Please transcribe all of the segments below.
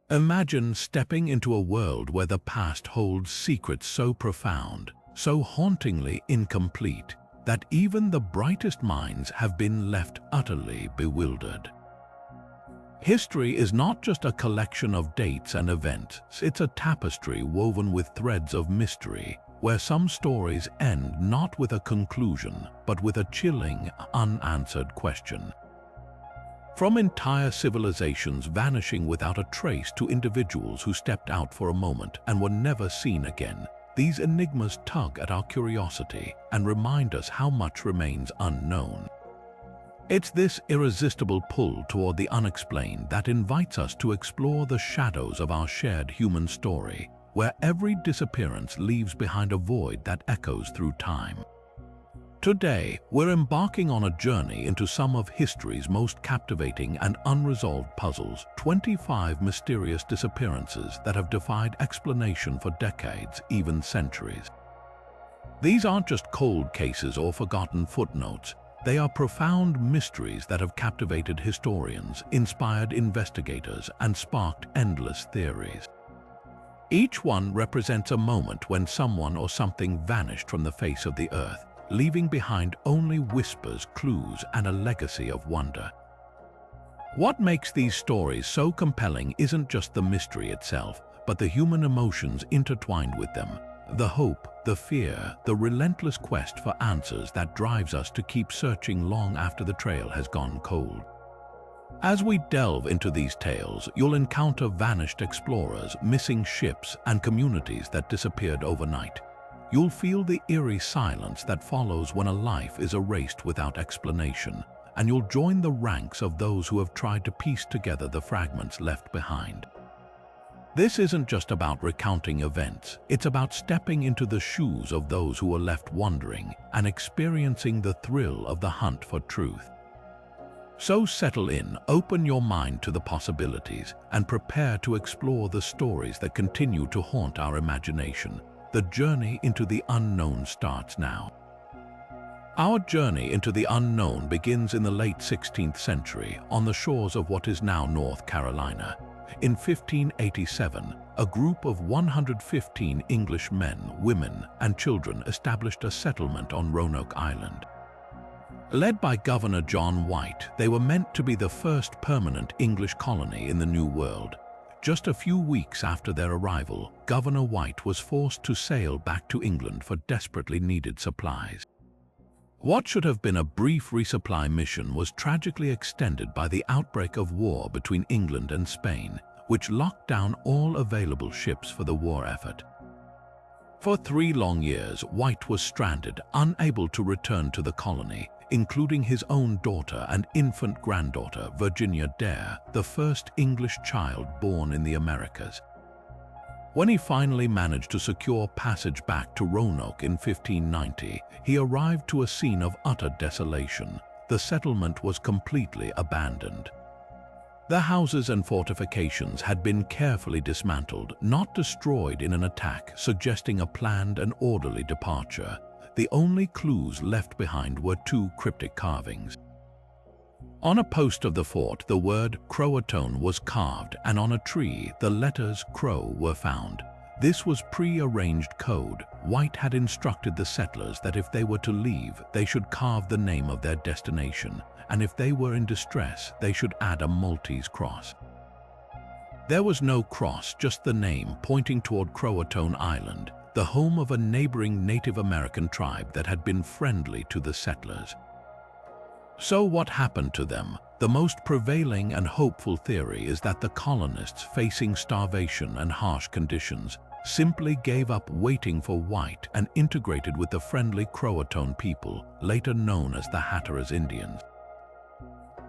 Imagine stepping into a world where the past holds secrets so profound, so hauntingly incomplete, that even the brightest minds have been left utterly bewildered. History is not just a collection of dates and events, it's a tapestry woven with threads of mystery, where some stories end not with a conclusion, but with a chilling, unanswered question. From entire civilizations vanishing without a trace to individuals who stepped out for a moment and were never seen again, these enigmas tug at our curiosity and remind us how much remains unknown. It's this irresistible pull toward the unexplained that invites us to explore the shadows of our shared human story, where every disappearance leaves behind a void that echoes through time. Today, we're embarking on a journey into some of history's most captivating and unresolved puzzles, 25 mysterious disappearances that have defied explanation for decades, even centuries. These aren't just cold cases or forgotten footnotes. They are profound mysteries that have captivated historians, inspired investigators, and sparked endless theories. Each one represents a moment when someone or something vanished from the face of the earth, leaving behind only whispers, clues, and a legacy of wonder. What makes these stories so compelling isn't just the mystery itself, but the human emotions intertwined with them. The hope, the fear, the relentless quest for answers that drives us to keep searching long after the trail has gone cold. As we delve into these tales, you'll encounter vanished explorers, missing ships, and communities that disappeared overnight. You'll feel the eerie silence that follows when a life is erased without explanation, and you'll join the ranks of those who have tried to piece together the fragments left behind. This isn't just about recounting events, it's about stepping into the shoes of those who were left wondering and experiencing the thrill of the hunt for truth. So settle in, open your mind to the possibilities, and prepare to explore the stories that continue to haunt our imagination. The journey into the unknown starts now. Our journey into the unknown begins in the late 16th century on the shores of what is now North Carolina. In 1587, a group of 115 English men, women, and children established a settlement on Roanoke Island. Led by Governor John White, they were meant to be the first permanent English colony in the New World. Just a few weeks after their arrival, Governor White was forced to sail back to England for desperately needed supplies. What should have been a brief resupply mission was tragically extended by the outbreak of war between England and Spain, which locked down all available ships for the war effort. For 3 long years, White was stranded, unable to return to the colony, including his own daughter and infant granddaughter, Virginia Dare, the first English child born in the Americas. When he finally managed to secure passage back to Roanoke in 1590, he arrived to a scene of utter desolation. The settlement was completely abandoned. The houses and fortifications had been carefully dismantled, not destroyed in an attack, suggesting a planned and orderly departure. The only clues left behind were 2 cryptic carvings. On a post of the fort, the word Croatoan was carved, and on a tree, the letters Crow were found. This was pre-arranged code. White had instructed the settlers that if they were to leave, they should carve the name of their destination, and if they were in distress, they should add a Maltese cross. There was no cross, just the name pointing toward Croatoan Island, the home of a neighboring Native American tribe that had been friendly to the settlers. So what happened to them? The most prevailing and hopeful theory is that the colonists, facing starvation and harsh conditions, simply gave up waiting for White and integrated with the friendly Croatoan people, later known as the Hatteras Indians.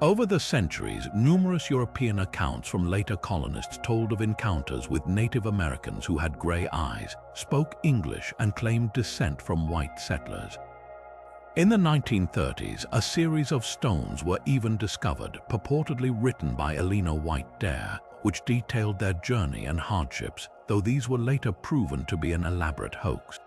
Over the centuries, numerous European accounts from later colonists told of encounters with Native Americans who had gray eyes, spoke English, and claimed descent from white settlers. In the 1930s, a series of stones were even discovered, purportedly written by Elena White Dare, which detailed their journey and hardships, though these were later proven to be an elaborate hoax.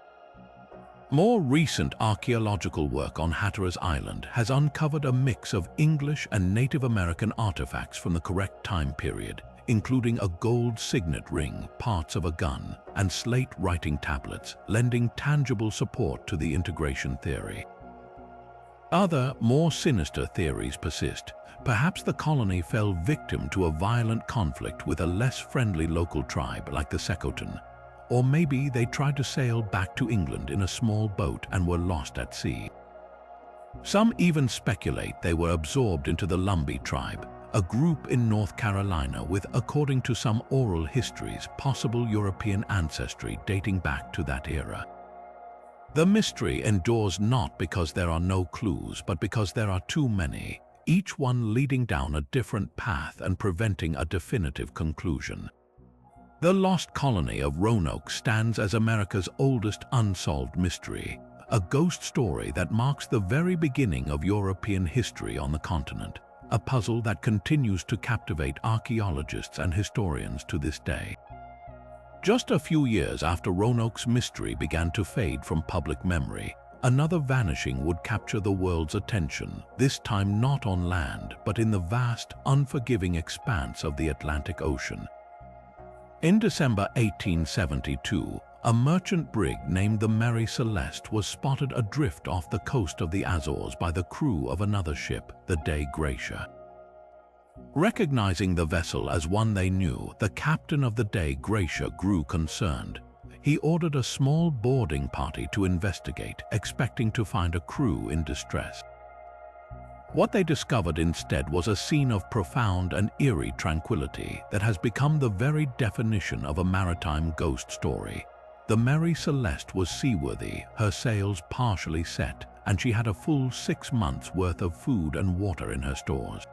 More recent archaeological work on Hatteras Island has uncovered a mix of English and Native American artifacts from the correct time period, including a gold signet ring, parts of a gun, and slate writing tablets, lending tangible support to the integration theory. Other, more sinister theories persist. Perhaps the colony fell victim to a violent conflict with a less friendly local tribe like the Secotan. Or maybe they tried to sail back to England in a small boat and were lost at sea. Some even speculate they were absorbed into the Lumbee tribe, a group in North Carolina with, according to some oral histories, possible European ancestry dating back to that era. The mystery endures not because there are no clues, but because there are too many, each one leading down a different path and preventing a definitive conclusion. The Lost Colony of Roanoke stands as America's oldest unsolved mystery, a ghost story that marks the very beginning of European history on the continent, a puzzle that continues to captivate archaeologists and historians to this day. Just a few years after Roanoke's mystery began to fade from public memory, another vanishing would capture the world's attention, this time not on land, but in the vast, unforgiving expanse of the Atlantic Ocean. In December 1872, a merchant brig named the Mary Celeste was spotted adrift off the coast of the Azores by the crew of another ship, the Dei Gratia. Recognizing the vessel as one they knew, the captain of the Dei Gratia grew concerned. He ordered a small boarding party to investigate, expecting to find a crew in distress. What they discovered instead was a scene of profound and eerie tranquility that has become the very definition of a maritime ghost story. The Mary Celeste was seaworthy, her sails partially set, and she had a full 6 months' worth of food and water in her stores.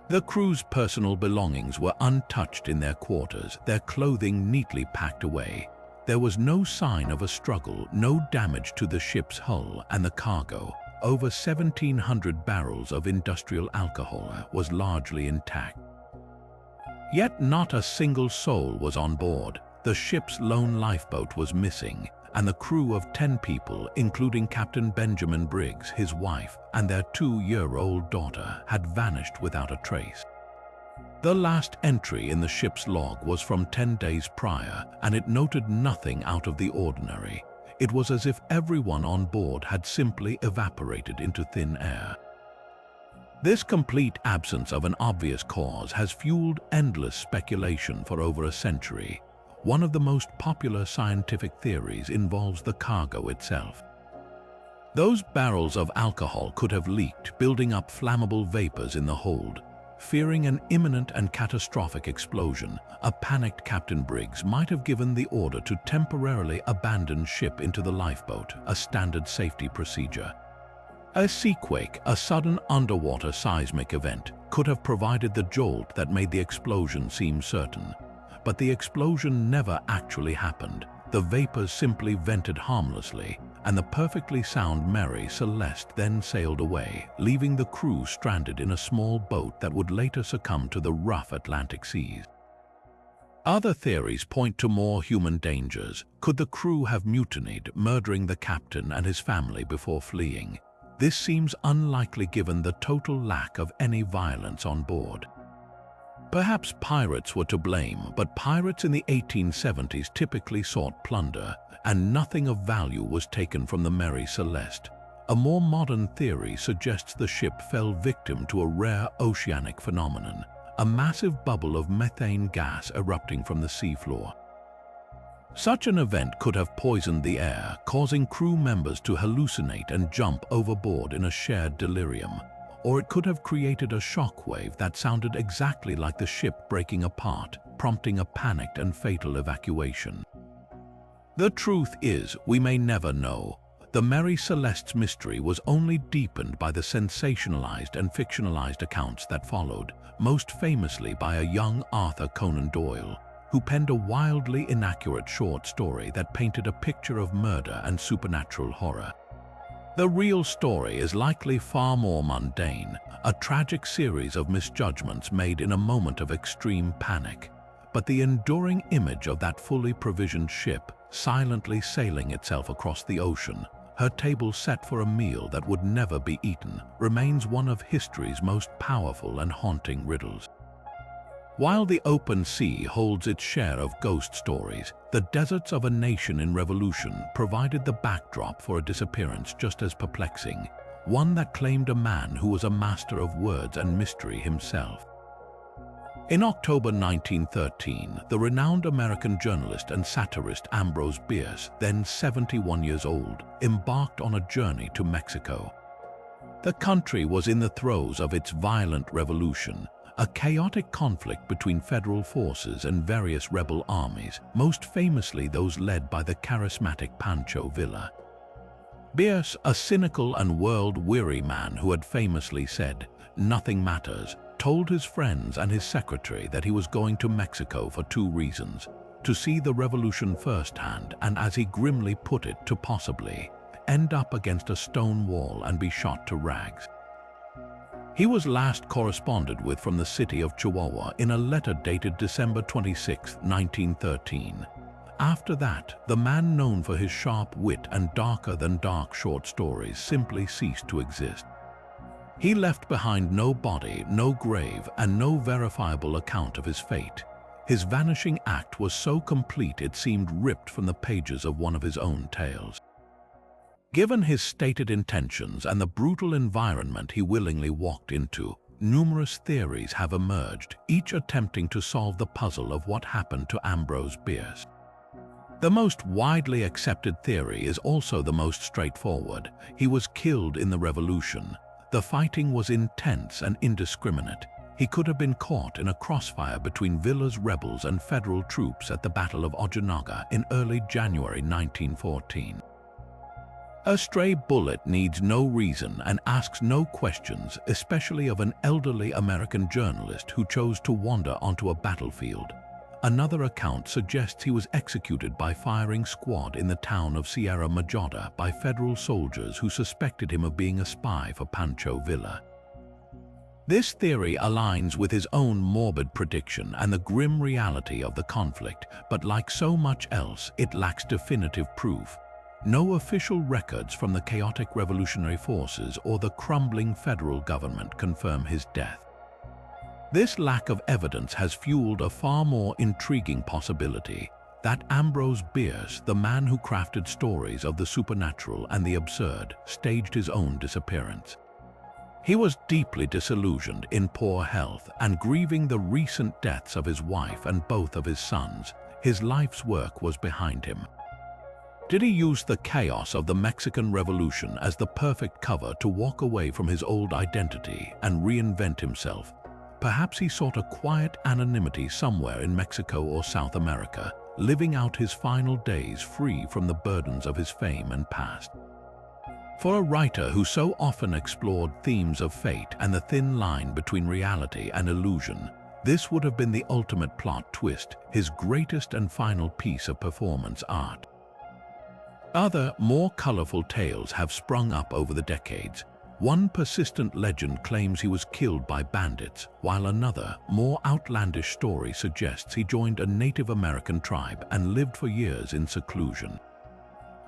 The crew's personal belongings were untouched in their quarters, their clothing neatly packed away. There was no sign of a struggle, no damage to the ship's hull, and the cargo, over 1,700 barrels of industrial alcohol, was largely intact. Yet not a single soul was on board. The ship's lone lifeboat was missing, and the crew of 10 people, including Captain Benjamin Briggs, his wife, and their 2-year-old daughter, had vanished without a trace. The last entry in the ship's log was from 10 days prior, and it noted nothing out of the ordinary. It was as if everyone on board had simply evaporated into thin air. This complete absence of an obvious cause has fueled endless speculation for over a century. One of the most popular scientific theories involves the cargo itself. Those barrels of alcohol could have leaked, building up flammable vapors in the hold. Fearing an imminent and catastrophic explosion, a panicked Captain Briggs might have given the order to temporarily abandon ship into the lifeboat, a standard safety procedure. A seaquake, a sudden underwater seismic event, could have provided the jolt that made the explosion seem certain. But the explosion never actually happened. The vapors simply vented harmlessly, and the perfectly sound Mary Celeste then sailed away, leaving the crew stranded in a small boat that would later succumb to the rough Atlantic seas. Other theories point to more human dangers. Could the crew have mutinied, murdering the captain and his family before fleeing? This seems unlikely given the total lack of any violence on board. Perhaps pirates were to blame, but pirates in the 1870s typically sought plunder, and nothing of value was taken from the Mary Celeste. A more modern theory suggests the ship fell victim to a rare oceanic phenomenon, a massive bubble of methane gas erupting from the seafloor. Such an event could have poisoned the air, causing crew members to hallucinate and jump overboard in a shared delirium. Or it could have created a shockwave that sounded exactly like the ship breaking apart, prompting a panicked and fatal evacuation. The truth is, we may never know. The Mary Celeste's mystery was only deepened by the sensationalized and fictionalized accounts that followed, most famously by a young Arthur Conan Doyle, who penned a wildly inaccurate short story that painted a picture of murder and supernatural horror. The real story is likely far more mundane, a tragic series of misjudgments made in a moment of extreme panic. But the enduring image of that fully provisioned ship, silently sailing itself across the ocean, her table set for a meal that would never be eaten, remains one of history's most powerful and haunting riddles. While the open sea holds its share of ghost stories, the deserts of a nation in revolution provided the backdrop for a disappearance just as perplexing, one that claimed a man who was a master of words and mystery himself. In October 1913, the renowned American journalist and satirist Ambrose Bierce, then 71 years old, embarked on a journey to Mexico. The country was in the throes of its violent revolution, a chaotic conflict between federal forces and various rebel armies, most famously those led by the charismatic Pancho Villa. Bierce, a cynical and world-weary man who had famously said, "Nothing matters," told his friends and his secretary that he was going to Mexico for two reasons: to see the revolution firsthand and, as he grimly put it, to possibly end up against a stone wall and be shot to rags. He was last corresponded with from the city of Chihuahua in a letter dated December 26, 1913. After that, the man known for his sharp wit and darker-than-dark short stories simply ceased to exist. He left behind no body, no grave, and no verifiable account of his fate. His vanishing act was so complete it seemed ripped from the pages of one of his own tales. Given his stated intentions and the brutal environment he willingly walked into, numerous theories have emerged, each attempting to solve the puzzle of what happened to Ambrose Bierce. The most widely accepted theory is also the most straightforward. He was killed in the revolution. The fighting was intense and indiscriminate. He could have been caught in a crossfire between Villa's rebels and federal troops at the Battle of Ojinaga in early January 1914. A stray bullet needs no reason and asks no questions, especially of an elderly American journalist who chose to wander onto a battlefield. Another account suggests he was executed by firing squad in the town of Sierra Majada by federal soldiers who suspected him of being a spy for Pancho Villa. This theory aligns with his own morbid prediction and the grim reality of the conflict, but like so much else, it lacks definitive proof. No official records from the chaotic revolutionary forces or the crumbling federal government confirm his death. This lack of evidence has fueled a far more intriguing possibility: that Ambrose Bierce, the man who crafted stories of the supernatural and the absurd, staged his own disappearance. He was deeply disillusioned, in poor health, and grieving the recent deaths of his wife and both of his sons. His life's work was behind him. Did he use the chaos of the Mexican Revolution as the perfect cover to walk away from his old identity and reinvent himself? Perhaps he sought a quiet anonymity somewhere in Mexico or South America, living out his final days free from the burdens of his fame and past. For a writer who so often explored themes of fate and the thin line between reality and illusion, this would have been the ultimate plot twist, his greatest and final piece of performance art. Other, more colorful tales have sprung up over the decades. One persistent legend claims he was killed by bandits, while another, more outlandish story suggests he joined a Native American tribe and lived for years in seclusion.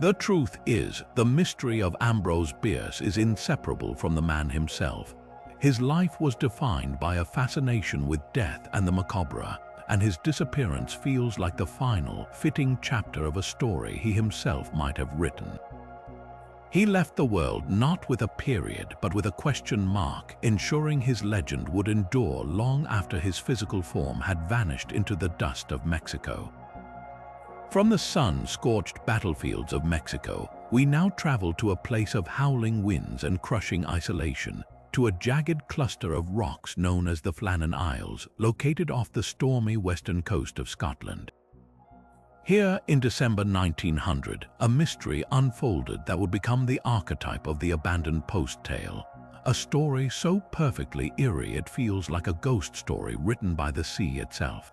The truth is, the mystery of Ambrose Bierce is inseparable from the man himself. His life was defined by a fascination with death and the macabre, and his disappearance feels like the final, fitting chapter of a story he himself might have written. He left the world not with a period, but with a question mark, ensuring his legend would endure long after his physical form had vanished into the dust of Mexico. From the sun-scorched battlefields of Mexico, we now travel to a place of howling winds and crushing isolation, to a jagged cluster of rocks known as the Flannan Isles, located off the stormy western coast of Scotland. Here, in December 1900, a mystery unfolded that would become the archetype of the abandoned post tale, a story so perfectly eerie it feels like a ghost story written by the sea itself.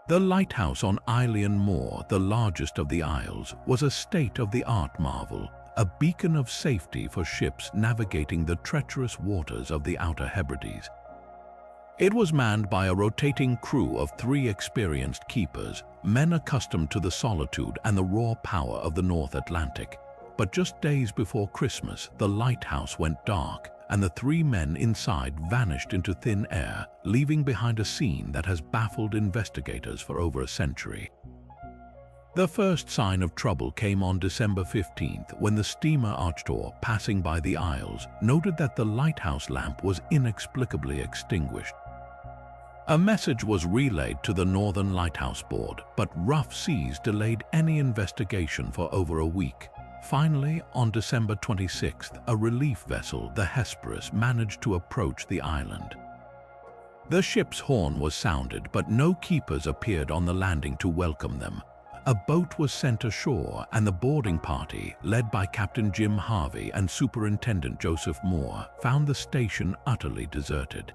The lighthouse on Eilean Moor, the largest of the Isles, was a state-of-the-art marvel, a beacon of safety for ships navigating the treacherous waters of the Outer Hebrides. It was manned by a rotating crew of 3 experienced keepers, men accustomed to the solitude and the raw power of the North Atlantic. But just days before Christmas, the lighthouse went dark, and the three men inside vanished into thin air, leaving behind a scene that has baffled investigators for over a century. The first sign of trouble came on December 15th when the steamer Arctur, passing by the Isles, noted that the lighthouse lamp was inexplicably extinguished. A message was relayed to the Northern Lighthouse Board, but rough seas delayed any investigation for over a week. Finally, on December 26th, a relief vessel, the Hesperus, managed to approach the island. The ship's horn was sounded, but no keepers appeared on the landing to welcome them. A boat was sent ashore, and the boarding party, led by Captain Jim Harvey and Superintendent Joseph Moore, found the station utterly deserted.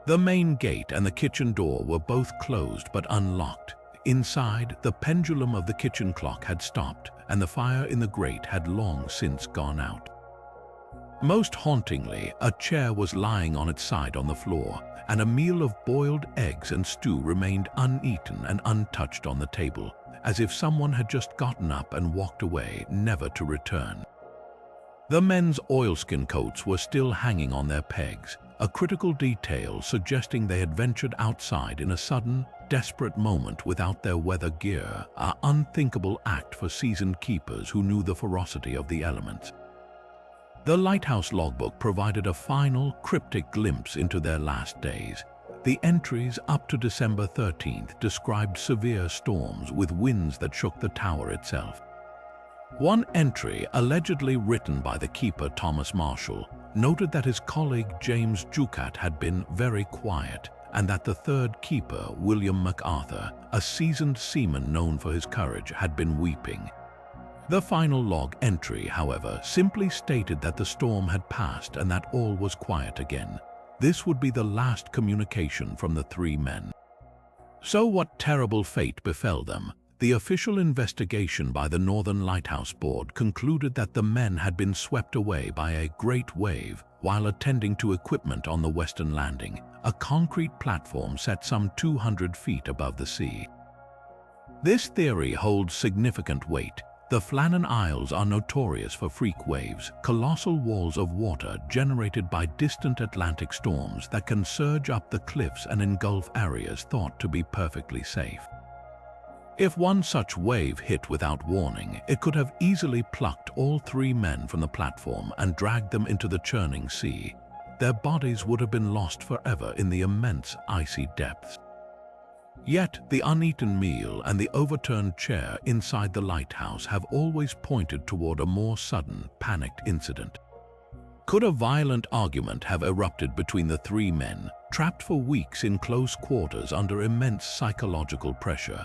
The main gate and the kitchen door were both closed but unlocked. Inside, the pendulum of the kitchen clock had stopped, and the fire in the grate had long since gone out. Most hauntingly, a chair was lying on its side on the floor, and a meal of boiled eggs and stew remained uneaten and untouched on the table, as if someone had just gotten up and walked away, never to return. The men's oilskin coats were still hanging on their pegs, a critical detail suggesting they had ventured outside in a sudden, desperate moment without their weather gear, an unthinkable act for seasoned keepers who knew the ferocity of the elements. The lighthouse logbook provided a final, cryptic glimpse into their last days. The entries up to December 13th described severe storms with winds that shook the tower itself. One entry, allegedly written by the keeper Thomas Marshall, noted that his colleague James Jucat had been very quiet, and that the third keeper, William MacArthur, a seasoned seaman known for his courage, had been weeping. The final log entry, however, simply stated that the storm had passed and that all was quiet again. This would be the last communication from the three men. So what terrible fate befell them? The official investigation by the Northern Lighthouse Board concluded that the men had been swept away by a great wave while attending to equipment on the western landing, a concrete platform set some 200 feet above the sea. This theory holds significant weight. The Flannan Isles are notorious for freak waves, colossal walls of water generated by distant Atlantic storms that can surge up the cliffs and engulf areas thought to be perfectly safe. If one such wave hit without warning, it could have easily plucked all three men from the platform and dragged them into the churning sea. Their bodies would have been lost forever in the immense icy depths. Yet the uneaten meal and the overturned chair inside the lighthouse have always pointed toward a more sudden, panicked incident. Could a violent argument have erupted between the three men, trapped for weeks in close quarters under immense psychological pressure?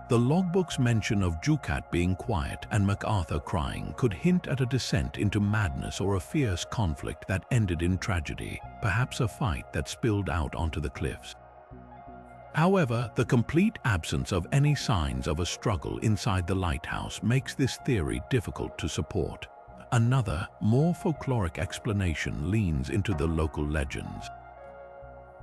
The logbook's mention of Jucat being quiet and MacArthur crying could hint at a descent into madness or a fierce conflict that ended in tragedy, perhaps a fight that spilled out onto the cliffs. However, the complete absence of any signs of a struggle inside the lighthouse makes this theory difficult to support. Another, more folkloric explanation leans into the local legends.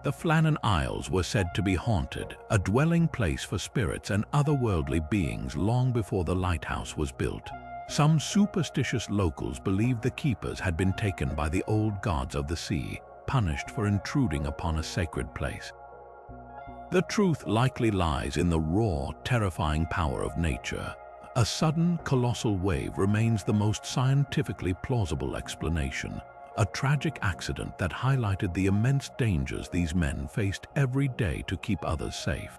The Flannan Isles were said to be haunted, a dwelling place for spirits and otherworldly beings long before the lighthouse was built. Some superstitious locals believed the keepers had been taken by the old gods of the sea, punished for intruding upon a sacred place. The truth likely lies in the raw, terrifying power of nature. A sudden, colossal wave remains the most scientifically plausible explanation. A tragic accident that highlighted the immense dangers these men faced every day to keep others safe.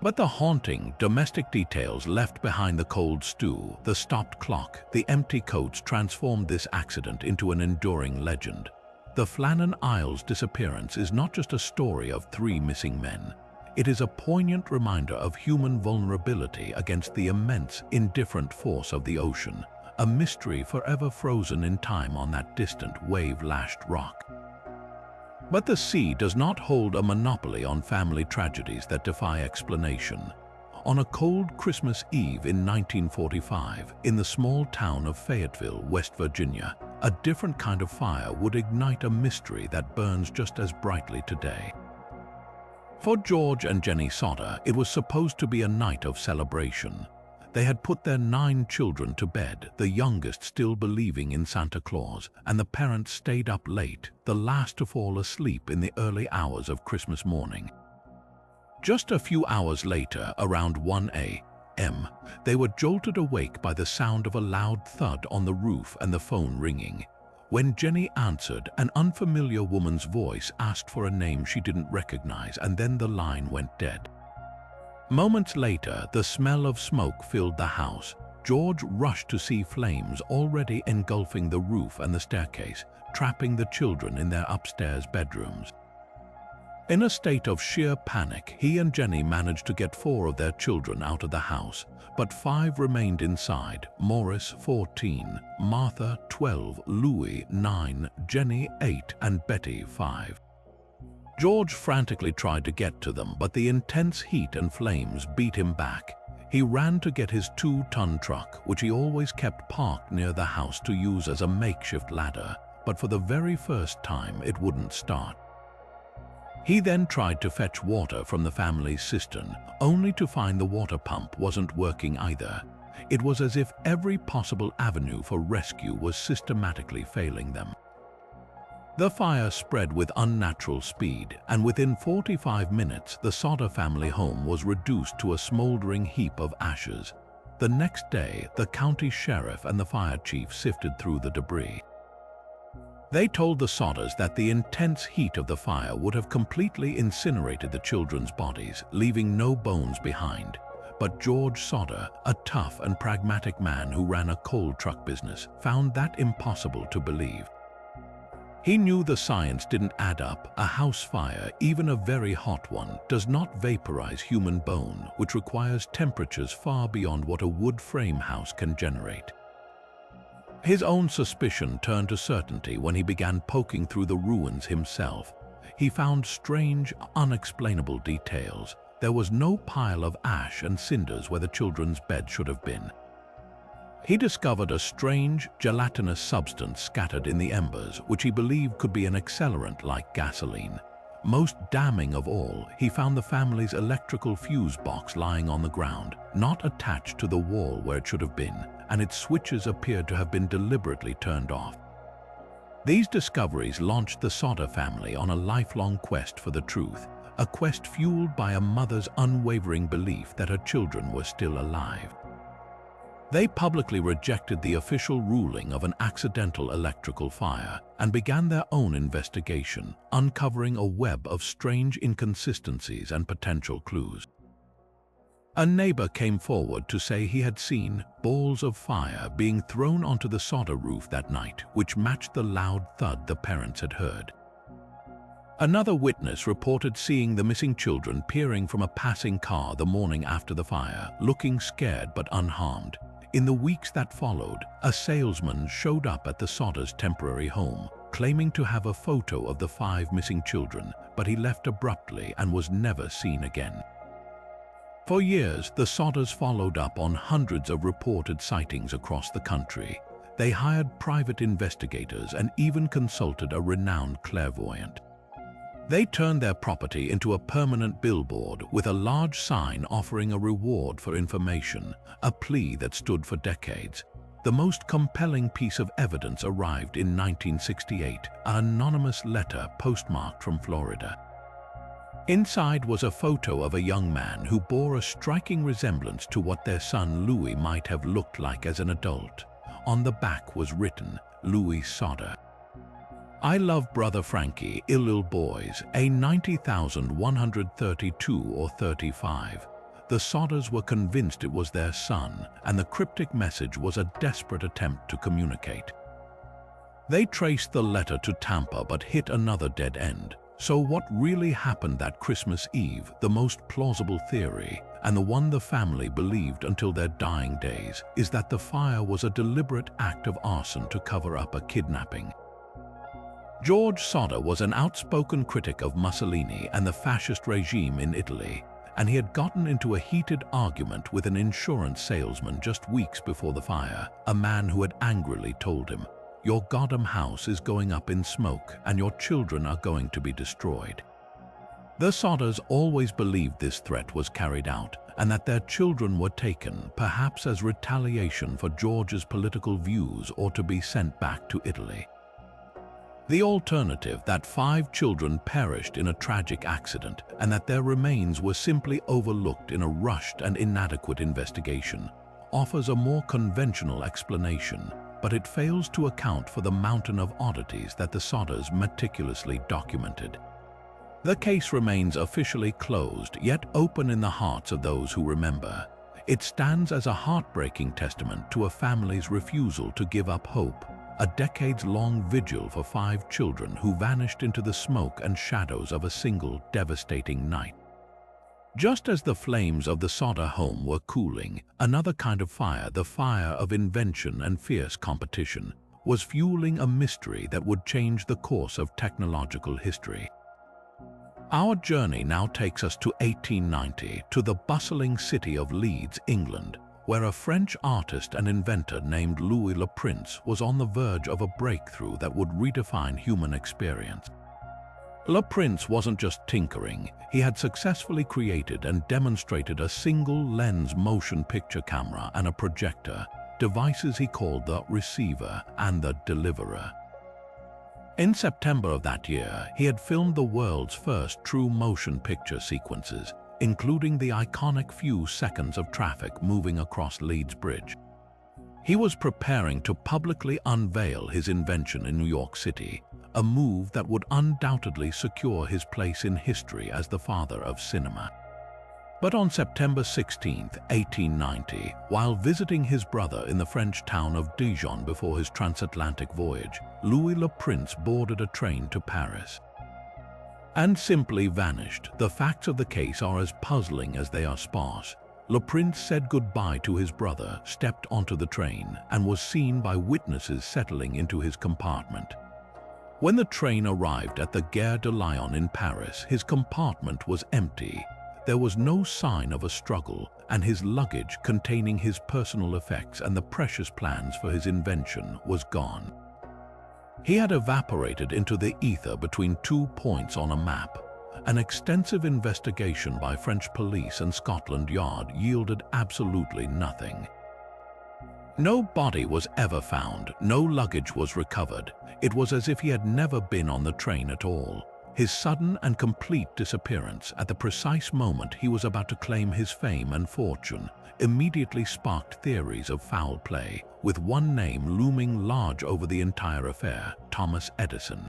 But the haunting, domestic details left behind the cold stew, the stopped clock, the empty coats transformed this accident into an enduring legend. The Flannan Isles disappearance is not just a story of three missing men. It is a poignant reminder of human vulnerability against the immense, indifferent force of the ocean, a mystery forever frozen in time on that distant, wave-lashed rock. But the sea does not hold a monopoly on family tragedies that defy explanation. On a cold Christmas Eve in 1945, in the small town of Fayetteville, West Virginia, a different kind of fire would ignite a mystery that burns just as brightly today. For George and Jenny Sotter, it was supposed to be a night of celebration. They had put their 9 children to bed, the youngest still believing in Santa Claus, and the parents stayed up late, the last to fall asleep in the early hours of Christmas morning. Just a few hours later, around 1 a.m., they were jolted awake by the sound of a loud thud on the roof and the phone ringing. When Jenny answered, an unfamiliar woman's voice asked for a name she didn't recognize, and then the line went dead. Moments later, the smell of smoke filled the house. George rushed to see flames already engulfing the roof and the staircase, trapping the children in their upstairs bedrooms. In a state of sheer panic, he and Jenny managed to get 4 of their children out of the house, but 5 remained inside: Morris, 14, Martha, 12, Louis, 9, Jenny, 8, and Betty, 5. George frantically tried to get to them, but the intense heat and flames beat him back. He ran to get his 2-ton truck, which he always kept parked near the house to use as a makeshift ladder, but for the very first time it wouldn't start. He then tried to fetch water from the family's cistern, only to find the water pump wasn't working either. It was as if every possible avenue for rescue was systematically failing them. The fire spread with unnatural speed, and within 45 minutes, the Sodder family home was reduced to a smoldering heap of ashes. The next day, the county sheriff and the fire chief sifted through the debris. They told the Sodders that the intense heat of the fire would have completely incinerated the children's bodies, leaving no bones behind. But George Sodder, a tough and pragmatic man who ran a coal truck business, found that impossible to believe. He knew the science didn't add up. A house fire, even a very hot one, does not vaporize human bone, which requires temperatures far beyond what a wood frame house can generate. His own suspicion turned to certainty when he began poking through the ruins himself. He found strange, unexplainable details. There was no pile of ash and cinders where the children's bed should have been. He discovered a strange, gelatinous substance scattered in the embers, which he believed could be an accelerant like gasoline. Most damning of all, he found the family's electrical fuse box lying on the ground, not attached to the wall where it should have been, and its switches appeared to have been deliberately turned off. These discoveries launched the Sodder family on a lifelong quest for the truth, a quest fueled by a mother's unwavering belief that her children were still alive. They publicly rejected the official ruling of an accidental electrical fire and began their own investigation, uncovering a web of strange inconsistencies and potential clues. A neighbor came forward to say he had seen balls of fire being thrown onto the Sodder roof that night, which matched the loud thud the parents had heard. Another witness reported seeing the missing children peering from a passing car the morning after the fire, looking scared but unharmed. In the weeks that followed, a salesman showed up at the Sodders' temporary home, claiming to have a photo of the 5 missing children, but he left abruptly and was never seen again. For years, the Sodders followed up on hundreds of reported sightings across the country. They hired private investigators and even consulted a renowned clairvoyant. They turned their property into a permanent billboard with a large sign offering a reward for information, a plea that stood for decades. The most compelling piece of evidence arrived in 1968, an anonymous letter postmarked from Florida. Inside was a photo of a young man who bore a striking resemblance to what their son Louis might have looked like as an adult. On the back was written, "Louis Sodder. I love brother Frankie, ill boys, a 90,132 or 35. The Sodders were convinced it was their son, and the cryptic message was a desperate attempt to communicate. They traced the letter to Tampa but hit another dead end. So what really happened that Christmas Eve, the most plausible theory, and the one the family believed until their dying days, is that the fire was a deliberate act of arson to cover up a kidnapping. George Sodder was an outspoken critic of Mussolini and the fascist regime in Italy, and he had gotten into a heated argument with an insurance salesman just weeks before the fire, a man who had angrily told him, "Your goddamn house is going up in smoke and your children are going to be destroyed." The Sodders always believed this threat was carried out and that their children were taken, perhaps as retaliation for George's political views or to be sent back to Italy. The alternative, that 5 children perished in a tragic accident and that their remains were simply overlooked in a rushed and inadequate investigation, offers a more conventional explanation, but it fails to account for the mountain of oddities that the Sodders meticulously documented. The case remains officially closed, yet open in the hearts of those who remember. It stands as a heartbreaking testament to a family's refusal to give up hope, a decades-long vigil for 5 children who vanished into the smoke and shadows of a single devastating night. Just as the flames of the Sodder home were cooling, another kind of fire, the fire of invention and fierce competition, was fueling a mystery that would change the course of technological history. Our journey now takes us to 1890, to the bustling city of Leeds, England, where a French artist and inventor named Louis Le Prince was on the verge of a breakthrough that would redefine human experience. Le Prince wasn't just tinkering, he had successfully created and demonstrated a single-lens motion picture camera and a projector, devices he called the receiver and the deliverer. In September of that year, he had filmed the world's first true motion picture sequences, including the iconic few seconds of traffic moving across Leeds Bridge. He was preparing to publicly unveil his invention in New York City, a move that would undoubtedly secure his place in history as the father of cinema. But on September 16, 1890, while visiting his brother in the French town of Dijon before his transatlantic voyage, Louis Le Prince boarded a train to Paris and simply vanished. The facts of the case are as puzzling as they are sparse. Le Prince said goodbye to his brother, stepped onto the train, and was seen by witnesses settling into his compartment. When the train arrived at the Gare de Lyon in Paris, his compartment was empty. There was no sign of a struggle, and his luggage containing his personal effects and the precious plans for his invention was gone. He had evaporated into the ether between 2 points on a map. An extensive investigation by French police and Scotland Yard yielded absolutely nothing. No body was ever found, no luggage was recovered. It was as if he had never been on the train at all. His sudden and complete disappearance at the precise moment he was about to claim his fame and fortune immediately sparked theories of foul play, with one name looming large over the entire affair: Thomas Edison.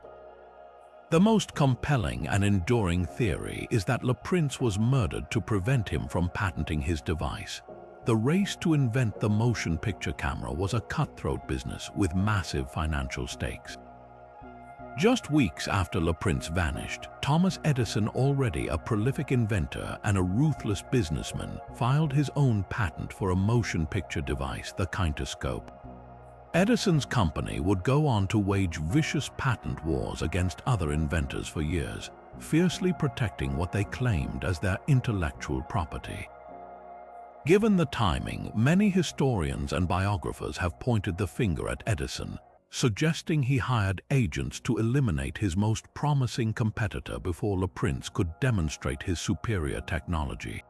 The most compelling and enduring theory is that Le Prince was murdered to prevent him from patenting his device. The race to invent the motion picture camera was a cutthroat business with massive financial stakes. Just weeks after Le Prince vanished, Thomas Edison, already a prolific inventor and a ruthless businessman, filed his own patent for a motion picture device, the kinetoscope. Edison's company would go on to wage vicious patent wars against other inventors for years, fiercely protecting what they claimed as their intellectual property. Given the timing, many historians and biographers have pointed the finger at Edison, suggesting he hired agents to eliminate his most promising competitor before Le Prince could demonstrate his superior technology.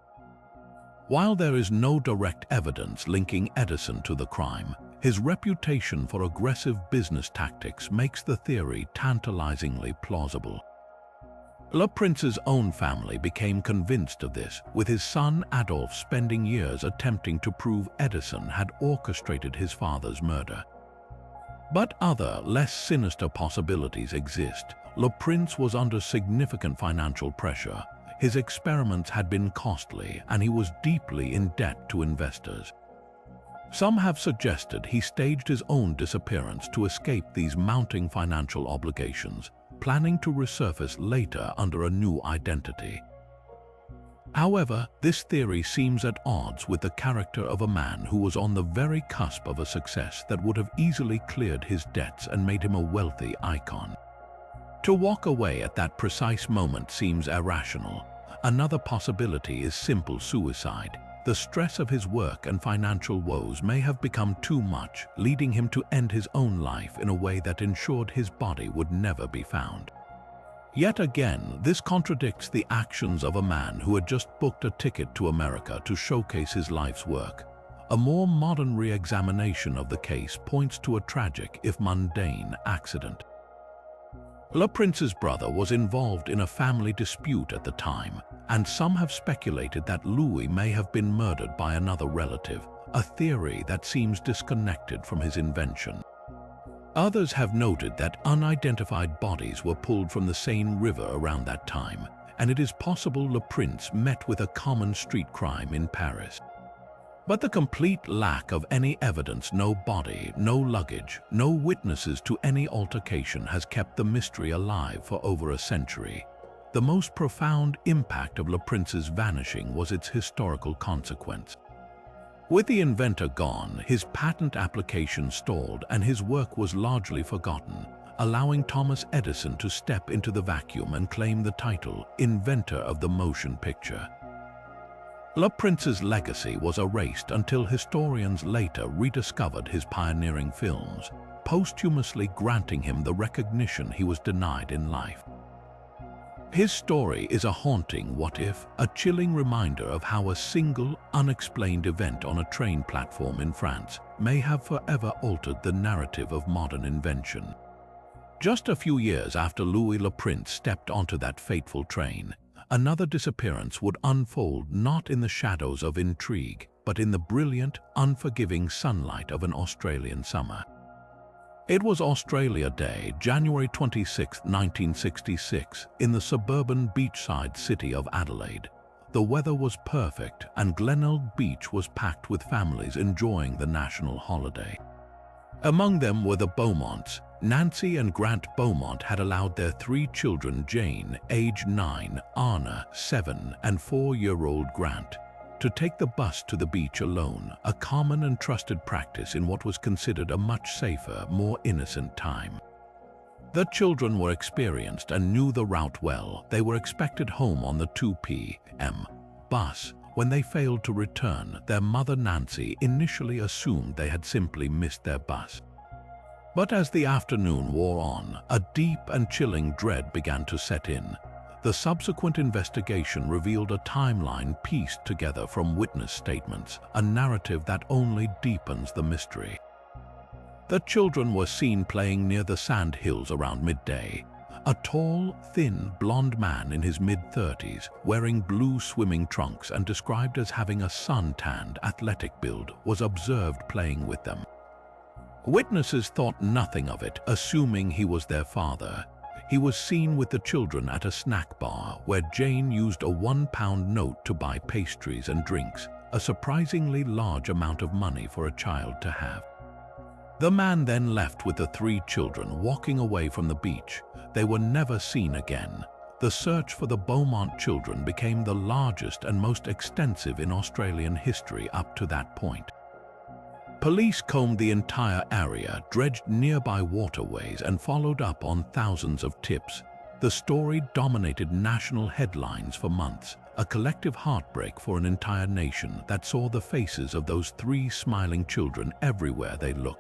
While there is no direct evidence linking Edison to the crime, his reputation for aggressive business tactics makes the theory tantalizingly plausible. Le Prince's own family became convinced of this, with his son Adolphe spending years attempting to prove Edison had orchestrated his father's murder. But other, less sinister possibilities exist. Le Prince was under significant financial pressure. His experiments had been costly, and he was deeply in debt to investors. Some have suggested he staged his own disappearance to escape these mounting financial obligations, planning to resurface later under a new identity. However, this theory seems at odds with the character of a man who was on the very cusp of a success that would have easily cleared his debts and made him a wealthy icon. To walk away at that precise moment seems irrational. Another possibility is simple suicide. The stress of his work and financial woes may have become too much, leading him to end his own life in a way that ensured his body would never be found. Yet again, this contradicts the actions of a man who had just booked a ticket to America to showcase his life's work. A more modern re-examination of the case points to a tragic, if mundane, accident. Le Prince's brother was involved in a family dispute at the time, and some have speculated that Louis may have been murdered by another relative, a theory that seems disconnected from his invention. Others have noted that unidentified bodies were pulled from the Seine River around that time, and it is possible Le Prince met with a common street crime in Paris. But the complete lack of any evidence, no body, no luggage, no witnesses to any altercation has kept the mystery alive for over a century. The most profound impact of Le Prince's vanishing was its historical consequence. With the inventor gone, his patent application stalled and his work was largely forgotten, allowing Thomas Edison to step into the vacuum and claim the title inventor of the motion picture. Le Prince's legacy was erased until historians later rediscovered his pioneering films, posthumously granting him the recognition he was denied in life. His story is a haunting what-if, a chilling reminder of how a single, unexplained event on a train platform in France may have forever altered the narrative of modern invention. Just a few years after Louis Le Prince stepped onto that fateful train, another disappearance would unfold not in the shadows of intrigue, but in the brilliant, unforgiving sunlight of an Australian summer. It was Australia Day, January 26, 1966, in the suburban beachside city of Adelaide. The weather was perfect and Glenelg Beach was packed with families enjoying the national holiday. Among them were the Beaumonts. Nancy and Grant Beaumont had allowed their 3 children, Jane, age 9, Anna, 7, and 4-year-old Grant, to take the bus to the beach alone, a common and trusted practice in what was considered a much safer, more innocent time. The children were experienced and knew the route well. They were expected home on the 2 p.m. bus. When they failed to return, their mother Nancy initially assumed they had simply missed their bus. But as the afternoon wore on, a deep and chilling dread began to set in. The subsequent investigation revealed a timeline pieced together from witness statements, a narrative that only deepens the mystery. The children were seen playing near the sand hills around midday. A tall, thin, blonde man in his mid-30s, wearing blue swimming trunks and described as having a sun-tanned, athletic build, was observed playing with them. Witnesses thought nothing of it, assuming he was their father. He was seen with the children at a snack bar where Jane used a £1 note to buy pastries and drinks, a surprisingly large amount of money for a child to have. The man then left with the 3 children, walking away from the beach. They were never seen again. The search for the Beaumont children became the largest and most extensive in Australian history up to that point. Police combed the entire area, dredged nearby waterways, and followed up on thousands of tips. The story dominated national headlines for months, a collective heartbreak for an entire nation that saw the faces of those 3 smiling children everywhere they looked.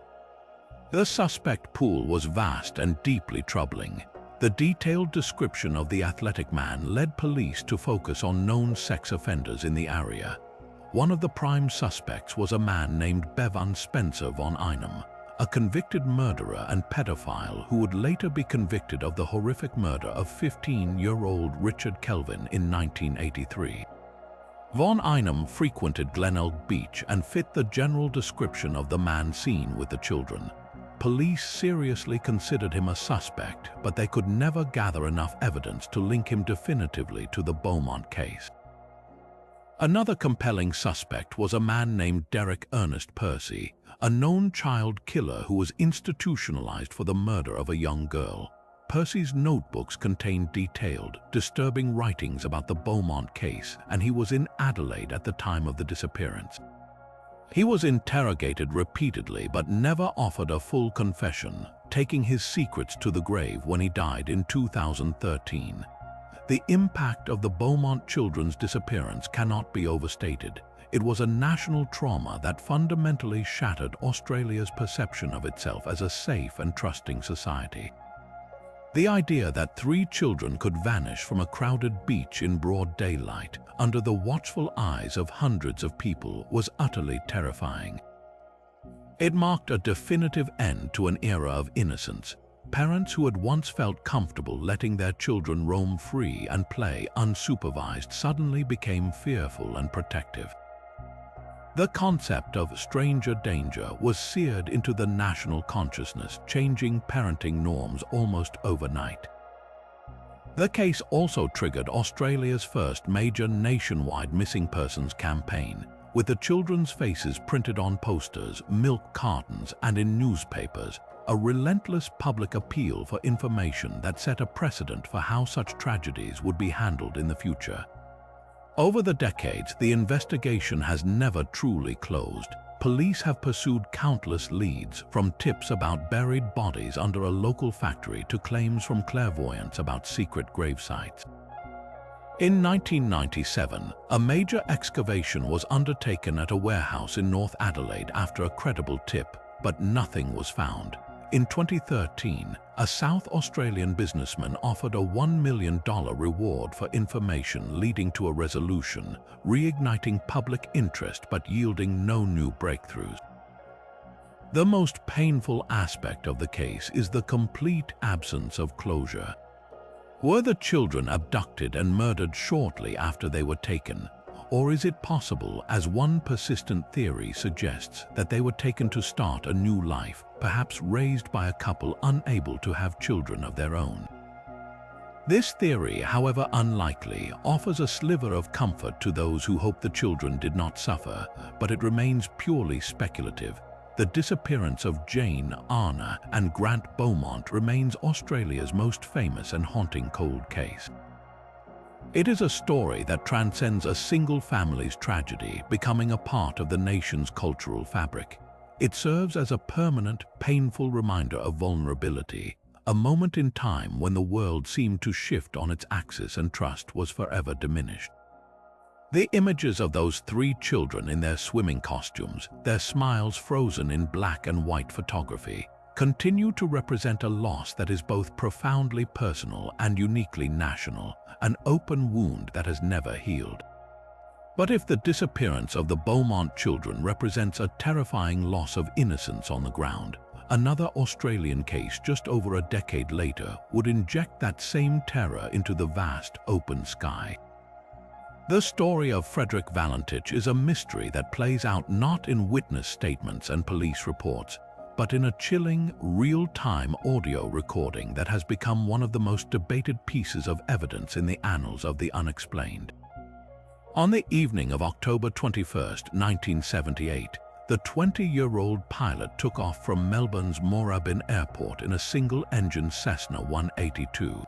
The suspect pool was vast and deeply troubling. The detailed description of the athletic man led police to focus on known sex offenders in the area. One of the prime suspects was a man named Bevan Spencer von Einem, a convicted murderer and pedophile who would later be convicted of the horrific murder of 15-year-old Richard Kelvin in 1983. Von Einem frequented Glenelg Beach and fit the general description of the man seen with the children. Police seriously considered him a suspect, but they could never gather enough evidence to link him definitively to the Beaumont case. Another compelling suspect was a man named Derek Ernest Percy, a known child killer who was institutionalized for the murder of a young girl. Percy's notebooks contained detailed, disturbing writings about the Beaumont case, and he was in Adelaide at the time of the disappearance. He was interrogated repeatedly but never offered a full confession, taking his secrets to the grave when he died in 2013. The impact of the Beaumont children's disappearance cannot be overstated. It was a national trauma that fundamentally shattered Australia's perception of itself as a safe and trusting society. The idea that 3 children could vanish from a crowded beach in broad daylight under the watchful eyes of hundreds of people was utterly terrifying. It marked a definitive end to an era of innocence. Parents who had once felt comfortable letting their children roam free and play unsupervised suddenly became fearful and protective. The concept of stranger danger was seared into the national consciousness, changing parenting norms almost overnight. The case also triggered Australia's first major nationwide missing persons campaign, with the children's faces printed on posters, milk cartons, and in newspapers, a relentless public appeal for information that set a precedent for how such tragedies would be handled in the future. Over the decades, the investigation has never truly closed. Police have pursued countless leads, from tips about buried bodies under a local factory to claims from clairvoyants about secret gravesites. In 1997, a major excavation was undertaken at a warehouse in North Adelaide after a credible tip, but nothing was found. In 2013, a South Australian businessman offered a $1 million reward for information leading to a resolution, reigniting public interest but yielding no new breakthroughs. The most painful aspect of the case is the complete absence of closure. Were the children abducted and murdered shortly after they were taken? Or is it possible, as one persistent theory suggests, that they were taken to start a new life, perhaps raised by a couple unable to have children of their own? This theory, however unlikely, offers a sliver of comfort to those who hope the children did not suffer, but it remains purely speculative. The disappearance of Jane, Anna, and Grant Beaumont remains Australia's most famous and haunting cold case. It is a story that transcends a single family's tragedy, becoming a part of the nation's cultural fabric. It serves as a permanent, painful reminder of vulnerability, a moment in time when the world seemed to shift on its axis and trust was forever diminished. The images of those 3 children in their swimming costumes, their smiles frozen in black and white photography, continue to represent a loss that is both profoundly personal and uniquely national, an open wound that has never healed. But if the disappearance of the Beaumont children represents a terrifying loss of innocence on the ground, another Australian case just over a decade later would inject that same terror into the vast open sky. The story of Frederick Valentich is a mystery that plays out not in witness statements and police reports, but in a chilling, real-time audio recording that has become one of the most debated pieces of evidence in the annals of the unexplained. On the evening of October 21, 1978, the 20-year-old pilot took off from Melbourne's Moorabbin Airport in a single-engine Cessna 182.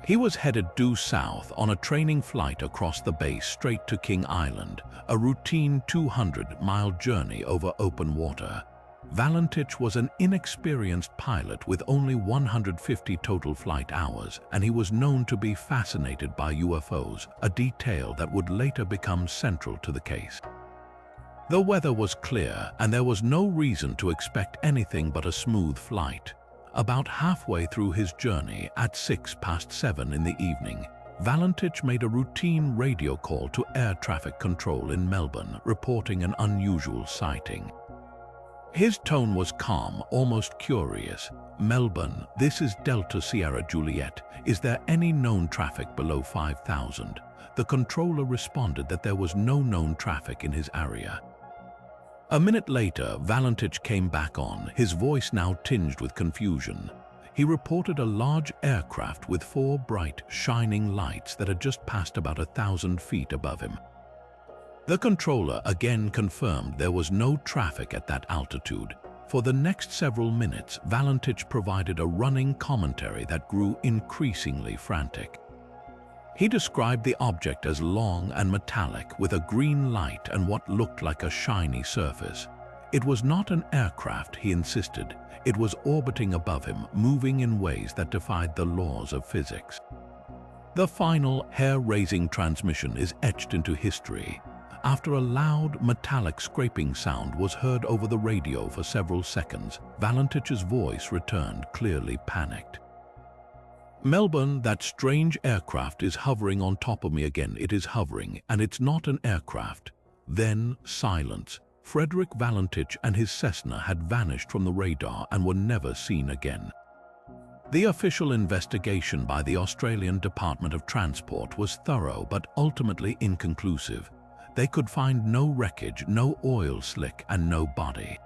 He was headed due south on a training flight across the base straight to King Island, a routine 200-mile journey over open water. Valentich was an inexperienced pilot with only 150 total flight hours, and he was known to be fascinated by UFOs, a detail that would later become central to the case. The weather was clear, and there was no reason to expect anything but a smooth flight. About halfway through his journey, at 7:06 in the evening, Valentich made a routine radio call to air traffic control in Melbourne, reporting an unusual sighting. His tone was calm, almost curious. "Melbourne, this is Delta Sierra Juliet. Is there any known traffic below 5,000? The controller responded that there was no known traffic in his area. A minute later, Valentich came back on, his voice now tinged with confusion. He reported a large aircraft with 4 bright, shining lights that had just passed about 1,000 feet above him. The controller again confirmed there was no traffic at that altitude. For the next several minutes, Valentich provided a running commentary that grew increasingly frantic. He described the object as long and metallic, with a green light and what looked like a shiny surface. It was not an aircraft, he insisted. It was orbiting above him, moving in ways that defied the laws of physics. The final, hair-raising transmission is etched into history. After a loud, metallic scraping sound was heard over the radio for several seconds, Valentich's voice returned, clearly panicked. Melbourne, that strange aircraft is hovering on top of me again. It is hovering, and it's not an aircraft. Then, silence. Frederick Valentich and his Cessna had vanished from the radar and were never seen again. The official investigation by the Australian Department of Transport was thorough but ultimately inconclusive. They could find no wreckage, no oil slick, and no body.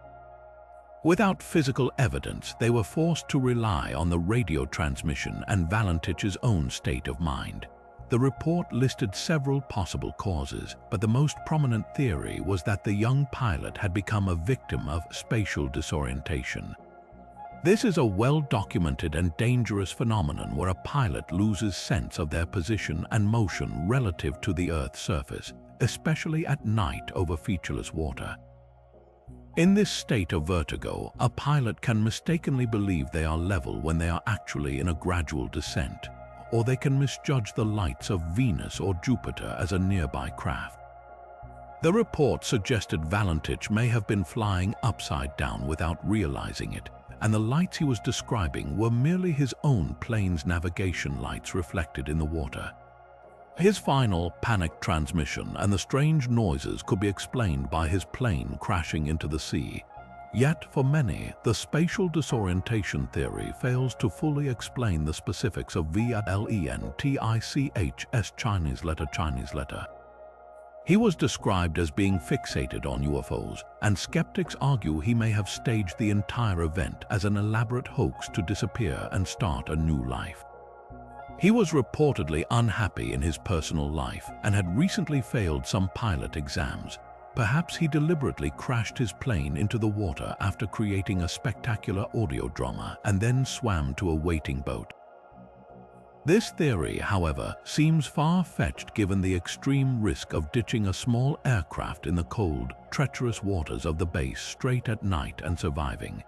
Without physical evidence, they were forced to rely on the radio transmission and Valentich's own state of mind. The report listed several possible causes, but the most prominent theory was that the young pilot had become a victim of spatial disorientation. This is a well-documented and dangerous phenomenon where a pilot loses sense of their position and motion relative to the Earth's surface, especially at night over featureless water. In this state of vertigo, a pilot can mistakenly believe they are level when they are actually in a gradual descent, or they can misjudge the lights of Venus or Jupiter as a nearby craft. The report suggested Valentich may have been flying upside down without realizing it, and the lights he was describing were merely his own plane's navigation lights reflected in the water. His final panicked transmission and the strange noises could be explained by his plane crashing into the sea. Yet, for many, the spatial disorientation theory fails to fully explain the specifics of Valentich's Chinese letter. He was described as being fixated on UFOs, and skeptics argue he may have staged the entire event as an elaborate hoax to disappear and start a new life. He was reportedly unhappy in his personal life and had recently failed some pilot exams. Perhaps he deliberately crashed his plane into the water after creating a spectacular audio drama and then swam to a waiting boat. This theory, however, seems far-fetched given the extreme risk of ditching a small aircraft in the cold, treacherous waters of the base straight at night and surviving.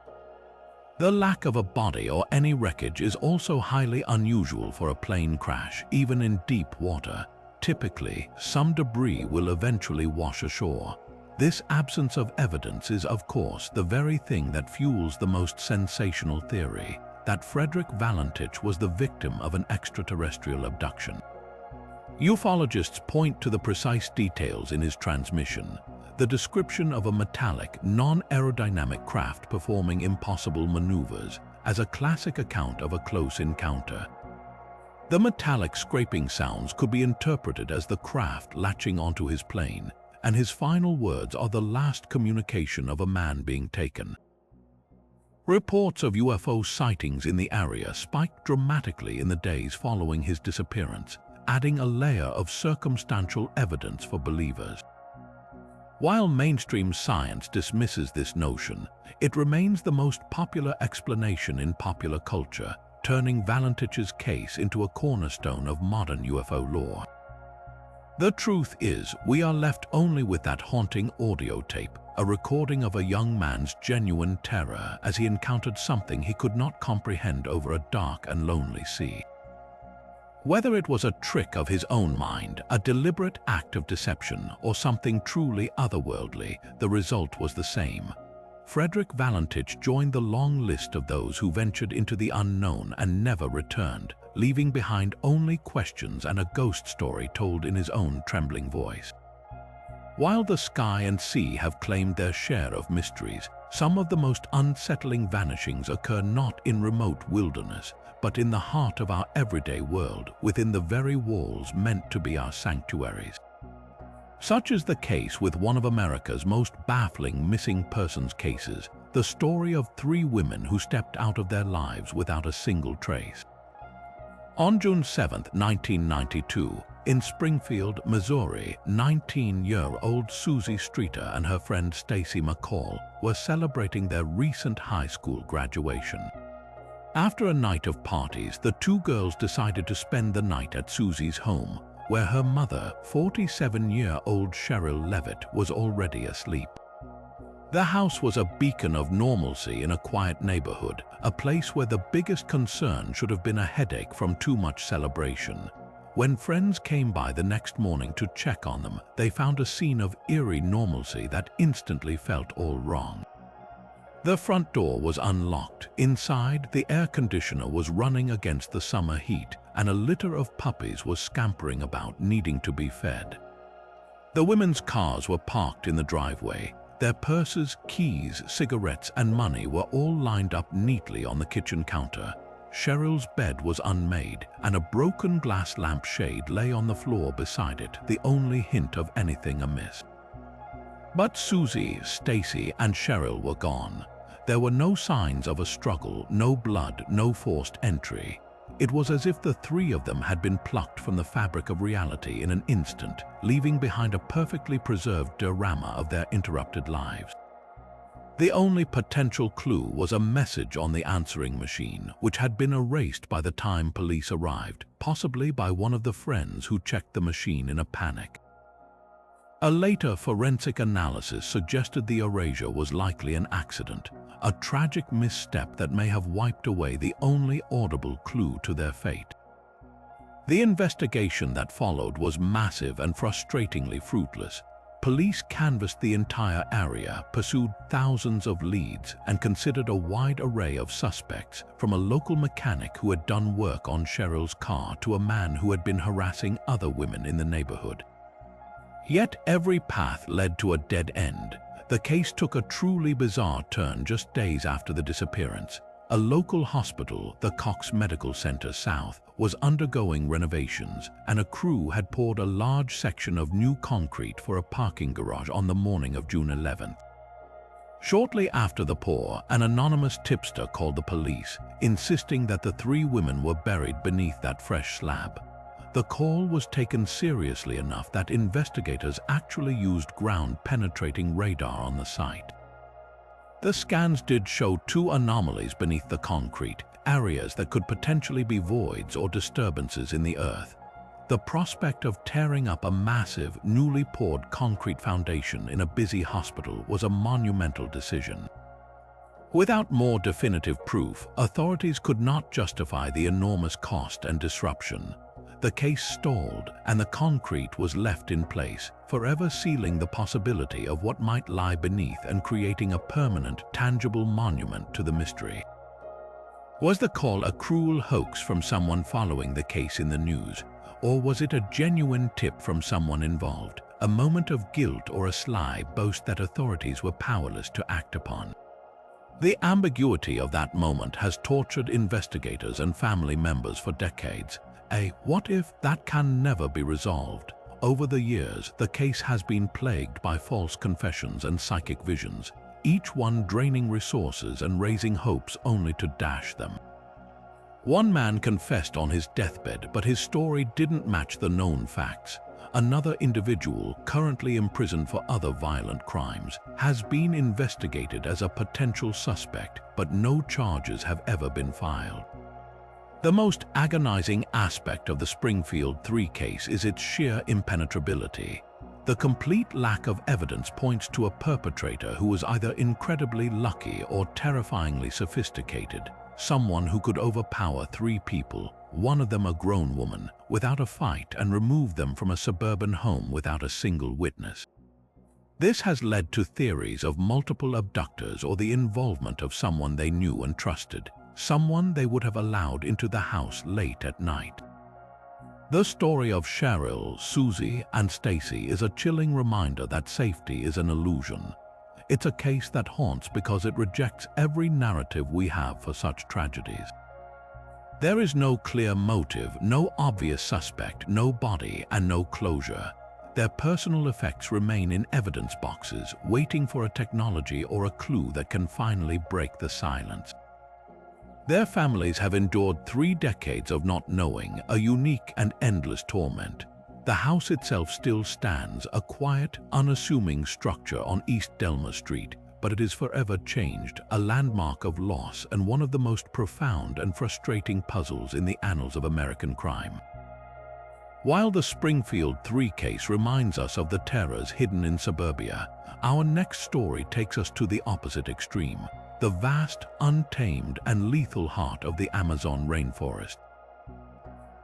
The lack of a body or any wreckage is also highly unusual for a plane crash, even in deep water. Typically, some debris will eventually wash ashore. This absence of evidence is, of course, the very thing that fuels the most sensational theory, that Frederick Valentich was the victim of an extraterrestrial abduction. Ufologists point to the precise details in his transmission, the description of a metallic, non-aerodynamic craft performing impossible maneuvers, as a classic account of a close encounter. The metallic scraping sounds could be interpreted as the craft latching onto his plane, and his final words are the last communication of a man being taken. Reports of UFO sightings in the area spiked dramatically in the days following his disappearance, adding a layer of circumstantial evidence for believers. While mainstream science dismisses this notion, it remains the most popular explanation in popular culture, turning Valentich's case into a cornerstone of modern UFO lore. The truth is, we are left only with that haunting audio tape, a recording of a young man's genuine terror as he encountered something he could not comprehend over a dark and lonely sea. Whether it was a trick of his own mind, a deliberate act of deception, or something truly otherworldly, the result was the same. Frederick Valentich joined the long list of those who ventured into the unknown and never returned, leaving behind only questions and a ghost story told in his own trembling voice. While the sky and sea have claimed their share of mysteries, some of the most unsettling vanishings occur not in remote wilderness, but in the heart of our everyday world, within the very walls meant to be our sanctuaries. Such is the case with one of America's most baffling missing persons cases, the story of 3 women who stepped out of their lives without a single trace. On June 7, 1992, in Springfield, Missouri, 19-year-old Susie Streeter and her friend Stacy McCall were celebrating their recent high school graduation. After a night of parties, the 2 girls decided to spend the night at Susie's home, where her mother, 47-year-old Cheryl Levitt, was already asleep. The house was a beacon of normalcy in a quiet neighborhood, a place where the biggest concern should have been a headache from too much celebration. When friends came by the next morning to check on them, they found a scene of eerie normalcy that instantly felt all wrong. The front door was unlocked. Inside, the air conditioner was running against the summer heat, and a litter of puppies was scampering about, needing to be fed. The women's cars were parked in the driveway. Their purses, keys, cigarettes, and money were all lined up neatly on the kitchen counter. Cheryl's bed was unmade, and a broken glass lampshade lay on the floor beside it, the only hint of anything amiss. But Susie, Stacy, and Cheryl were gone. There were no signs of a struggle, no blood, no forced entry. It was as if the three of them had been plucked from the fabric of reality in an instant, leaving behind a perfectly preserved diorama of their interrupted lives. The only potential clue was a message on the answering machine, which had been erased by the time police arrived, possibly by one of the friends who checked the machine in a panic. A later forensic analysis suggested the erasure was likely an accident, a tragic misstep that may have wiped away the only audible clue to their fate. The investigation that followed was massive and frustratingly fruitless. Police canvassed the entire area, pursued thousands of leads, and considered a wide array of suspects, from a local mechanic who had done work on Cheryl's car to a man who had been harassing other women in the neighborhood. Yet every path led to a dead end. The case took a truly bizarre turn just days after the disappearance. A local hospital, the Cox Medical Center South, was undergoing renovations, and a crew had poured a large section of new concrete for a parking garage on the morning of June 11th. Shortly after the pour, an anonymous tipster called the police, insisting that the three women were buried beneath that fresh slab. The call was taken seriously enough that investigators actually used ground-penetrating radar on the site. The scans did show two anomalies beneath the concrete, areas that could potentially be voids or disturbances in the earth. The prospect of tearing up a massive, newly poured concrete foundation in a busy hospital was a monumental decision. Without more definitive proof, authorities could not justify the enormous cost and disruption. The case stalled, and the concrete was left in place, forever sealing the possibility of what might lie beneath and creating a permanent, tangible monument to the mystery. Was the call a cruel hoax from someone following the case in the news, or was it a genuine tip from someone involved, a moment of guilt or a sly boast that authorities were powerless to act upon? The ambiguity of that moment has tortured investigators and family members for decades. A what if that can never be resolved. Over the years, the case has been plagued by false confessions and psychic visions, each one draining resources and raising hopes only to dash them. One man confessed on his deathbed, but his story didn't match the known facts. Another individual, currently imprisoned for other violent crimes, has been investigated as a potential suspect, but no charges have ever been filed. The most agonizing aspect of the Springfield 3 case is its sheer impenetrability. The complete lack of evidence points to a perpetrator who was either incredibly lucky or terrifyingly sophisticated, someone who could overpower three people, one of them a grown woman, without a fight and remove them from a suburban home without a single witness. This has led to theories of multiple abductors or the involvement of someone they knew and trusted, someone they would have allowed into the house late at night. The story of Cheryl, Susie, and Stacy is a chilling reminder that safety is an illusion. It's a case that haunts because it rejects every narrative we have for such tragedies. There is no clear motive, no obvious suspect, no body, and no closure. Their personal effects remain in evidence boxes, waiting for a technology or a clue that can finally break the silence. Their families have endured 3 decades of not knowing, a unique and endless torment. The house itself still stands, a quiet, unassuming structure on East Delmer Street, but it is forever changed, a landmark of loss and one of the most profound and frustrating puzzles in the annals of American crime. While the Springfield 3 case reminds us of the terrors hidden in suburbia, our next story takes us to the opposite extreme, the vast, untamed, and lethal heart of the Amazon rainforest.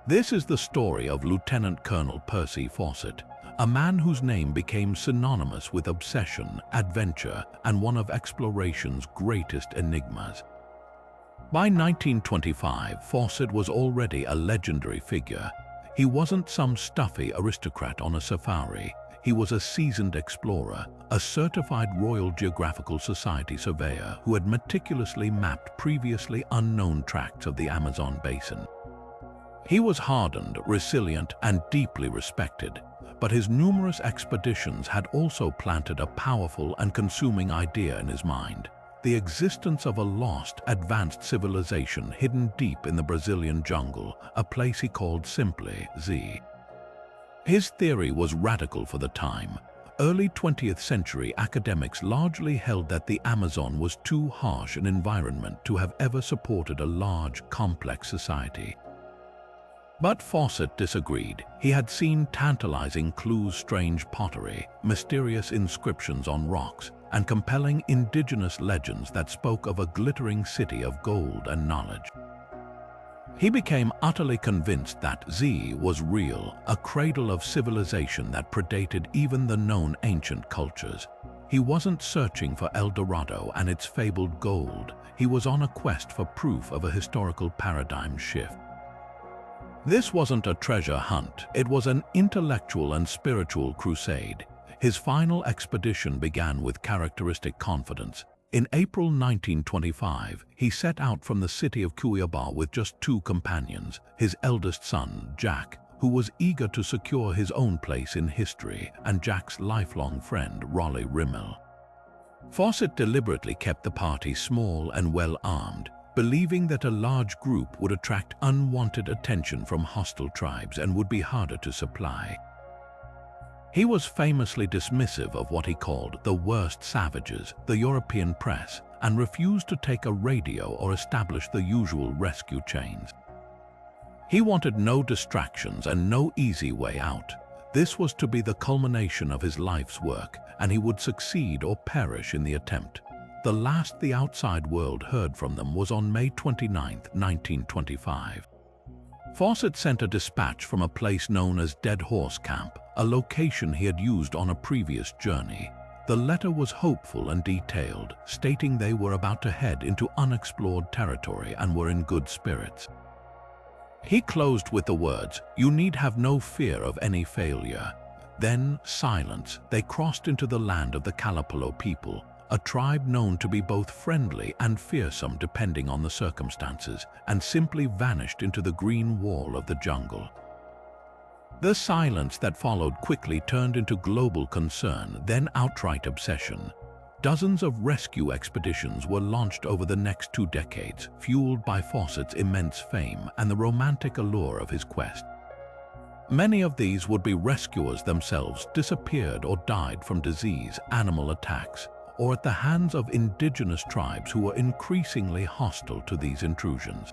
This is the story of Lieutenant Colonel Percy Fawcett, a man whose name became synonymous with obsession, adventure, and one of exploration's greatest enigmas. By 1925, Fawcett was already a legendary figure. He wasn't some stuffy aristocrat on a safari. He was a seasoned explorer, a certified Royal Geographical Society surveyor who had meticulously mapped previously unknown tracts of the Amazon basin. He was hardened, resilient, and deeply respected, but his numerous expeditions had also planted a powerful and consuming idea in his mind: the existence of a lost, advanced civilization hidden deep in the Brazilian jungle, a place he called simply Z. His theory was radical for the time. Early 20th century academics largely held that the Amazon was too harsh an environment to have ever supported a large, complex society. But Fawcett disagreed. He had seen tantalizing clues, strange pottery, mysterious inscriptions on rocks, and compelling indigenous legends that spoke of a glittering city of gold and knowledge. He became utterly convinced that Z was real, a cradle of civilization that predated even the known ancient cultures. He wasn't searching for El Dorado and its fabled gold. He was on a quest for proof of a historical paradigm shift. This wasn't a treasure hunt, it was an intellectual and spiritual crusade. His final expedition began with characteristic confidence. In April 1925, he set out from the city of Cuiabá with just 2 companions, his eldest son, Jack, who was eager to secure his own place in history, and Jack's lifelong friend, Raleigh Rimmel. Fawcett deliberately kept the party small and well-armed, believing that a large group would attract unwanted attention from hostile tribes and would be harder to supply. He was famously dismissive of what he called the worst savages, the European press, and refused to take a radio or establish the usual rescue chains. He wanted no distractions and no easy way out. This was to be the culmination of his life's work, and he would succeed or perish in the attempt. The last the outside world heard from them was on May 29, 1925. Fawcett sent a dispatch from a place known as Dead Horse Camp, a location he had used on a previous journey. The letter was hopeful and detailed, stating they were about to head into unexplored territory and were in good spirits. He closed with the words, "You need have no fear of any failure." Then, silence. They crossed into the land of the Kalapalo people, a tribe known to be both friendly and fearsome depending on the circumstances, and simply vanished into the green wall of the jungle. The silence that followed quickly turned into global concern, then outright obsession. Dozens of rescue expeditions were launched over the next 2 decades, fueled by Fawcett's immense fame and the romantic allure of his quest. Many of these would-be rescuers themselves disappeared or died from disease, animal attacks, or at the hands of indigenous tribes who were increasingly hostile to these intrusions.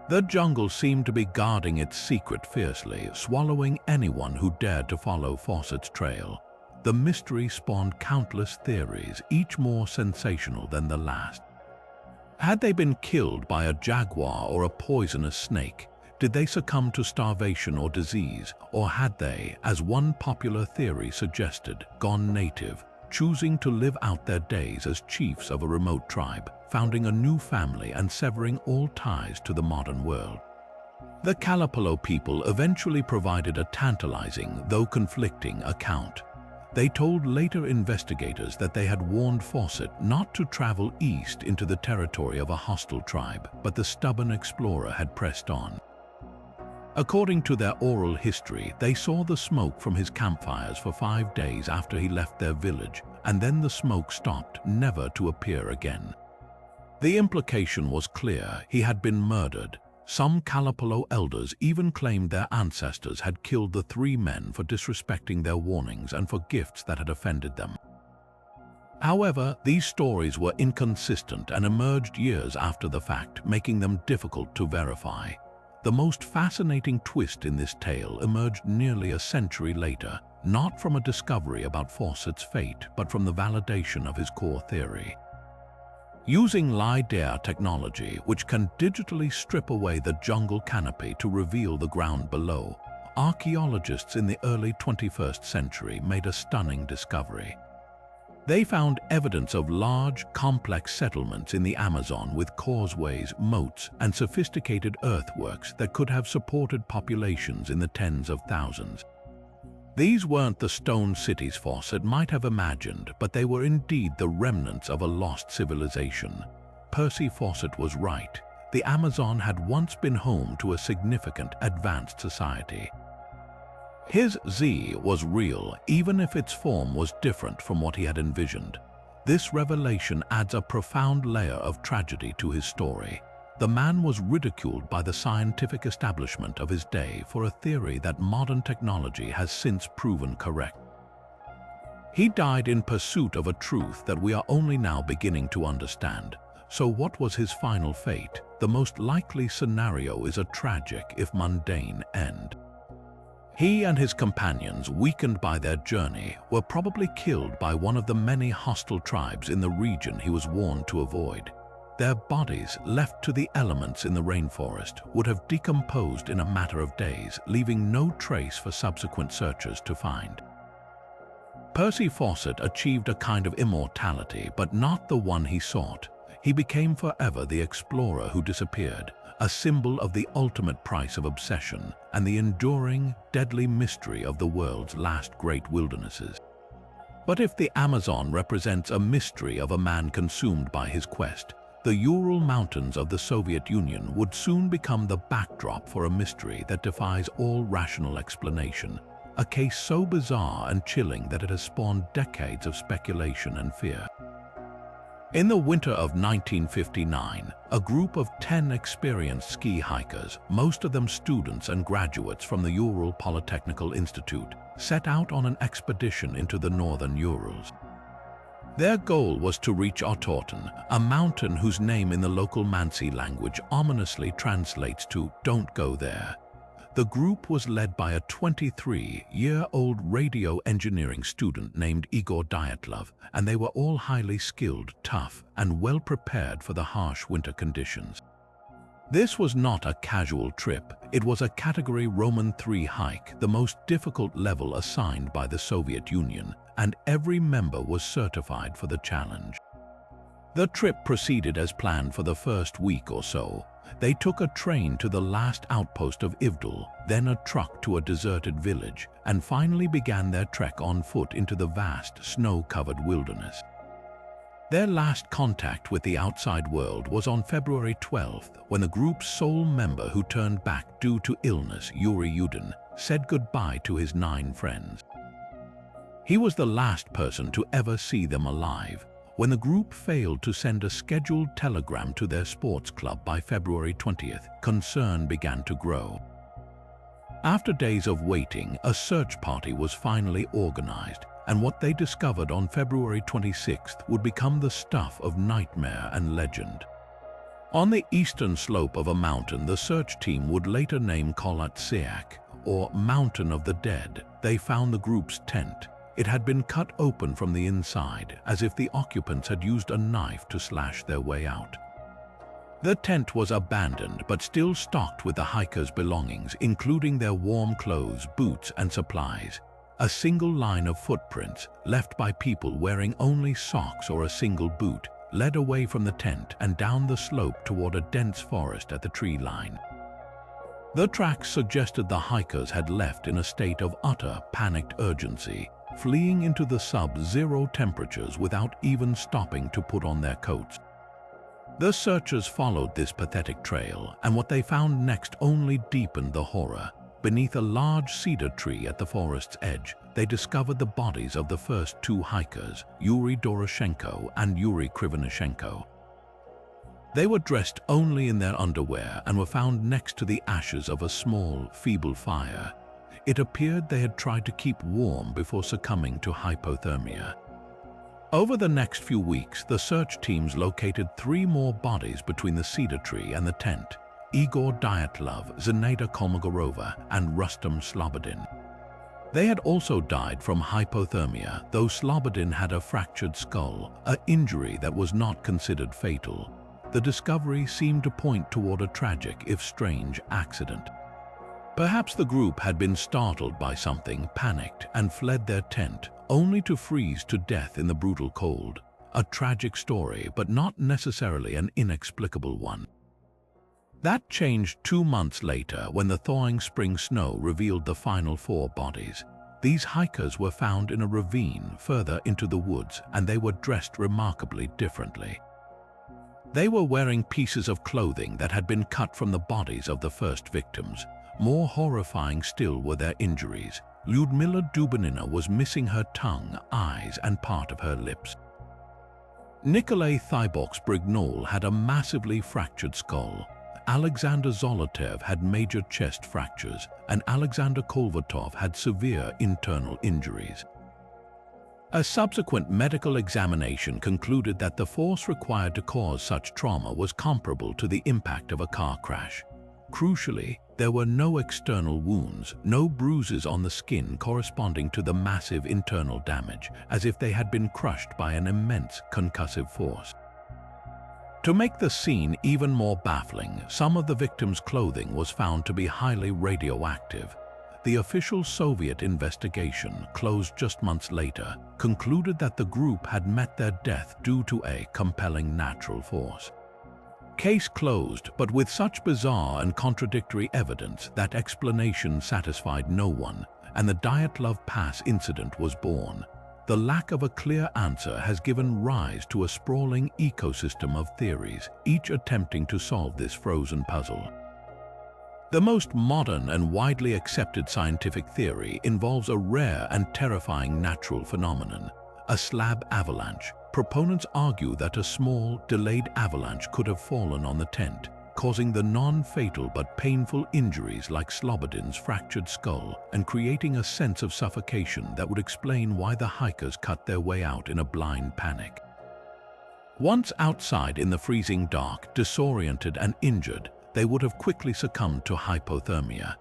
The jungle seemed to be guarding its secret fiercely, swallowing anyone who dared to follow Fawcett's trail. The mystery spawned countless theories, each more sensational than the last. Had they been killed by a jaguar or a poisonous snake? Did they succumb to starvation or disease? Or had they, as one popular theory suggested, gone native, choosing to live out their days as chiefs of a remote tribe, founding a new family and severing all ties to the modern world? The Kalapalo people eventually provided a tantalizing, though conflicting, account. They told later investigators that they had warned Fawcett not to travel east into the territory of a hostile tribe, but the stubborn explorer had pressed on. According to their oral history, they saw the smoke from his campfires for 5 days after he left their village, and then the smoke stopped, never to appear again. The implication was clear: he had been murdered. Some Kalapalo elders even claimed their ancestors had killed the 3 men for disrespecting their warnings and for gifts that had offended them. However, these stories were inconsistent and emerged years after the fact, making them difficult to verify. The most fascinating twist in this tale emerged nearly a century later, not from a discovery about Fawcett's fate, but from the validation of his core theory. Using LiDAR technology, which can digitally strip away the jungle canopy to reveal the ground below, archaeologists in the early 21st century made a stunning discovery. They found evidence of large, complex settlements in the Amazon with causeways, moats, and sophisticated earthworks that could have supported populations in the tens of thousands. These weren't the stone cities Fawcett might have imagined, but they were indeed the remnants of a lost civilization. Percy Fawcett was right. The Amazon had once been home to a significant, advanced society. His Z was real, even if its form was different from what he had envisioned. This revelation adds a profound layer of tragedy to his story. The man was ridiculed by the scientific establishment of his day for a theory that modern technology has since proven correct. He died in pursuit of a truth that we are only now beginning to understand. So what was his final fate? The most likely scenario is a tragic, if mundane, end. He and his companions, weakened by their journey, were probably killed by one of the many hostile tribes in the region he was warned to avoid. Their bodies, left to the elements in the rainforest, would have decomposed in a matter of days, leaving no trace for subsequent searchers to find. Percy Fawcett achieved a kind of immortality, but not the one he sought. He became forever the explorer who disappeared, a symbol of the ultimate price of obsession and the enduring, deadly mystery of the world's last great wildernesses. But if the Amazon represents a mystery of a man consumed by his quest, the Ural Mountains of the Soviet Union would soon become the backdrop for a mystery that defies all rational explanation, a case so bizarre and chilling that it has spawned decades of speculation and fear. In the winter of 1959, a group of 10 experienced ski hikers, most of them students and graduates from the Ural Polytechnical Institute, set out on an expedition into the northern Urals. Their goal was to reach Otorten, a mountain whose name in the local Mansi language ominously translates to "Don't go there." The group was led by a 23-year-old radio engineering student named Igor Dyatlov, and they were all highly skilled, tough, and well prepared for the harsh winter conditions. This was not a casual trip. It was a Category Roman III hike, the most difficult level assigned by the Soviet Union, and every member was certified for the challenge. The trip proceeded as planned for the first week or so. They took a train to the last outpost of Ivdel, then a truck to a deserted village, and finally began their trek on foot into the vast, snow-covered wilderness. Their last contact with the outside world was on February 12th, when the group's sole member who turned back due to illness, Yuri Yudin, said goodbye to his 9 friends. He was the last person to ever see them alive. When the group failed to send a scheduled telegram to their sports club by February 20th, concern began to grow. After days of waiting, a search party was finally organized, and what they discovered on February 26th would become the stuff of nightmare and legend. On the eastern slope of a mountain the search team would later name Kholat Syakh, or Mountain of the Dead, they found the group's tent. It had been cut open from the inside, as if the occupants had used a knife to slash their way out. The tent was abandoned, but still stocked with the hikers' belongings, including their warm clothes, boots, and supplies. A single line of footprints, left by people wearing only socks or a single boot, led away from the tent and down the slope toward a dense forest at the tree line. The tracks suggested the hikers had left in a state of utter, panicked urgency, fleeing into the sub-zero temperatures without even stopping to put on their coats. The searchers followed this pathetic trail, and what they found next only deepened the horror. Beneath a large cedar tree at the forest's edge, they discovered the bodies of the first 2 hikers, Yuri Doroshenko and Yuri Krivonishenko. They were dressed only in their underwear and were found next to the ashes of a small, feeble fire. It appeared they had tried to keep warm before succumbing to hypothermia. Over the next few weeks, the search teams located 3 more bodies between the cedar tree and the tent: Igor Dyatlov, Zenaida Kolmogorova, and Rustam Slobodin. They had also died from hypothermia, though Slobodin had a fractured skull, an injury that was not considered fatal. The discovery seemed to point toward a tragic, if strange, accident. Perhaps the group had been startled by something, panicked, and fled their tent, only to freeze to death in the brutal cold. A tragic story, but not necessarily an inexplicable one. That changed 2 months later when the thawing spring snow revealed the final 4 bodies. These hikers were found in a ravine further into the woods, and they were dressed remarkably differently. They were wearing pieces of clothing that had been cut from the bodies of the first victims. More horrifying still were their injuries. Lyudmila Dubinina was missing her tongue, eyes, and part of her lips. Nikolay Thiboks-Brignol had a massively fractured skull. Alexander Zolotev had major chest fractures, and Alexander Kolvatov had severe internal injuries. A subsequent medical examination concluded that the force required to cause such trauma was comparable to the impact of a car crash. Crucially, there were no external wounds, no bruises on the skin corresponding to the massive internal damage, as if they had been crushed by an immense concussive force. To make the scene even more baffling, some of the victims' clothing was found to be highly radioactive. The official Soviet investigation, closed just months later, concluded that the group had met their death due to a compelling natural force. Case closed, but with such bizarre and contradictory evidence, that explanation satisfied no one, and the Dyatlov Pass incident was born. The lack of a clear answer has given rise to a sprawling ecosystem of theories, each attempting to solve this frozen puzzle. The most modern and widely accepted scientific theory involves a rare and terrifying natural phenomenon, a slab avalanche. Proponents argue that a small, delayed avalanche could have fallen on the tent, causing the non-fatal but painful injuries like Slobodin's fractured skull and creating a sense of suffocation that would explain why the hikers cut their way out in a blind panic. Once outside in the freezing dark, disoriented and injured, they would have quickly succumbed to hypothermia.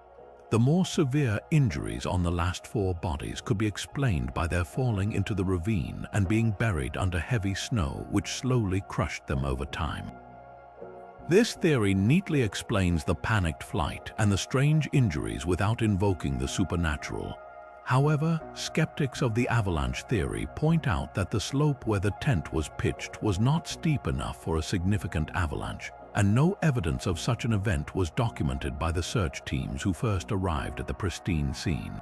The more severe injuries on the last 4 bodies could be explained by their falling into the ravine and being buried under heavy snow which slowly crushed them over time. This theory neatly explains the panicked flight and the strange injuries without invoking the supernatural. However, skeptics of the avalanche theory point out that the slope where the tent was pitched was not steep enough for a significant avalanche, and no evidence of such an event was documented by the search teams who first arrived at the pristine scene.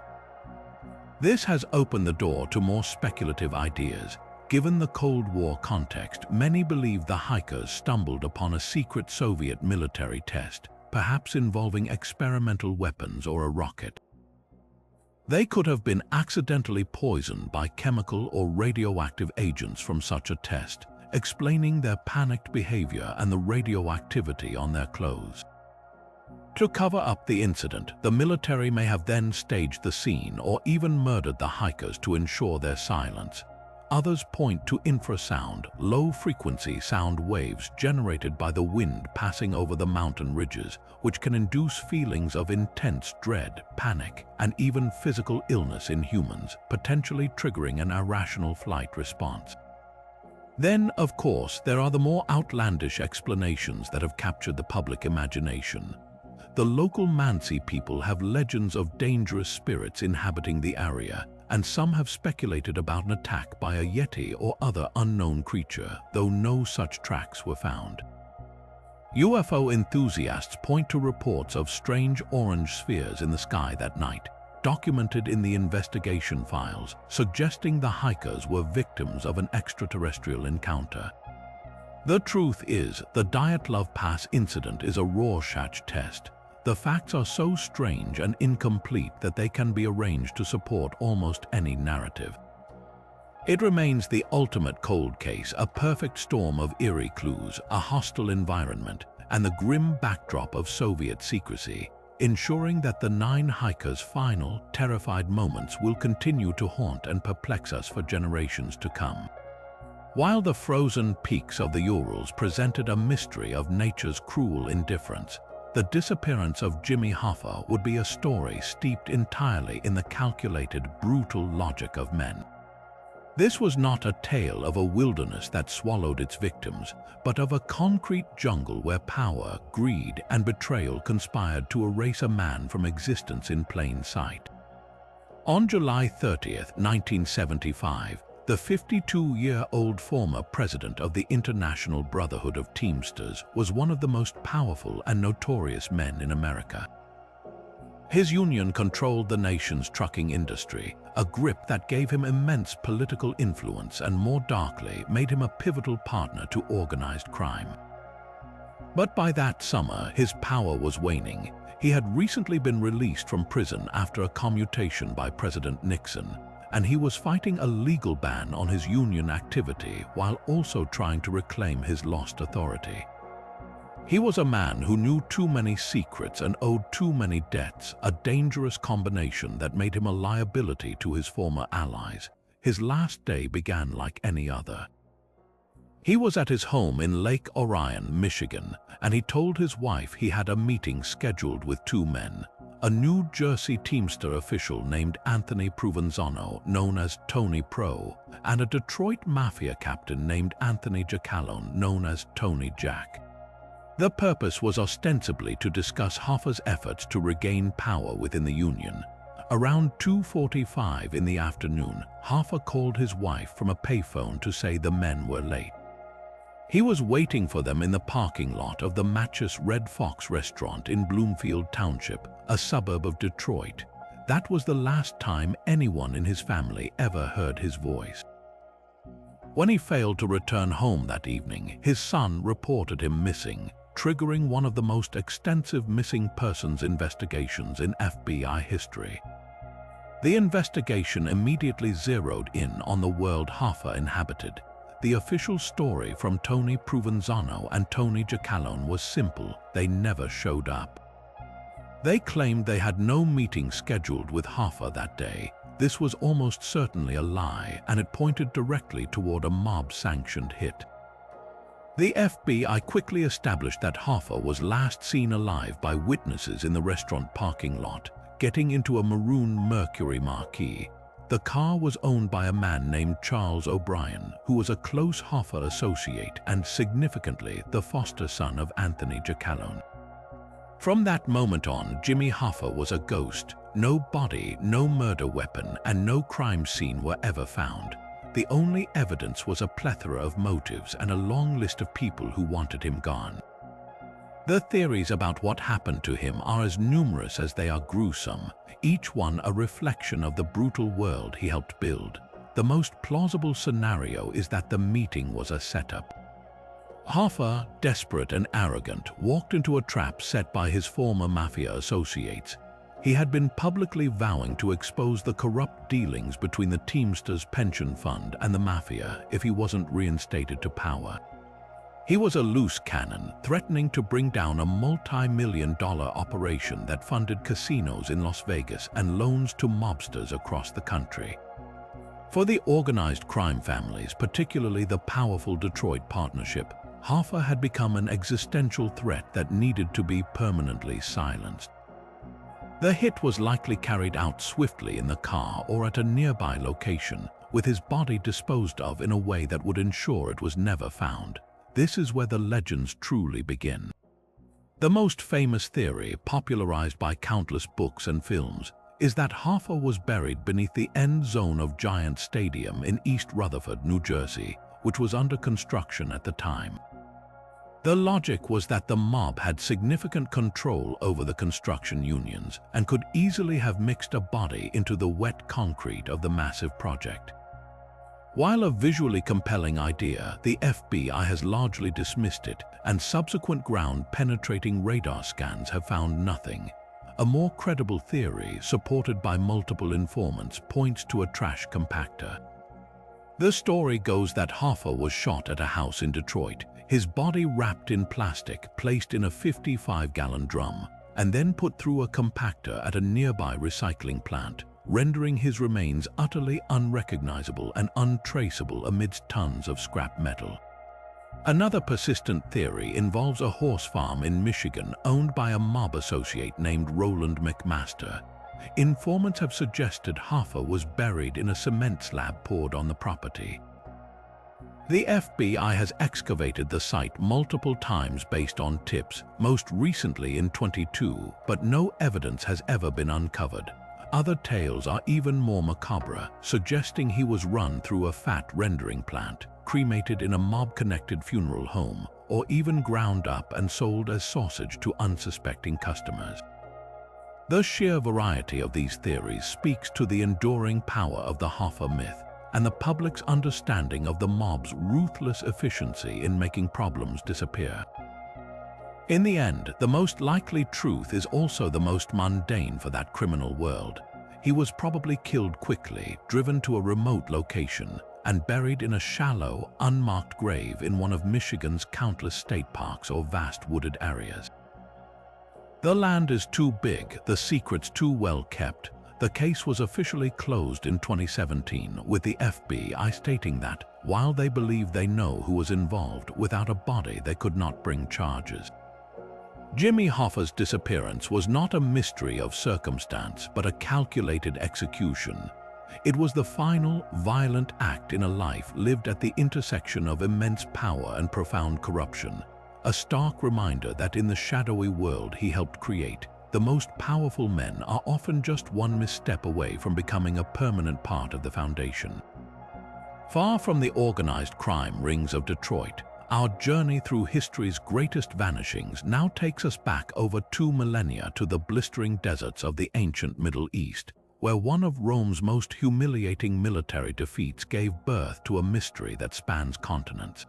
This has opened the door to more speculative ideas. Given the Cold War context, many believe the hikers stumbled upon a secret Soviet military test, perhaps involving experimental weapons or a rocket. They could have been accidentally poisoned by chemical or radioactive agents from such a test, explaining their panicked behavior and the radioactivity on their clothes. To cover up the incident, the military may have then staged the scene or even murdered the hikers to ensure their silence. Others point to infrasound, low-frequency sound waves generated by the wind passing over the mountain ridges, which can induce feelings of intense dread, panic, and even physical illness in humans, potentially triggering an irrational flight response. Then, of course, there are the more outlandish explanations that have captured the public imagination. The local Mansi people have legends of dangerous spirits inhabiting the area, and some have speculated about an attack by a yeti or other unknown creature, though no such tracks were found. UFO enthusiasts point to reports of strange orange spheres in the sky that night, documented in the investigation files, suggesting the hikers were victims of an extraterrestrial encounter. The truth is, the Dyatlov Pass incident is a Rorschach test. The facts are so strange and incomplete that they can be arranged to support almost any narrative. It remains the ultimate cold case, a perfect storm of eerie clues, a hostile environment, and the grim backdrop of Soviet secrecy, ensuring that the 9 hikers' final, terrified moments will continue to haunt and perplex us for generations to come. While the frozen peaks of the Urals presented a mystery of nature's cruel indifference, the disappearance of Jimmy Hoffa would be a story steeped entirely in the calculated, brutal logic of men. This was not a tale of a wilderness that swallowed its victims, but of a concrete jungle where power, greed, and betrayal conspired to erase a man from existence in plain sight. On July 30th, 1975, the 52-year-old former president of the International Brotherhood of Teamsters was one of the most powerful and notorious men in America. His union controlled the nation's trucking industry, a grip that gave him immense political influence and, more darkly, made him a pivotal partner to organized crime. But by that summer, his power was waning. He had recently been released from prison after a commutation by President Nixon, and he was fighting a legal ban on his union activity while also trying to reclaim his lost authority. He was a man who knew too many secrets and owed too many debts, a dangerous combination that made him a liability to his former allies. His last day began like any other. He was at his home in Lake Orion, Michigan, and he told his wife he had a meeting scheduled with two men, a New Jersey Teamster official named Anthony Provenzano, known as Tony Pro, and a Detroit Mafia captain named Anthony Giacalone, known as Tony Jack. The purpose was ostensibly to discuss Hoffa's efforts to regain power within the Union. Around 2:45 in the afternoon, Hoffa called his wife from a payphone to say the men were late. He was waiting for them in the parking lot of the Matches Red Fox restaurant in Bloomfield Township, a suburb of Detroit. That was the last time anyone in his family ever heard his voice. When he failed to return home that evening, his son reported him missing, triggering one of the most extensive missing persons investigations in FBI history. The investigation immediately zeroed in on the world Hoffa inhabited. The official story from Tony Provenzano and Tony Giacalone was simple: they never showed up. They claimed they had no meeting scheduled with Hoffa that day. This was almost certainly a lie, and it pointed directly toward a mob-sanctioned hit. The FBI quickly established that Hoffa was last seen alive by witnesses in the restaurant parking lot, getting into a maroon Mercury Marquis. The car was owned by a man named Charles O'Brien, who was a close Hoffa associate and, significantly, the foster son of Anthony Giacalone. From that moment on, Jimmy Hoffa was a ghost. No body, no murder weapon, and no crime scene were ever found. The only evidence was a plethora of motives and a long list of people who wanted him gone. The theories about what happened to him are as numerous as they are gruesome, each one a reflection of the brutal world he helped build. The most plausible scenario is that the meeting was a setup. Hoffa, desperate and arrogant, walked into a trap set by his former mafia associates. He had been publicly vowing to expose the corrupt dealings between the Teamsters Pension Fund and the Mafia if he wasn't reinstated to power. He was a loose cannon, threatening to bring down a multi-million-dollar operation that funded casinos in Las Vegas and loans to mobsters across the country. For the organized crime families, particularly the powerful Detroit partnership, Hoffa had become an existential threat that needed to be permanently silenced. The hit was likely carried out swiftly in the car or at a nearby location, with his body disposed of in a way that would ensure it was never found. This is where the legends truly begin. The most famous theory, popularized by countless books and films, is that Hoffa was buried beneath the end zone of Giant Stadium in East Rutherford, New Jersey, which was under construction at the time. The logic was that the mob had significant control over the construction unions and could easily have mixed a body into the wet concrete of the massive project. While a visually compelling idea, the FBI has largely dismissed it, and subsequent ground-penetrating radar scans have found nothing. A more credible theory, supported by multiple informants, points to a trash compactor. The story goes that Hoffa was shot at a house in Detroit, his body wrapped in plastic, placed in a 55-gallon drum, and then put through a compactor at a nearby recycling plant, rendering his remains utterly unrecognizable and untraceable amidst tons of scrap metal. Another persistent theory involves a horse farm in Michigan owned by a mob associate named Roland McMaster. Informants have suggested Hoffa was buried in a cement slab poured on the property. The FBI has excavated the site multiple times based on tips, most recently in 2022, but no evidence has ever been uncovered. Other tales are even more macabre, suggesting he was run through a fat rendering plant, cremated in a mob-connected funeral home, or even ground up and sold as sausage to unsuspecting customers. The sheer variety of these theories speaks to the enduring power of the Hoffa myth and the public's understanding of the mob's ruthless efficiency in making problems disappear. In the end, the most likely truth is also the most mundane for that criminal world. He was probably killed quickly, driven to a remote location, and buried in a shallow, unmarked grave in one of Michigan's countless state parks or vast wooded areas. The land is too big, the secrets too well kept. The case was officially closed in 2017, with the FBI stating that, while they believe they know who was involved, without a body they could not bring charges. Jimmy Hoffa's disappearance was not a mystery of circumstance, but a calculated execution. It was the final, violent act in a life lived at the intersection of immense power and profound corruption, a stark reminder that in the shadowy world he helped create, the most powerful men are often just one misstep away from becoming a permanent part of the foundation. Far from the organized crime rings of Detroit, our journey through history's greatest vanishings now takes us back over 2 millennia to the blistering deserts of the ancient Middle East, where one of Rome's most humiliating military defeats gave birth to a mystery that spans continents.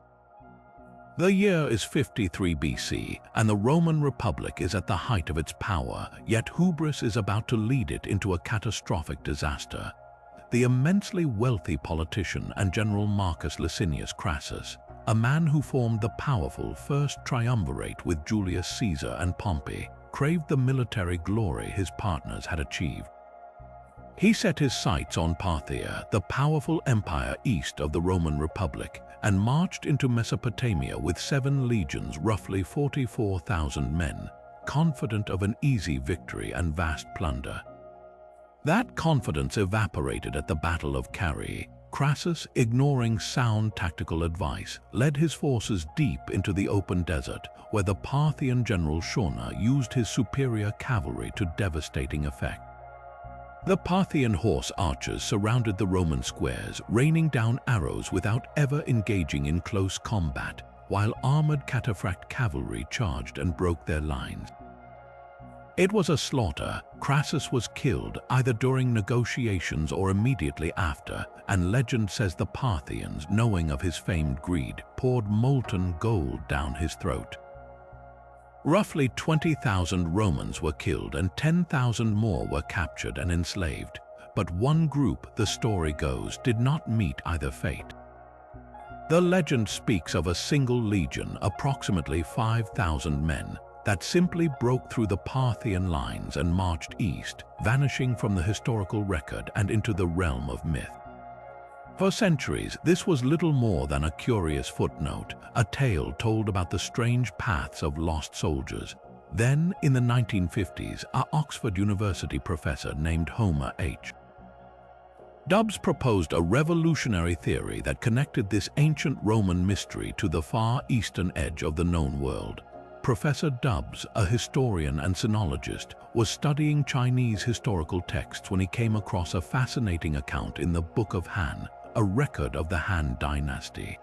The year is 53 BC, and the Roman Republic is at the height of its power, yet hubris is about to lead it into a catastrophic disaster. The immensely wealthy politician and General Marcus Licinius Crassus, a man who formed the powerful First Triumvirate with Julius Caesar and Pompey, craved the military glory his partners had achieved. He set his sights on Parthia, the powerful empire east of the Roman Republic, and marched into Mesopotamia with 7 legions, roughly 44,000 men, confident of an easy victory and vast plunder. That confidence evaporated at the Battle of Carrhae. Crassus, ignoring sound tactical advice, led his forces deep into the open desert, where the Parthian general Shauna used his superior cavalry to devastating effect. The Parthian horse archers surrounded the Roman squares, raining down arrows without ever engaging in close combat, while armored cataphract cavalry charged and broke their lines. It was a slaughter. Crassus was killed either during negotiations or immediately after, and legend says the Parthians, knowing of his famed greed, poured molten gold down his throat. Roughly 20,000 Romans were killed and 10,000 more were captured and enslaved, but one group, the story goes, did not meet either fate. The legend speaks of a single legion, approximately 5,000 men, that simply broke through the Parthian lines and marched east, vanishing from the historical record and into the realm of myth. For centuries, this was little more than a curious footnote, a tale told about the strange paths of lost soldiers. Then, in the 1950s, an Oxford University professor named Homer H. Dubs proposed a revolutionary theory that connected this ancient Roman mystery to the far eastern edge of the known world. Professor Dubs, a historian and sinologist, was studying Chinese historical texts when he came across a fascinating account in the Book of Han, a record of the Han dynasty.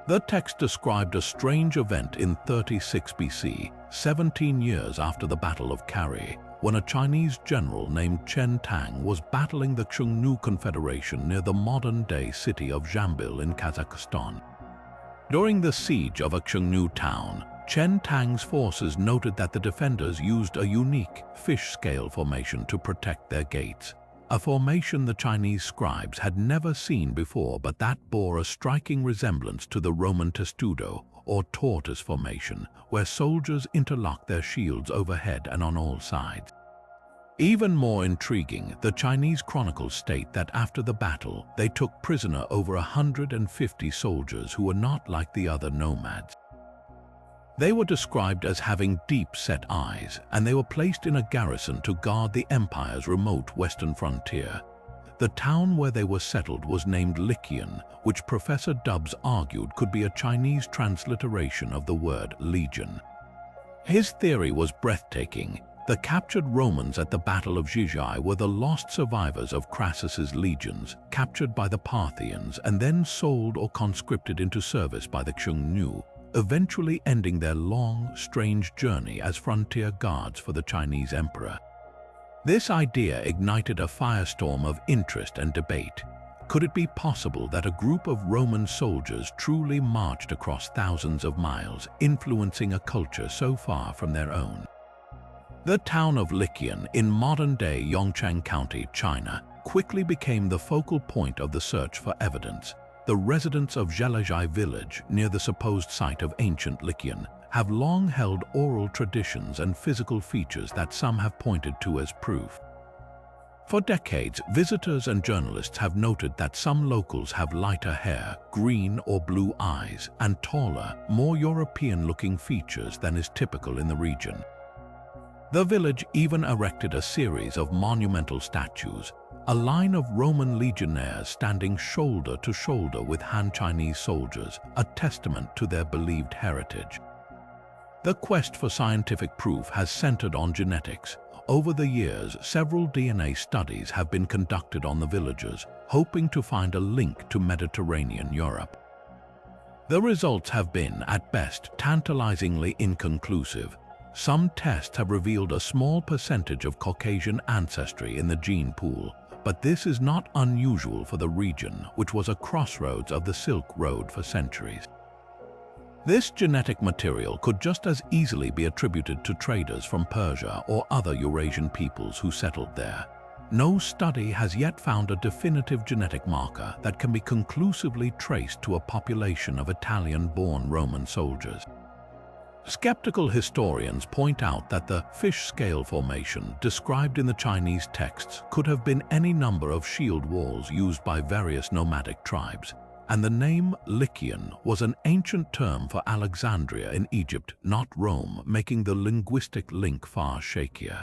The text described a strange event in 36 BC, 17 years after the Battle of Carrhae, when a Chinese general named Chen Tang was battling the Xiongnu Confederation near the modern-day city of Jambil in Kazakhstan. During the siege of a Xiongnu town, Chen Tang's forces noted that the defenders used a unique fish-scale formation to protect their gates, a formation the Chinese scribes had never seen before, but that bore a striking resemblance to the Roman testudo, or tortoise formation, where soldiers interlocked their shields overhead and on all sides. Even more intriguing, the Chinese chronicles state that after the battle, they took prisoner over 150 soldiers who were not like the other nomads. They were described as having deep-set eyes, and they were placed in a garrison to guard the empire's remote western frontier. The town where they were settled was named Lycian, which Professor Dubbs argued could be a Chinese transliteration of the word legion. His theory was breathtaking. The captured Romans at the Battle of Gigi were the lost survivors of Crassus's legions, captured by the Parthians and then sold or conscripted into service by the Xiongnu, eventually ending their long, strange journey as frontier guards for the Chinese emperor. This idea ignited a firestorm of interest and debate. Could it be possible that a group of Roman soldiers truly marched across thousands of miles, influencing a culture so far from their own? The town of Lycian in modern-day Yongchang County, China, quickly became the focal point of the search for evidence. The residents of Zhelezhai village, near the supposed site of ancient Lycian, have long held oral traditions and physical features that some have pointed to as proof. For decades, visitors and journalists have noted that some locals have lighter hair, green or blue eyes, and taller, more European-looking features than is typical in the region. The village even erected a series of monumental statues, a line of Roman legionnaires standing shoulder to shoulder with Han Chinese soldiers, a testament to their believed heritage. The quest for scientific proof has centered on genetics. Over the years, several DNA studies have been conducted on the villagers, hoping to find a link to Mediterranean Europe. The results have been, at best, tantalizingly inconclusive. Some tests have revealed a small percentage of Caucasian ancestry in the gene pool, but this is not unusual for the region, which was a crossroads of the Silk Road for centuries. This genetic material could just as easily be attributed to traders from Persia or other Eurasian peoples who settled there. No study has yet found a definitive genetic marker that can be conclusively traced to a population of Italian-born Roman soldiers. Skeptical historians point out that the fish scale formation described in the Chinese texts could have been any number of shield walls used by various nomadic tribes, and the name Lycian was an ancient term for Alexandria in Egypt, not Rome, making the linguistic link far shakier.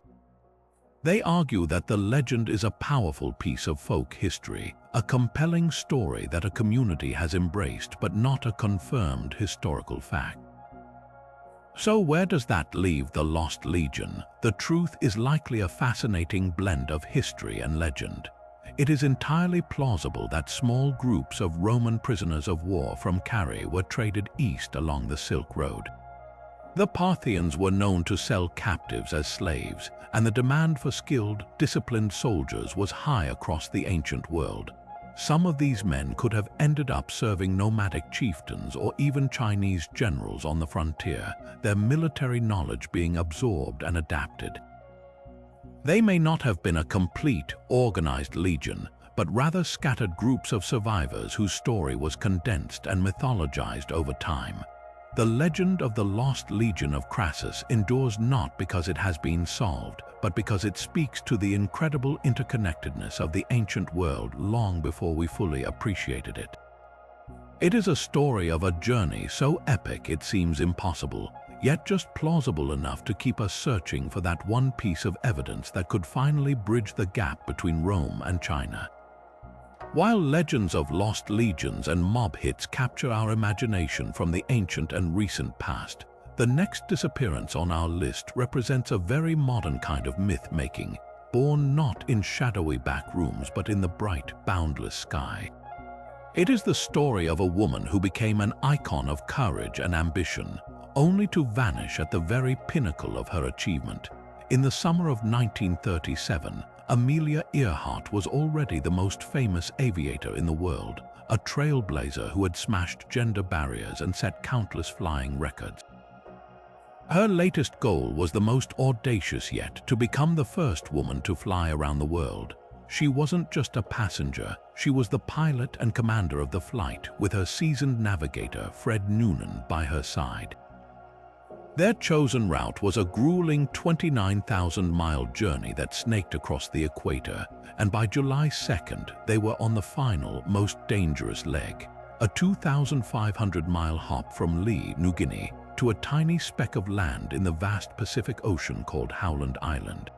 They argue that the legend is a powerful piece of folk history, a compelling story that a community has embraced but not a confirmed historical fact. So where does that leave the Lost Legion? The truth is likely a fascinating blend of history and legend. It is entirely plausible that small groups of Roman prisoners of war from Carrhae were traded east along the Silk Road. The Parthians were known to sell captives as slaves, and the demand for skilled, disciplined soldiers was high across the ancient world. Some of these men could have ended up serving nomadic chieftains or even Chinese generals on the frontier, their military knowledge being absorbed and adapted. They may not have been a complete, organized legion, but rather scattered groups of survivors whose story was condensed and mythologized over time. The legend of the Lost Legion of Crassus endures not because it has been solved, but because it speaks to the incredible interconnectedness of the ancient world long before we fully appreciated it. It is a story of a journey so epic it seems impossible, yet just plausible enough to keep us searching for that one piece of evidence that could finally bridge the gap between Rome and China. While legends of lost legions and mob hits capture our imagination from the ancient and recent past, the next disappearance on our list represents a very modern kind of myth-making, born not in shadowy back rooms but in the bright, boundless sky. It is the story of a woman who became an icon of courage and ambition, only to vanish at the very pinnacle of her achievement. In the summer of 1937, Amelia Earhart was already the most famous aviator in the world, a trailblazer who had smashed gender barriers and set countless flying records. Her latest goal was the most audacious yet, to become the first woman to fly around the world. She wasn't just a passenger, she was the pilot and commander of the flight, with her seasoned navigator, Fred Noonan, by her side. Their chosen route was a grueling 29,000-mile journey that snaked across the equator, and by July 2nd, they were on the final, most dangerous leg, a 2,500-mile hop from Lee, New Guinea, to a tiny speck of land in the vast Pacific Ocean called Howland Island.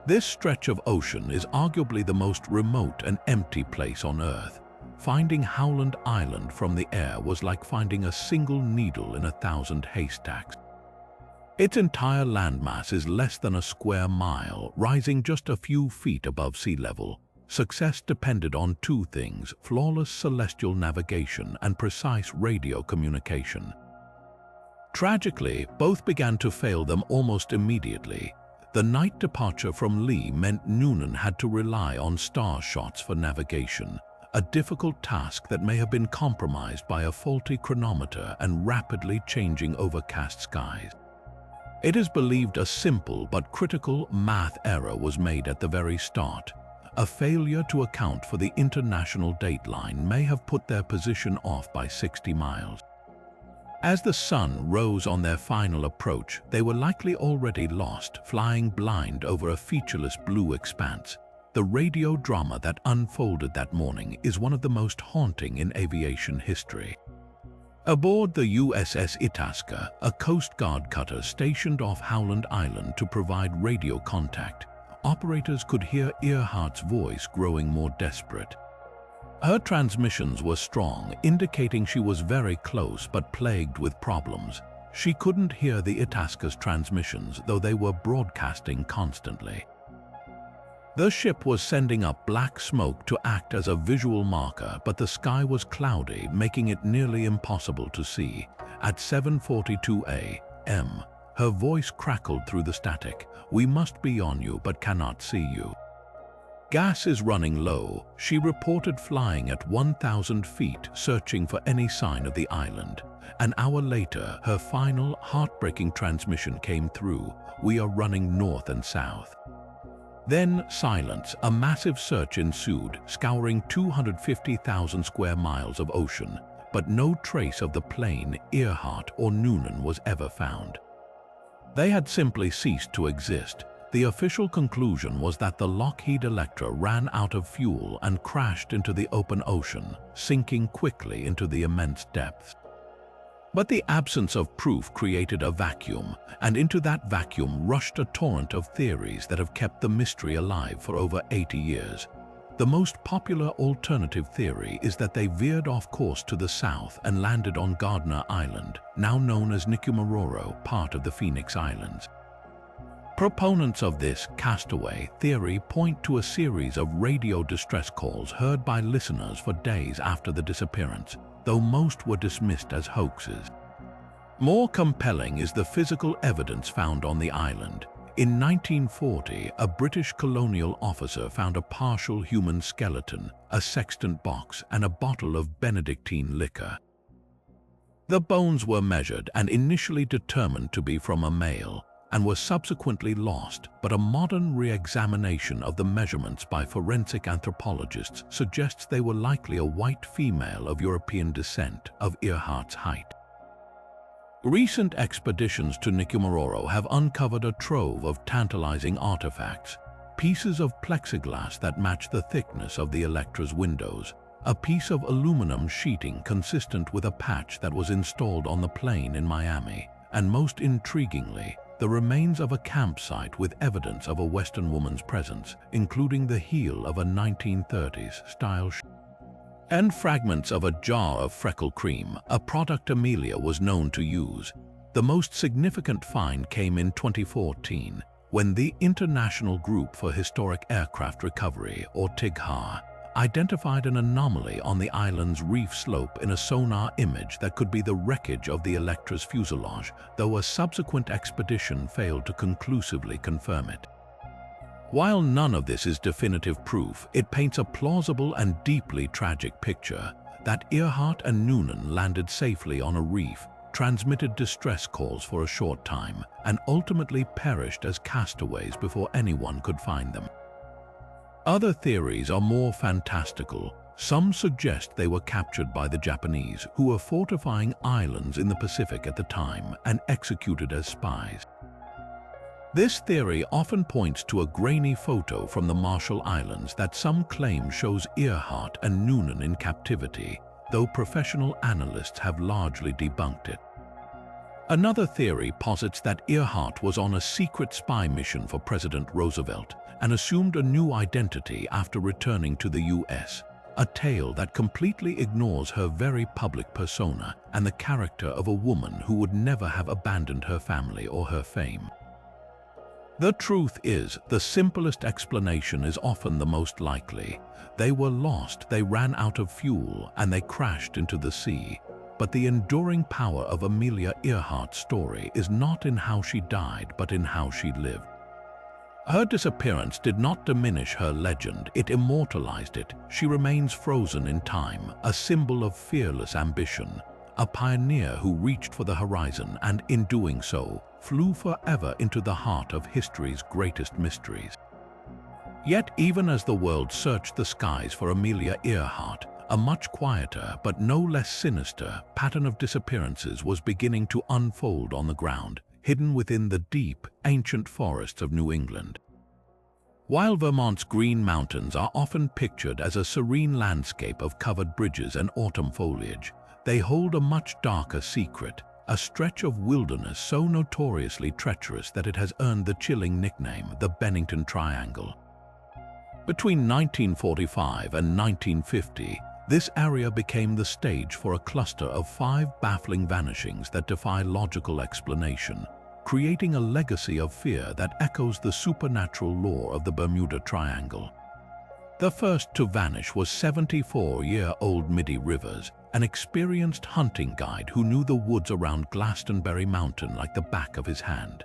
This stretch of ocean is arguably the most remote and empty place on Earth. Finding Howland Island from the air was like finding a single needle in 1,000 haystacks. Its entire landmass is less than a square mile, rising just a few feet above sea level. Success depended on two things: flawless celestial navigation and precise radio communication. Tragically, both began to fail them almost immediately. The night departure from Lee meant Noonan had to rely on star shots for navigation, a difficult task that may have been compromised by a faulty chronometer and rapidly changing overcast skies. It is believed a simple but critical math error was made at the very start. A failure to account for the international dateline may have put their position off by 60 miles. As the sun rose on their final approach, they were likely already lost, flying blind over a featureless blue expanse. The radio drama that unfolded that morning is one of the most haunting in aviation history. Aboard the USS Itasca, a Coast Guard cutter stationed off Howland Island to provide radio contact, operators could hear Earhart's voice growing more desperate. Her transmissions were strong, indicating she was very close but plagued with problems. She couldn't hear the Itasca's transmissions, though they were broadcasting constantly. The ship was sending up black smoke to act as a visual marker, but the sky was cloudy, making it nearly impossible to see. At 7:42 a.m., her voice crackled through the static. "We must be on you, but cannot see you. Gas is running low." She reported flying at 1,000 feet, searching for any sign of the island. An hour later, her final, heartbreaking transmission came through. "We are running north and south." Then silence. A massive search ensued, scouring 250,000 square miles of ocean, but no trace of the plane, Earhart, or Noonan was ever found. They had simply ceased to exist. The official conclusion was that the Lockheed Electra ran out of fuel and crashed into the open ocean, sinking quickly into the immense depths. But the absence of proof created a vacuum, and into that vacuum rushed a torrent of theories that have kept the mystery alive for over 80 years. The most popular alternative theory is that they veered off course to the south and landed on Gardner Island, now known as Nikumaroro, part of the Phoenix Islands. Proponents of this castaway theory point to a series of radio distress calls heard by listeners for days after the disappearance, though most were dismissed as hoaxes. More compelling is the physical evidence found on the island. In 1940, a British colonial officer found a partial human skeleton, a sextant box, and a bottle of Benedictine liquor. The bones were measured and initially determined to be from a male, and were subsequently lost, but a modern re-examination of the measurements by forensic anthropologists suggests they were likely a white female of European descent of Earhart's height. Recent expeditions to Nikumaroro have uncovered a trove of tantalizing artifacts: pieces of plexiglass that match the thickness of the Electra's windows, a piece of aluminum sheeting consistent with a patch that was installed on the plane in Miami, and most intriguingly, the remains of a campsite with evidence of a Western woman's presence, including the heel of a 1930s style shoe, and fragments of a jar of freckle cream, a product Amelia was known to use. The most significant find came in 2014, when the International Group for Historic Aircraft Recovery, or TIGHAR, identified an anomaly on the island's reef slope in a sonar image that could be the wreckage of the Electra's fuselage, though a subsequent expedition failed to conclusively confirm it. While none of this is definitive proof, it paints a plausible and deeply tragic picture that Earhart and Noonan landed safely on a reef, transmitted distress calls for a short time, and ultimately perished as castaways before anyone could find them. Other theories are more fantastical. Some suggest they were captured by the Japanese, who were fortifying islands in the Pacific at the time, and executed as spies. This theory often points to a grainy photo from the Marshall Islands that some claim shows Earhart and Noonan in captivity, though professional analysts have largely debunked it. Another theory posits that Earhart was on a secret spy mission for President Roosevelt and assumed a new identity after returning to the US, a tale that completely ignores her very public persona and the character of a woman who would never have abandoned her family or her fame. The truth is, the simplest explanation is often the most likely. They were lost, they ran out of fuel, and they crashed into the sea. But the enduring power of Amelia Earhart's story is not in how she died, but in how she lived. Her disappearance did not diminish her legend, it immortalized it. She remains frozen in time, a symbol of fearless ambition, a pioneer who reached for the horizon and, in doing so, flew forever into the heart of history's greatest mysteries. Yet, even as the world searched the skies for Amelia Earhart, a much quieter but no less sinister pattern of disappearances was beginning to unfold on the ground, hidden within the deep, ancient forests of New England. While Vermont's Green Mountains are often pictured as a serene landscape of covered bridges and autumn foliage, they hold a much darker secret, a stretch of wilderness so notoriously treacherous that it has earned the chilling nickname the Bennington Triangle. Between 1945 and 1950, this area became the stage for a cluster of 5 baffling vanishings that defy logical explanation, creating a legacy of fear that echoes the supernatural lore of the Bermuda Triangle. The first to vanish was 74-year-old Mitty Rivers, an experienced hunting guide who knew the woods around Glastonbury Mountain like the back of his hand.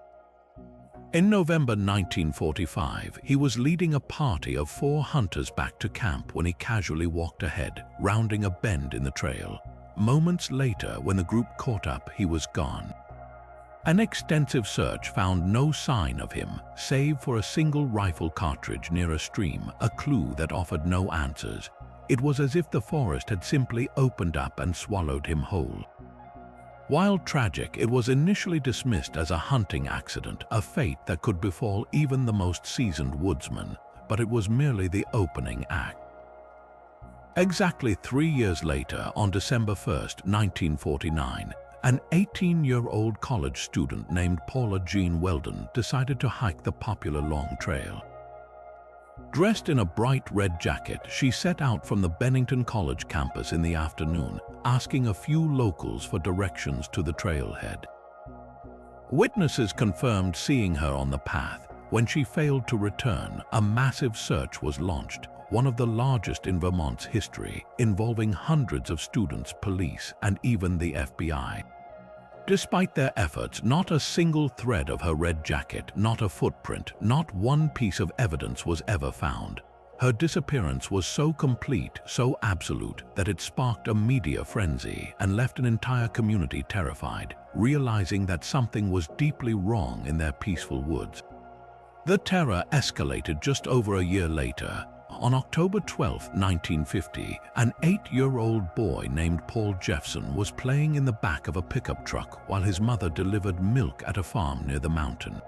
In November 1945, he was leading a party of 4 hunters back to camp when he casually walked ahead, rounding a bend in the trail. Moments later, when the group caught up, he was gone. An extensive search found no sign of him, save for a single rifle cartridge near a stream, a clue that offered no answers. It was as if the forest had simply opened up and swallowed him whole. While tragic, it was initially dismissed as a hunting accident, a fate that could befall even the most seasoned woodsman, but it was merely the opening act. Exactly 3 years later, on December 1, 1949, an 18-year-old college student named Paula Jean Weldon decided to hike the popular Long Trail. Dressed in a bright red jacket, she set out from the Bennington College campus in the afternoon, asking a few locals for directions to the trailhead. Witnesses confirmed seeing her on the path. When she failed to return, a massive search was launched, one of the largest in Vermont's history, involving hundreds of students, police, and even the FBI. Despite their efforts, not a single thread of her red jacket, not a footprint, not one piece of evidence was ever found. Her disappearance was so complete, so absolute, that it sparked a media frenzy and left an entire community terrified, realizing that something was deeply wrong in their peaceful woods. The terror escalated just over a year later. On October 12, 1950, an 8-year-old boy named Paul Jeffson was playing in the back of a pickup truck while his mother delivered milk at a farm near the mountain.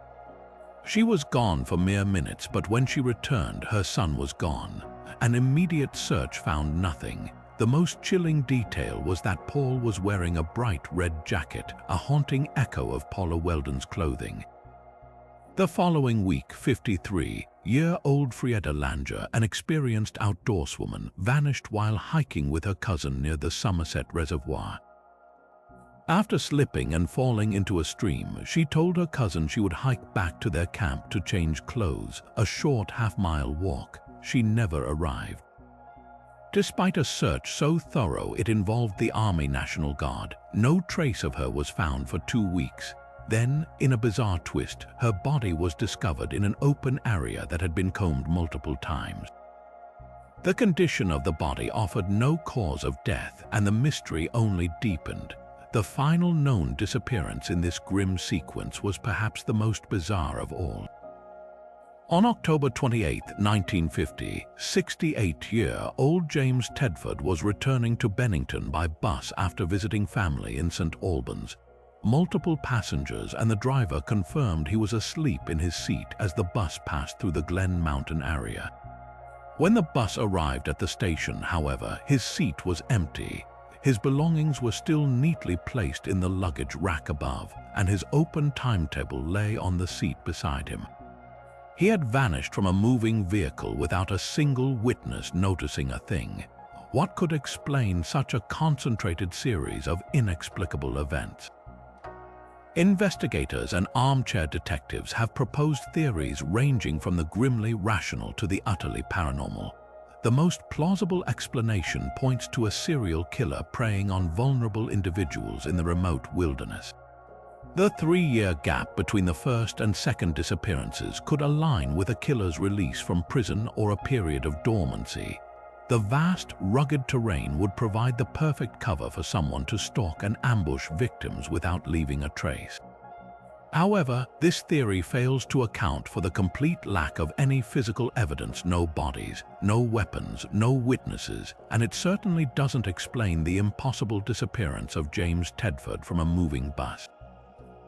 She was gone for mere minutes, but when she returned, her son was gone. An immediate search found nothing. The most chilling detail was that Paul was wearing a bright red jacket, a haunting echo of Paula Weldon's clothing. The following week, 53-year-old Frieda Langer, an experienced outdoorswoman, vanished while hiking with her cousin near the Somerset Reservoir. After slipping and falling into a stream, she told her cousin she would hike back to their camp to change clothes, a short half-mile walk. She never arrived. Despite a search so thorough it involved the Army National Guard, no trace of her was found for 2 weeks. Then, in a bizarre twist, her body was discovered in an open area that had been combed multiple times. The condition of the body offered no cause of death, and the mystery only deepened. The final known disappearance in this grim sequence was perhaps the most bizarre of all. On October 28, 1950, 68-year-old James Tedford was returning to Bennington by bus after visiting family in St. Albans. Multiple passengers and the driver confirmed he was asleep in his seat as the bus passed through the Glen Mountain area. When the bus arrived at the station, however, his seat was empty. His belongings were still neatly placed in the luggage rack above, and his open timetable lay on the seat beside him. He had vanished from a moving vehicle without a single witness noticing a thing. What could explain such a concentrated series of inexplicable events? Investigators and armchair detectives have proposed theories ranging from the grimly rational to the utterly paranormal. The most plausible explanation points to a serial killer preying on vulnerable individuals in the remote wilderness. The 3-year gap between the first and second disappearances could align with a killer's release from prison or a period of dormancy. The vast, rugged terrain would provide the perfect cover for someone to stalk and ambush victims without leaving a trace. However, this theory fails to account for the complete lack of any physical evidence: no bodies, no weapons, no witnesses, and it certainly doesn't explain the impossible disappearance of James Tedford from a moving bus.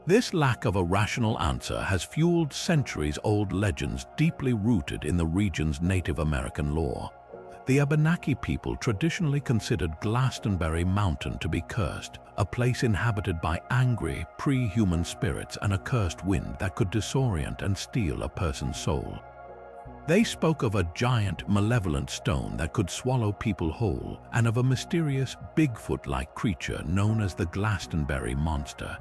This lack of a rational answer has fueled centuries-old legends deeply rooted in the region's Native American lore. The Abenaki people traditionally considered Glastonbury Mountain to be cursed, a place inhabited by angry, pre-human spirits and a cursed wind that could disorient and steal a person's soul. They spoke of a giant, malevolent stone that could swallow people whole, and of a mysterious, Bigfoot-like creature known as the Glastonbury Monster.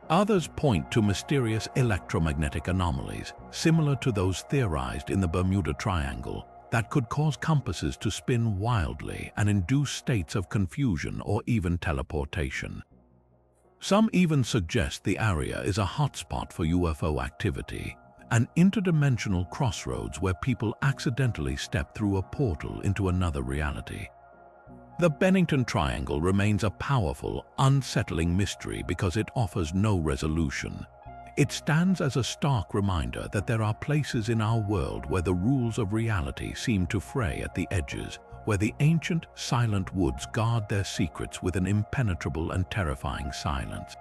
Others point to mysterious electromagnetic anomalies, similar to those theorized in the Bermuda Triangle, that could cause compasses to spin wildly and induce states of confusion or even teleportation. Some even suggest the area is a hotspot for UFO activity, an interdimensional crossroads where people accidentally step through a portal into another reality. The Bennington Triangle remains a powerful, unsettling mystery because it offers no resolution. It stands as a stark reminder that there are places in our world where the rules of reality seem to fray at the edges, where the ancient, silent woods guard their secrets with an impenetrable and terrifying silence.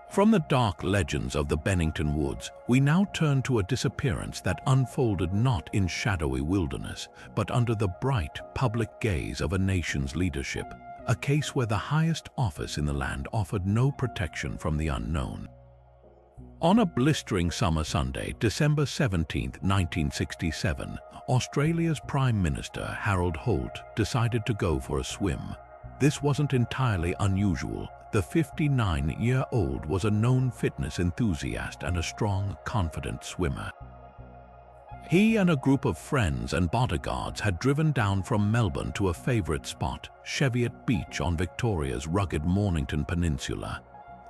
From the dark legends of the Bennington Woods, we now turn to a disappearance that unfolded not in shadowy wilderness, but under the bright, public gaze of a nation's leadership, a case where the highest office in the land offered no protection from the unknown. On a blistering summer Sunday, December 17, 1967, Australia's Prime Minister Harold Holt decided to go for a swim. This wasn't entirely unusual. The 59-year-old was a known fitness enthusiast and a strong, confident swimmer. He and a group of friends and bodyguards had driven down from Melbourne to a favourite spot, Cheviot Beach on Victoria's rugged Mornington Peninsula.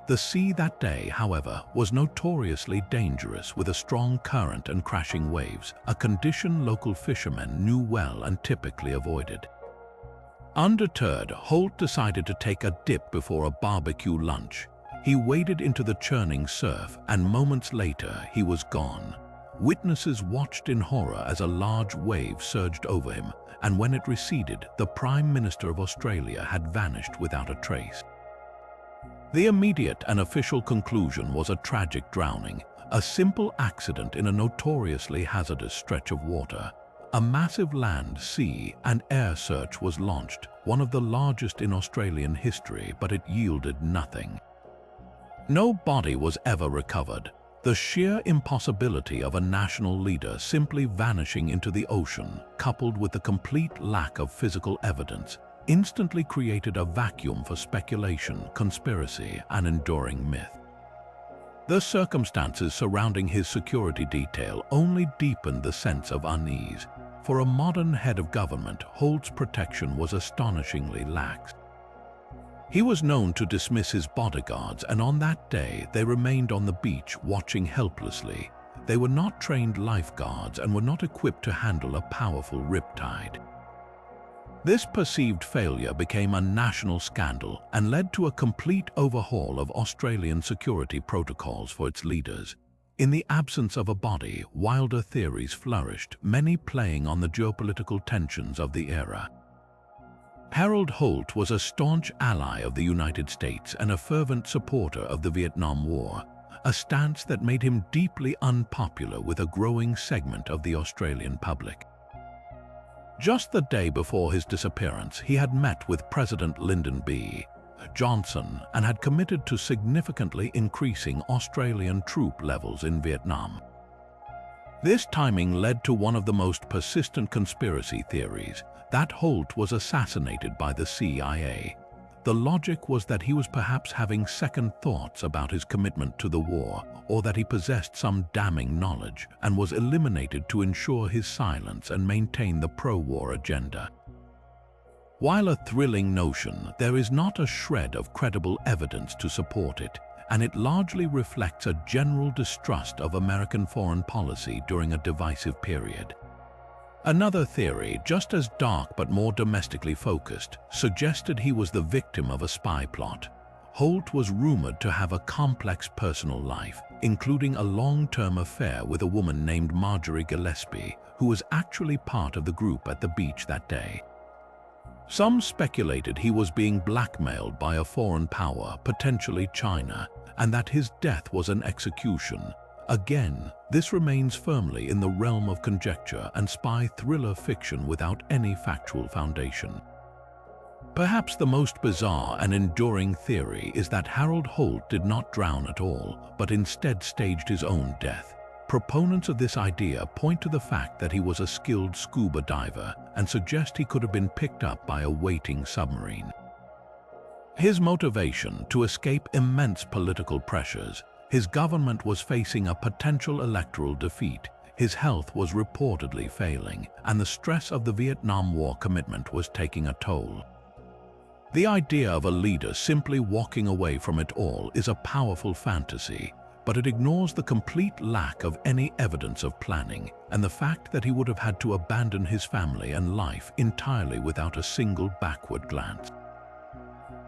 The sea that day, however, was notoriously dangerous, with a strong current and crashing waves, a condition local fishermen knew well and typically avoided. Undeterred, Holt decided to take a dip before a barbecue lunch. He waded into the churning surf, and moments later he was gone. Witnesses watched in horror as a large wave surged over him, and when it receded, the Prime Minister of Australia had vanished without a trace. The immediate and official conclusion was a tragic drowning, a simple accident in a notoriously hazardous stretch of water. A massive land, sea, and air search was launched, one of the largest in Australian history, but it yielded nothing. No body was ever recovered. The sheer impossibility of a national leader simply vanishing into the ocean, coupled with the complete lack of physical evidence, instantly created a vacuum for speculation, conspiracy, and enduring myth. The circumstances surrounding his security detail only deepened the sense of unease. For a modern head of government, Holt's protection was astonishingly lax. He was known to dismiss his bodyguards, and on that day they remained on the beach watching helplessly. They were not trained lifeguards and were not equipped to handle a powerful riptide. This perceived failure became a national scandal and led to a complete overhaul of Australian security protocols for its leaders. In the absence of a body, wilder theories flourished, many playing on the geopolitical tensions of the era. Harold Holt was a staunch ally of the United States and a fervent supporter of the Vietnam War, a stance that made him deeply unpopular with a growing segment of the Australian public. Just the day before his disappearance, he had met with President Lyndon B. Johnson and had committed to significantly increasing Australian troop levels in Vietnam. This timing led to one of the most persistent conspiracy theories, that Holt was assassinated by the CIA. The logic was that he was perhaps having second thoughts about his commitment to the war, or that he possessed some damning knowledge and was eliminated to ensure his silence and maintain the pro-war agenda. While a thrilling notion, there is not a shred of credible evidence to support it, and it largely reflects a general distrust of American foreign policy during a divisive period. Another theory, just as dark but more domestically focused, suggested he was the victim of a spy plot. Holt was rumored to have a complex personal life, including a long-term affair with a woman named Marjorie Gillespie, who was actually part of the group at the beach that day. Some speculated he was being blackmailed by a foreign power, potentially China, and that his death was an execution. Again, this remains firmly in the realm of conjecture and spy thriller fiction without any factual foundation. Perhaps the most bizarre and enduring theory is that Harold Holt did not drown at all, but instead staged his own death. Proponents of this idea point to the fact that he was a skilled scuba diver and suggest he could have been picked up by a waiting submarine. His motivation: to escape immense political pressures. His government was facing a potential electoral defeat, his health was reportedly failing, and the stress of the Vietnam War commitment was taking a toll. The idea of a leader simply walking away from it all is a powerful fantasy, but it ignores the complete lack of any evidence of planning and the fact that he would have had to abandon his family and life entirely without a single backward glance.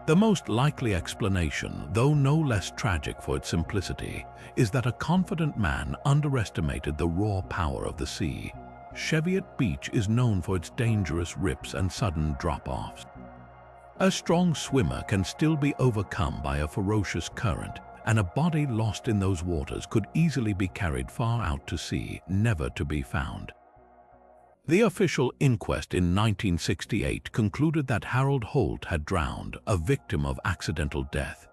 The most likely explanation, though no less tragic for its simplicity, is that a confident man underestimated the raw power of the sea. Cheviot Beach is known for its dangerous rips and sudden drop-offs. A strong swimmer can still be overcome by a ferocious current, and a body lost in those waters could easily be carried far out to sea, never to be found. The official inquest in 1968 concluded that Harold Holt had drowned, a victim of accidental death.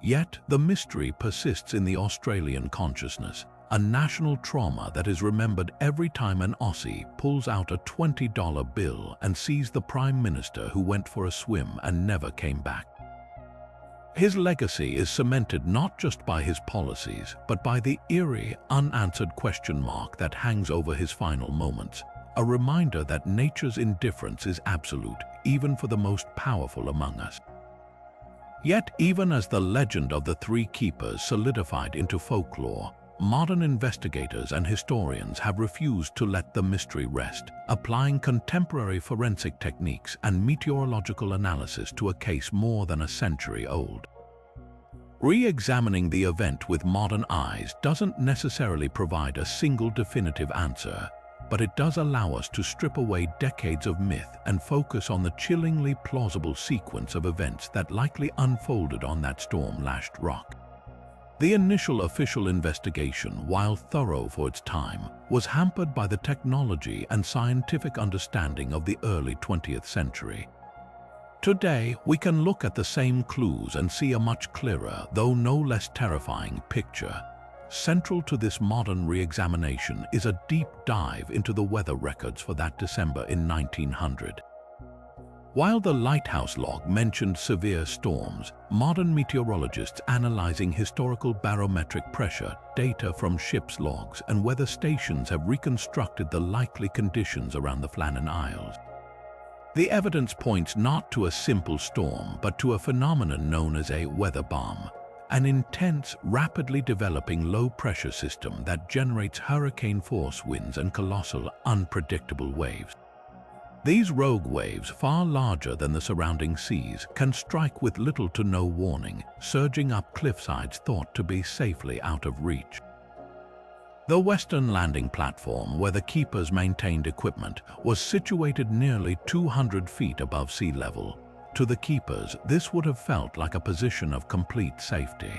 Yet the mystery persists in the Australian consciousness, a national trauma that is remembered every time an Aussie pulls out a $20 bill and sees the Prime Minister who went for a swim and never came back. His legacy is cemented not just by his policies, but by the eerie, unanswered question mark that hangs over his final moments. A reminder that nature's indifference is absolute, even for the most powerful among us. Yet, even as the legend of the Three Keepers solidified into folklore, modern investigators and historians have refused to let the mystery rest, applying contemporary forensic techniques and meteorological analysis to a case more than a century old. Re-examining the event with modern eyes doesn't necessarily provide a single definitive answer, but it does allow us to strip away decades of myth and focus on the chillingly plausible sequence of events that likely unfolded on that storm-lashed rock. The initial official investigation, while thorough for its time, was hampered by the technology and scientific understanding of the early 20th century. Today, we can look at the same clues and see a much clearer, though no less terrifying, picture. Central to this modern re-examination is a deep dive into the weather records for that December in 1900. While the lighthouse log mentioned severe storms, modern meteorologists analyzing historical barometric pressure data from ships' logs and weather stations have reconstructed the likely conditions around the Flannan Isles. The evidence points not to a simple storm, but to a phenomenon known as a weather bomb, an intense, rapidly developing low-pressure system that generates hurricane-force winds and colossal, unpredictable waves. These rogue waves, far larger than the surrounding seas, can strike with little to no warning, surging up cliffsides thought to be safely out of reach. The western landing platform, where the keepers maintained equipment, was situated nearly 200 feet above sea level. To the keepers, this would have felt like a position of complete safety.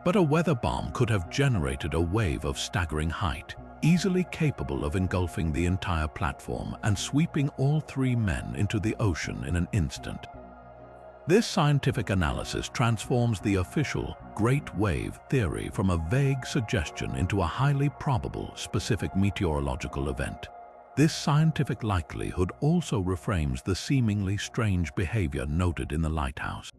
But a weather bomb could have generated a wave of staggering height, easily capable of engulfing the entire platform and sweeping all three men into the ocean in an instant. This scientific analysis transforms the official Great Wave theory from a vague suggestion into a highly probable, specific meteorological event. This scientific likelihood also reframes the seemingly strange behavior noted in the lighthouse.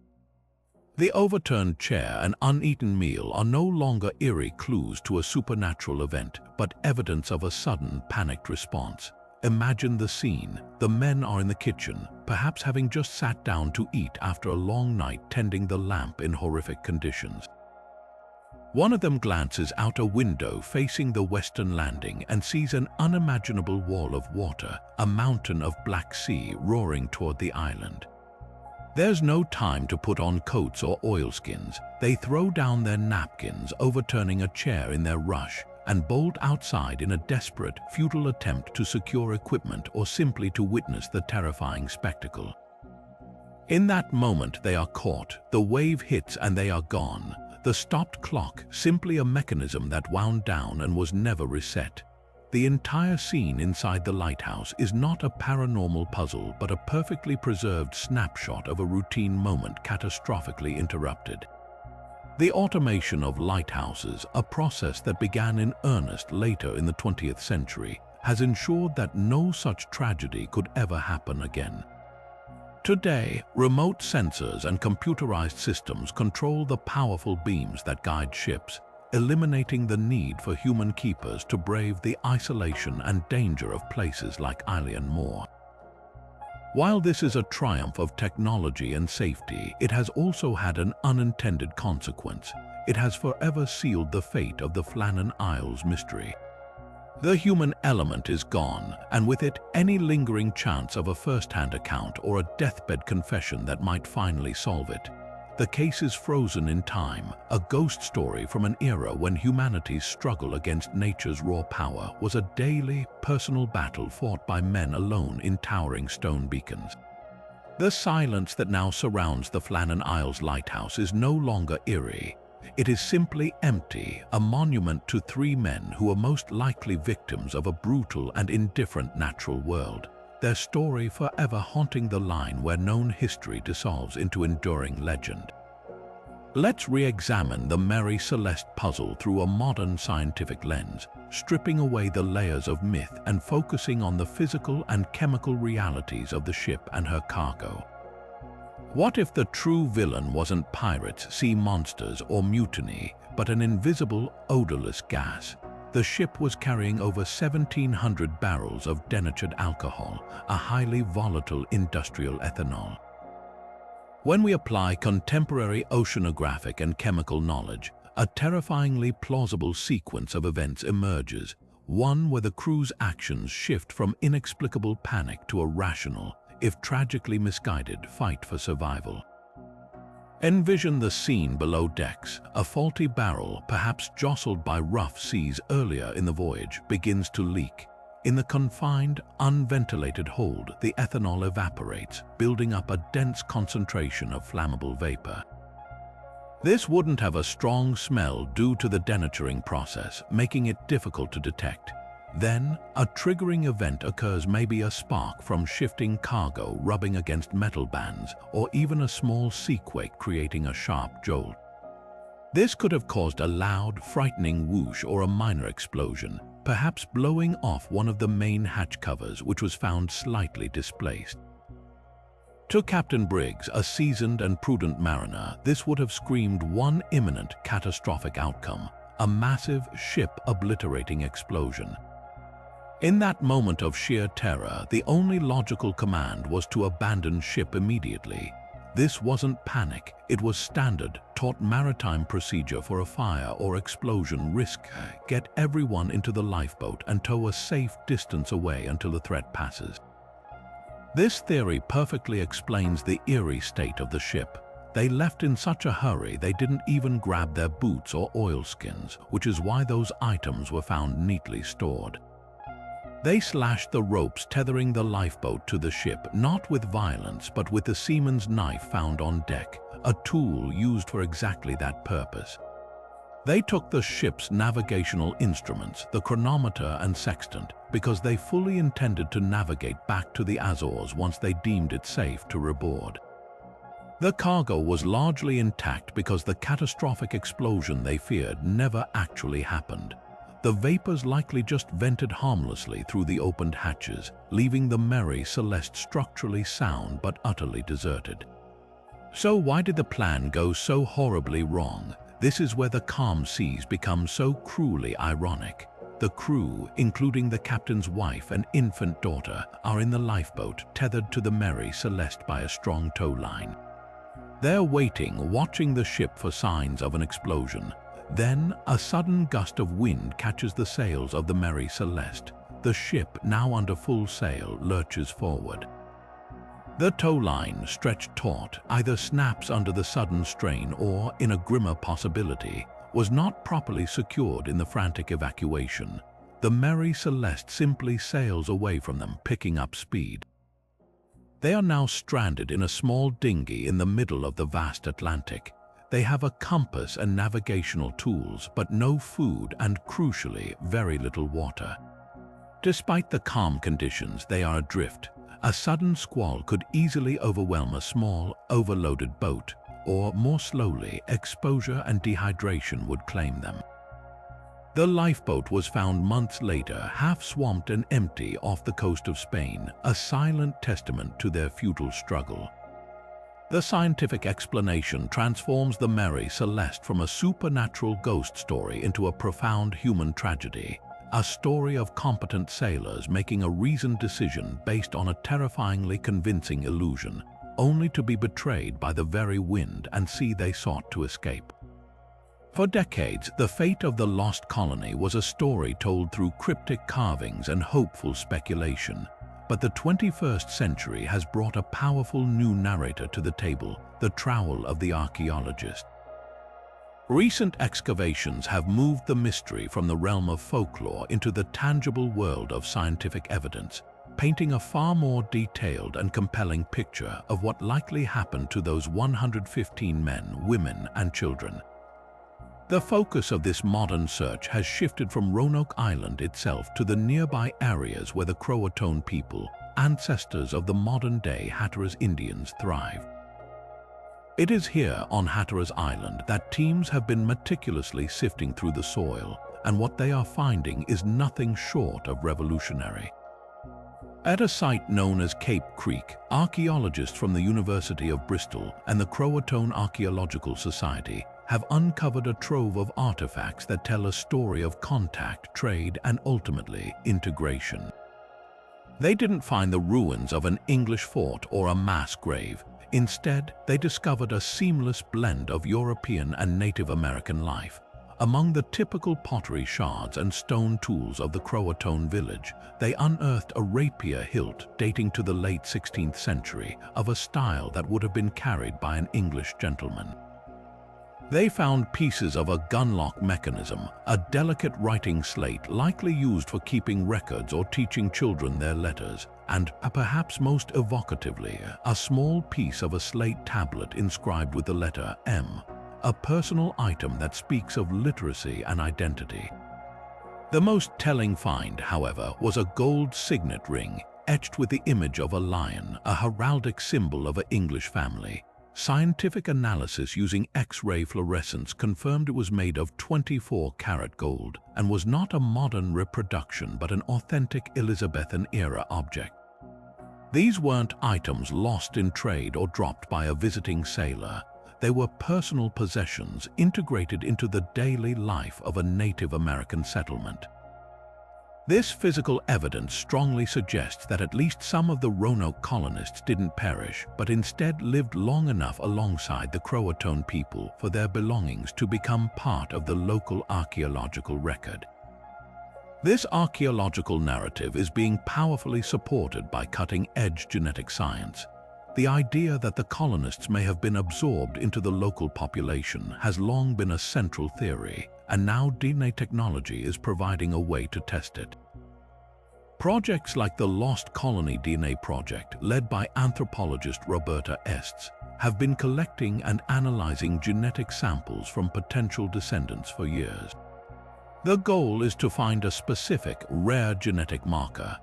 The overturned chair and uneaten meal are no longer eerie clues to a supernatural event, but evidence of a sudden, panicked response. Imagine the scene. The men are in the kitchen, perhaps having just sat down to eat after a long night tending the lamp in horrific conditions. One of them glances out a window facing the western landing and sees an unimaginable wall of water, a mountain of black sea roaring toward the island. There's no time to put on coats or oilskins. They throw down their napkins, overturning a chair in their rush, and bolt outside in a desperate, futile attempt to secure equipment or simply to witness the terrifying spectacle. In that moment they are caught, the wave hits and they are gone. The stopped clock, simply a mechanism that wound down and was never reset. The entire scene inside the lighthouse is not a paranormal puzzle but a perfectly preserved snapshot of a routine moment catastrophically interrupted. The automation of lighthouses, a process that began in earnest later in the 20th century, has ensured that no such tragedy could ever happen again. Today, remote sensors and computerized systems control the powerful beams that guide ships, eliminating the need for human keepers to brave the isolation and danger of places like Isle Moor. While this is a triumph of technology and safety, it has also had an unintended consequence. It has forever sealed the fate of the Flannan Isles mystery. The human element is gone, and with it, any lingering chance of a first-hand account or a deathbed confession that might finally solve it. The case is frozen in time, a ghost story from an era when humanity's struggle against nature's raw power was a daily, personal battle fought by men alone in towering stone beacons. The silence that now surrounds the Flannan Isles lighthouse is no longer eerie. It is simply empty, a monument to three men who are most likely victims of a brutal and indifferent natural world, their story forever haunting the line where known history dissolves into enduring legend. Let's re-examine the Mary Celeste puzzle through a modern scientific lens, stripping away the layers of myth and focusing on the physical and chemical realities of the ship and her cargo. What if the true villain wasn't pirates, sea monsters, or mutiny, but an invisible, odorless gas? The ship was carrying over 1,700 barrels of denatured alcohol, a highly volatile industrial ethanol. When we apply contemporary oceanographic and chemical knowledge, a terrifyingly plausible sequence of events emerges, one where the crew's actions shift from inexplicable panic to a rational, if tragically misguided, fight for survival. Envision the scene below decks. A faulty barrel, perhaps jostled by rough seas earlier in the voyage, begins to leak. In the confined, unventilated hold, the ethanol evaporates, building up a dense concentration of flammable vapor. This wouldn't have a strong smell due to the denaturing process, making it difficult to detect. Then, a triggering event occurs, maybe a spark from shifting cargo rubbing against metal bands, or even a small seaquake creating a sharp jolt. This could have caused a loud, frightening whoosh or a minor explosion, perhaps blowing off one of the main hatch covers, which was found slightly displaced. To Captain Briggs, a seasoned and prudent mariner, this would have screamed one imminent catastrophic outcome, a massive ship-obliterating explosion. In that moment of sheer terror, the only logical command was to abandon ship immediately. This wasn't panic, it was standard, taught maritime procedure for a fire or explosion risk. Get everyone into the lifeboat and tow a safe distance away until the threat passes. This theory perfectly explains the eerie state of the ship. They left in such a hurry they didn't even grab their boots or oilskins, which is why those items were found neatly stored. They slashed the ropes tethering the lifeboat to the ship, not with violence but with the seaman's knife found on deck, a tool used for exactly that purpose. They took the ship's navigational instruments, the chronometer and sextant, because they fully intended to navigate back to the Azores once they deemed it safe to reboard. The cargo was largely intact because the catastrophic explosion they feared never actually happened. The vapors likely just vented harmlessly through the opened hatches, leaving the Mary Celeste structurally sound but utterly deserted. So why did the plan go so horribly wrong? This is where the calm seas become so cruelly ironic. The crew, including the captain's wife and infant daughter, are in the lifeboat tethered to the Mary Celeste by a strong tow line. They're waiting, watching the ship for signs of an explosion. Then, a sudden gust of wind catches the sails of the Mary Celeste. The ship, now under full sail, lurches forward. The tow line, stretched taut, either snaps under the sudden strain or, in a grimmer possibility, was not properly secured in the frantic evacuation. The Mary Celeste simply sails away from them, picking up speed. They are now stranded in a small dinghy in the middle of the vast Atlantic. They have a compass and navigational tools, but no food and, crucially, very little water. Despite the calm conditions, they are adrift. A sudden squall could easily overwhelm a small, overloaded boat, or more slowly, exposure and dehydration would claim them. The lifeboat was found months later, half-swamped and empty off the coast of Spain, a silent testament to their futile struggle. The scientific explanation transforms the Mary Celeste from a supernatural ghost story into a profound human tragedy, a story of competent sailors making a reasoned decision based on a terrifyingly convincing illusion, only to be betrayed by the very wind and sea they sought to escape. For decades, the fate of the Lost Colony was a story told through cryptic carvings and hopeful speculation. But the 21st century has brought a powerful new narrator to the table, the trowel of the archaeologist. Recent excavations have moved the mystery from the realm of folklore into the tangible world of scientific evidence, painting a far more detailed and compelling picture of what likely happened to those 115 men, women, and children. The focus of this modern search has shifted from Roanoke Island itself to the nearby areas where the Croatoan people, ancestors of the modern-day Hatteras Indians, thrive. It is here on Hatteras Island that teams have been meticulously sifting through the soil, and what they are finding is nothing short of revolutionary. At a site known as Cape Creek, archaeologists from the University of Bristol and the Croatoan Archaeological Society have uncovered a trove of artifacts that tell a story of contact, trade, and ultimately integration. They didn't find the ruins of an English fort or a mass grave. Instead, they discovered a seamless blend of European and Native American life. Among the typical pottery shards and stone tools of the Croatoan village, they unearthed a rapier hilt dating to the late 16th century, of a style that would have been carried by an English gentleman. They found pieces of a gunlock mechanism, a delicate writing slate likely used for keeping records or teaching children their letters, and, perhaps most evocatively, a small piece of a slate tablet inscribed with the letter M, a personal item that speaks of literacy and identity. The most telling find, however, was a gold signet ring etched with the image of a lion, a heraldic symbol of an English family. Scientific analysis using X-ray fluorescence confirmed it was made of 24-karat gold and was not a modern reproduction but an authentic Elizabethan-era object. These weren't items lost in trade or dropped by a visiting sailor. They were personal possessions integrated into the daily life of a Native American settlement. This physical evidence strongly suggests that at least some of the Roanoke colonists didn't perish, but instead lived long enough alongside the Croatoan people for their belongings to become part of the local archaeological record. This archaeological narrative is being powerfully supported by cutting-edge genetic science. The idea that the colonists may have been absorbed into the local population has long been a central theory, and now DNA technology is providing a way to test it. Projects like the Lost Colony DNA Project, led by anthropologist Roberta Estes, have been collecting and analyzing genetic samples from potential descendants for years. The goal is to find a specific, rare genetic marker,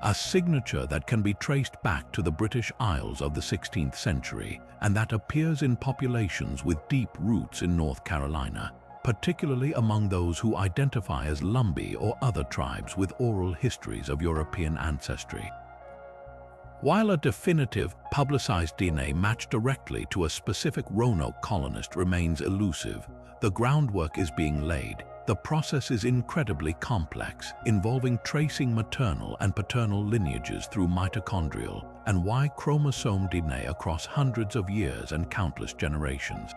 a signature that can be traced back to the British Isles of the 16th century and that appears in populations with deep roots in North Carolina, particularly among those who identify as Lumbee or other tribes with oral histories of European ancestry. While a definitive, publicized DNA match directly to a specific Roanoke colonist remains elusive, the groundwork is being laid. The process is incredibly complex, involving tracing maternal and paternal lineages through mitochondrial and Y chromosome DNA across hundreds of years and countless generations.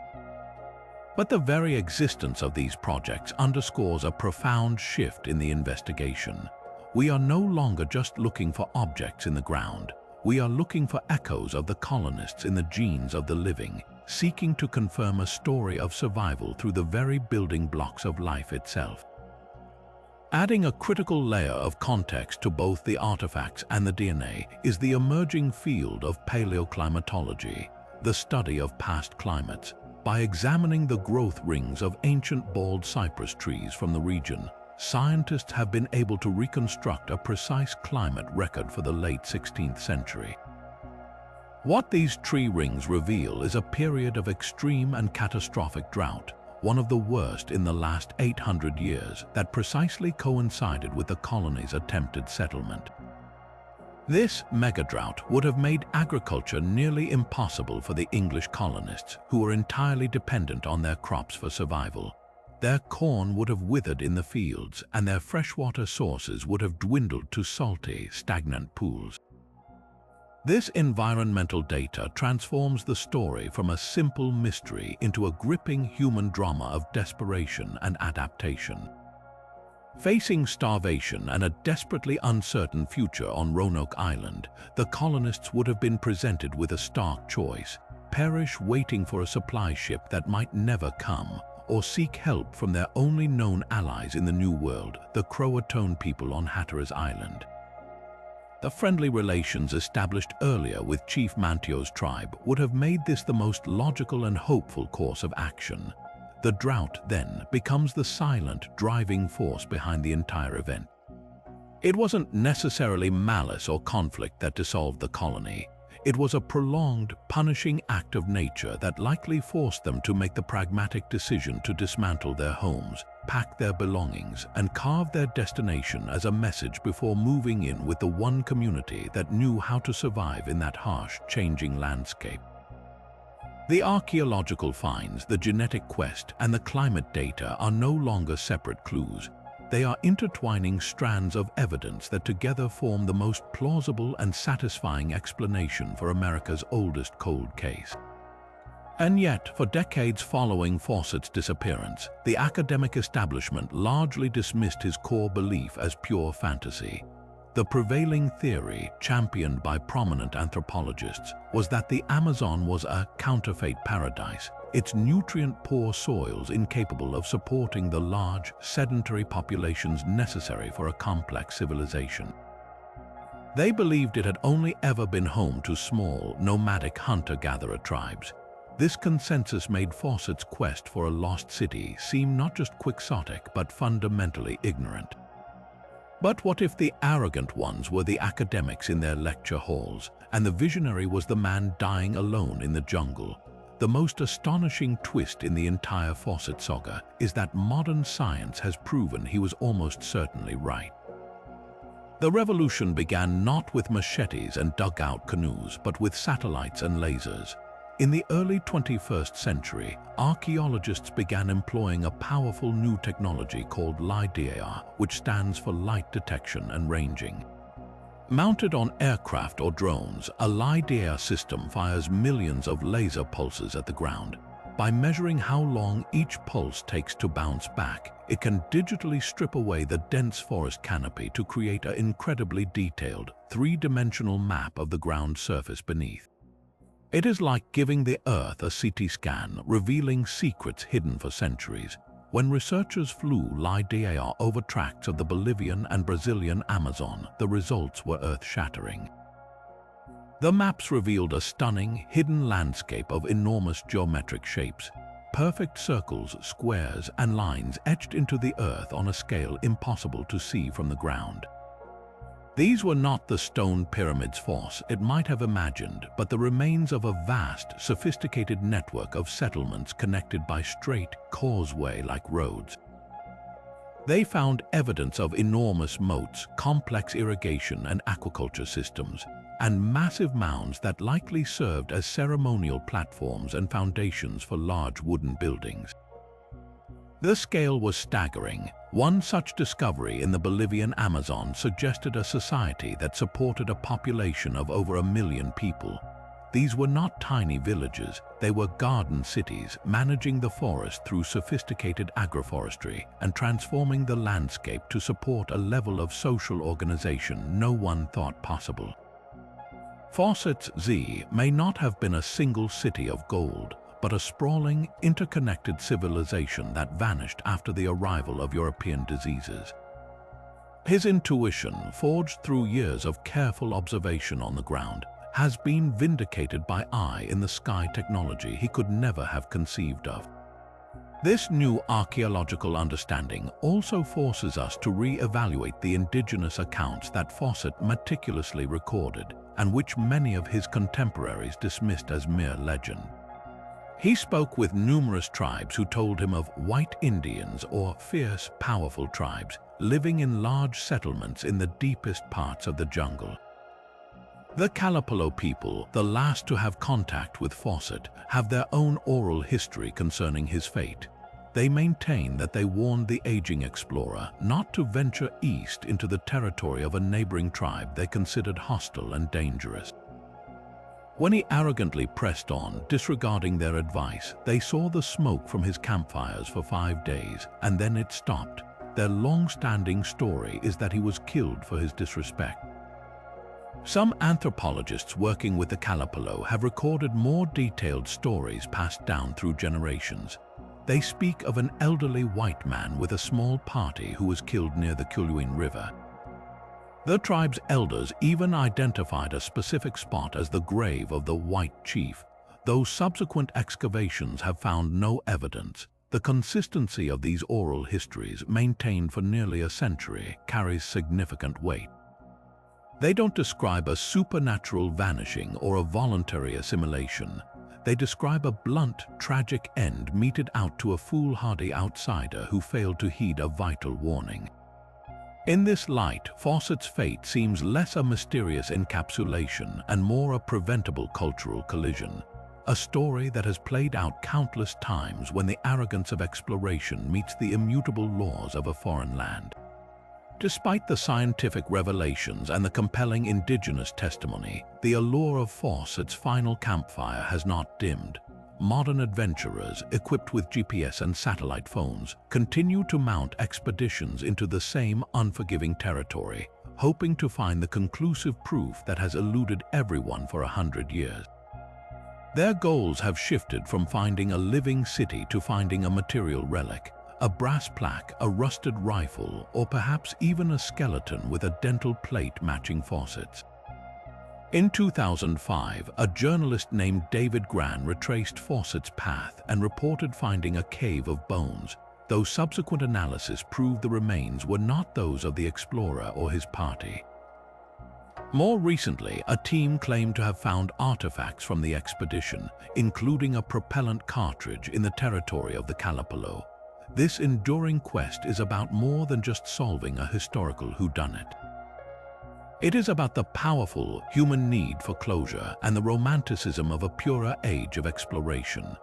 But the very existence of these projects underscores a profound shift in the investigation. We are no longer just looking for objects in the ground. We are looking for echoes of the colonists in the genes of the living, seeking to confirm a story of survival through the very building blocks of life itself. Adding a critical layer of context to both the artifacts and the DNA is the emerging field of paleoclimatology, the study of past climates. By examining the growth rings of ancient bald cypress trees from the region, scientists have been able to reconstruct a precise climate record for the late 16th century. What these tree rings reveal is a period of extreme and catastrophic drought, one of the worst in the last 800 years, that precisely coincided with the colony's attempted settlement. This megadrought would have made agriculture nearly impossible for the English colonists, who were entirely dependent on their crops for survival. Their corn would have withered in the fields, and their freshwater sources would have dwindled to salty, stagnant pools. This environmental data transforms the story from a simple mystery into a gripping human drama of desperation and adaptation. Facing starvation and a desperately uncertain future on Roanoke Island, the colonists would have been presented with a stark choice: perish waiting for a supply ship that might never come, or seek help from their only known allies in the New World, the Croatoan people on Hatteras Island. The friendly relations established earlier with Chief Mantio's tribe would have made this the most logical and hopeful course of action. The drought then becomes the silent, driving force behind the entire event. It wasn't necessarily malice or conflict that dissolved the colony. It was a prolonged, punishing act of nature that likely forced them to make the pragmatic decision to dismantle their homes, pack their belongings, and carve their destination as a message before moving in with the one community that knew how to survive in that harsh, changing landscape. The archaeological finds, the genetic quest, and the climate data are no longer separate clues. They are intertwining strands of evidence that together form the most plausible and satisfying explanation for America's oldest cold case. And yet, for decades following Fawcett's disappearance, the academic establishment largely dismissed his core belief as pure fantasy. The prevailing theory, championed by prominent anthropologists, was that the Amazon was a counterfeit paradise, its nutrient-poor soils incapable of supporting the large, sedentary populations necessary for a complex civilization. They believed it had only ever been home to small, nomadic hunter-gatherer tribes. This consensus made Fawcett's quest for a lost city seem not just quixotic but fundamentally ignorant. But what if the arrogant ones were the academics in their lecture halls, and the visionary was the man dying alone in the jungle? The most astonishing twist in the entire Fawcett saga is that modern science has proven he was almost certainly right. The revolution began not with machetes and dugout canoes, but with satellites and lasers. In the early 21st century, archaeologists began employing a powerful new technology called LiDAR, which stands for light detection and ranging. Mounted on aircraft or drones, a LiDAR system fires millions of laser pulses at the ground. By measuring how long each pulse takes to bounce back, it can digitally strip away the dense forest canopy to create an incredibly detailed, three-dimensional map of the ground surface beneath. It is like giving the Earth a CT scan, revealing secrets hidden for centuries. When researchers flew LiDAR over tracts of the Bolivian and Brazilian Amazon, the results were earth-shattering. The maps revealed a stunning, hidden landscape of enormous geometric shapes, perfect circles, squares, and lines etched into the earth on a scale impossible to see from the ground. These were not the stone pyramids Foss it might have imagined, but the remains of a vast, sophisticated network of settlements connected by straight, causeway-like roads. They found evidence of enormous moats, complex irrigation and aquaculture systems, and massive mounds that likely served as ceremonial platforms and foundations for large wooden buildings. The scale was staggering. One such discovery in the Bolivian Amazon suggested a society that supported a population of over 1 million people. These were not tiny villages, they were garden cities, managing the forest through sophisticated agroforestry and transforming the landscape to support a level of social organization no one thought possible. Fawcett's Z may not have been a single city of gold, but a sprawling, interconnected civilization that vanished after the arrival of European diseases. His intuition, forged through years of careful observation on the ground, has been vindicated by eye-in-the-sky technology he could never have conceived of. This new archaeological understanding also forces us to re-evaluate the indigenous accounts that Fawcett meticulously recorded and which many of his contemporaries dismissed as mere legend. He spoke with numerous tribes who told him of white Indians or fierce, powerful tribes living in large settlements in the deepest parts of the jungle. The Kalapalo people, the last to have contact with Fawcett, have their own oral history concerning his fate. They maintain that they warned the aging explorer not to venture east into the territory of a neighboring tribe they considered hostile and dangerous. When he arrogantly pressed on, disregarding their advice, they saw the smoke from his campfires for 5 days, and then it stopped. Their long-standing story is that he was killed for his disrespect. Some anthropologists working with the Kalapalo have recorded more detailed stories passed down through generations. They speak of an elderly white man with a small party who was killed near the Culhuin River. The tribe's elders even identified a specific spot as the grave of the white chief, though subsequent excavations have found no evidence. The consistency of these oral histories, maintained for nearly a century, carries significant weight. They don't describe a supernatural vanishing or a voluntary assimilation. They describe a blunt, tragic end meted out to a foolhardy outsider who failed to heed a vital warning. In this light, Fawcett's fate seems less a mysterious encapsulation and more a preventable cultural collision, a story that has played out countless times when the arrogance of exploration meets the immutable laws of a foreign land. Despite the scientific revelations and the compelling indigenous testimony, the allure of Fawcett's final campfire has not dimmed. Modern adventurers, equipped with GPS and satellite phones, continue to mount expeditions into the same unforgiving territory, hoping to find the conclusive proof that has eluded everyone for 100 years. Their goals have shifted from finding a living city to finding a material relic, a brass plaque, a rusted rifle, or perhaps even a skeleton with a dental plate matching Fawcett's. In 2005, a journalist named David Gran retraced Fawcett's path and reported finding a cave of bones, though subsequent analysis proved the remains were not those of the explorer or his party. More recently, a team claimed to have found artifacts from the expedition, including a propellant cartridge in the territory of the Kalapalo. This enduring quest is about more than just solving a historical whodunit. It is about the powerful human need for closure and the romanticism of a purer age of exploration.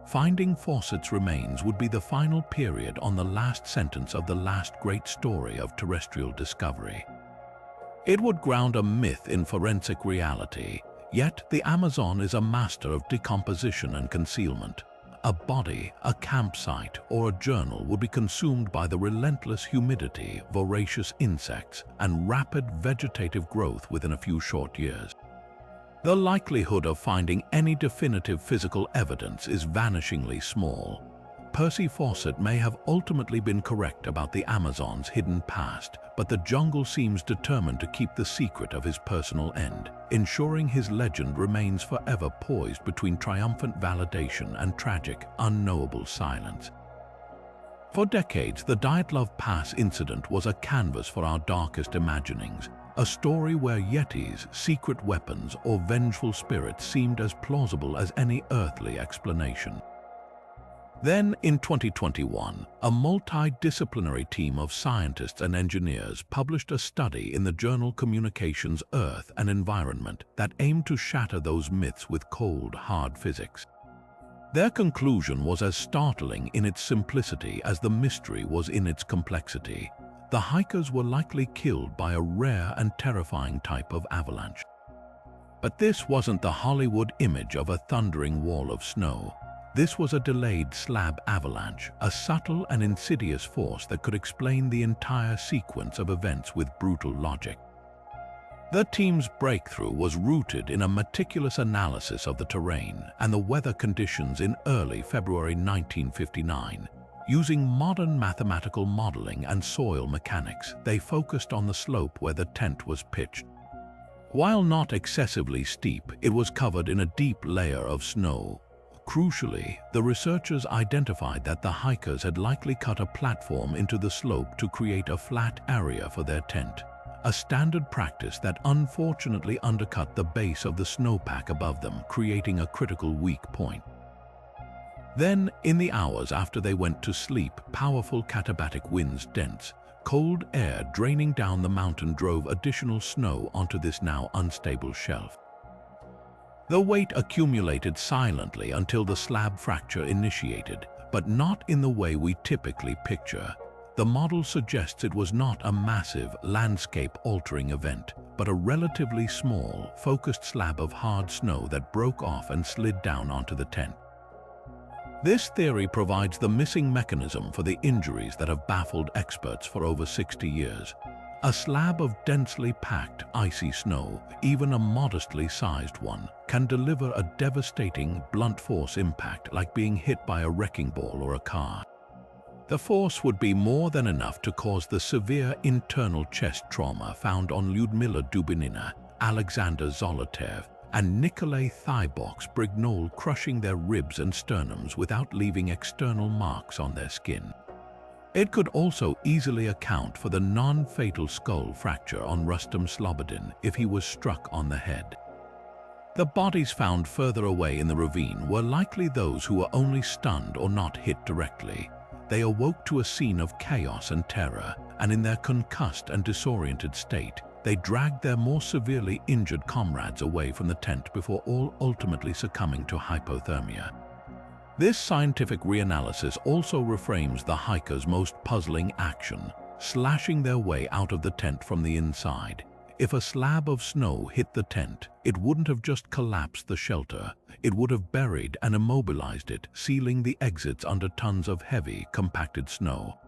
Finding Fawcett's remains would be the final period on the last sentence of the last great story of terrestrial discovery. It would ground a myth in forensic reality, yet the Amazon is a master of decomposition and concealment. A body, a campsite, or a journal would be consumed by the relentless humidity, voracious insects, and rapid vegetative growth within a few short years. The likelihood of finding any definitive physical evidence is vanishingly small. Percy Fawcett may have ultimately been correct about the Amazon's hidden past, but the jungle seems determined to keep the secret of his personal end, ensuring his legend remains forever poised between triumphant validation and tragic, unknowable silence. For decades, the Dyatlov Pass incident was a canvas for our darkest imaginings, a story where yetis, secret weapons, or vengeful spirits seemed as plausible as any earthly explanation. Then, in 2021, a multidisciplinary team of scientists and engineers published a study in the journal Communications, Earth and Environment that aimed to shatter those myths with cold, hard physics. Their conclusion was as startling in its simplicity as the mystery was in its complexity. The hikers were likely killed by a rare and terrifying type of avalanche. But this wasn't the Hollywood image of a thundering wall of snow. This was a delayed slab avalanche, a subtle and insidious force that could explain the entire sequence of events with brutal logic. The team's breakthrough was rooted in a meticulous analysis of the terrain and the weather conditions in early February 1959. Using modern mathematical modeling and soil mechanics, they focused on the slope where the tent was pitched. While not excessively steep, it was covered in a deep layer of snow. Crucially, the researchers identified that the hikers had likely cut a platform into the slope to create a flat area for their tent, a standard practice that unfortunately undercut the base of the snowpack above them, creating a critical weak point. Then, in the hours after they went to sleep, powerful katabatic winds, dense, cold air draining down the mountain drove additional snow onto this now unstable shelf. The weight accumulated silently until the slab fracture initiated, but not in the way we typically picture. The model suggests it was not a massive, landscape-altering event, but a relatively small, focused slab of hard snow that broke off and slid down onto the tent. This theory provides the missing mechanism for the injuries that have baffled experts for over 60 years. A slab of densely packed, icy snow, even a modestly sized one, can deliver a devastating, blunt force impact like being hit by a wrecking ball or a car. The force would be more than enough to cause the severe internal chest trauma found on Lyudmila Dubinina, Alexander Zolotarev, and Nikolai Thibox-Brignol, crushing their ribs and sternums without leaving external marks on their skin. It could also easily account for the non-fatal skull fracture on Rustam Slobodin if he was struck on the head. The bodies found further away in the ravine were likely those who were only stunned or not hit directly. They awoke to a scene of chaos and terror, and in their concussed and disoriented state, they dragged their more severely injured comrades away from the tent before all ultimately succumbing to hypothermia. This scientific reanalysis also reframes the hikers' most puzzling action, slashing their way out of the tent from the inside. If a slab of snow hit the tent, it wouldn't have just collapsed the shelter, it would have buried and immobilized it, sealing the exits under tons of heavy, compacted snow.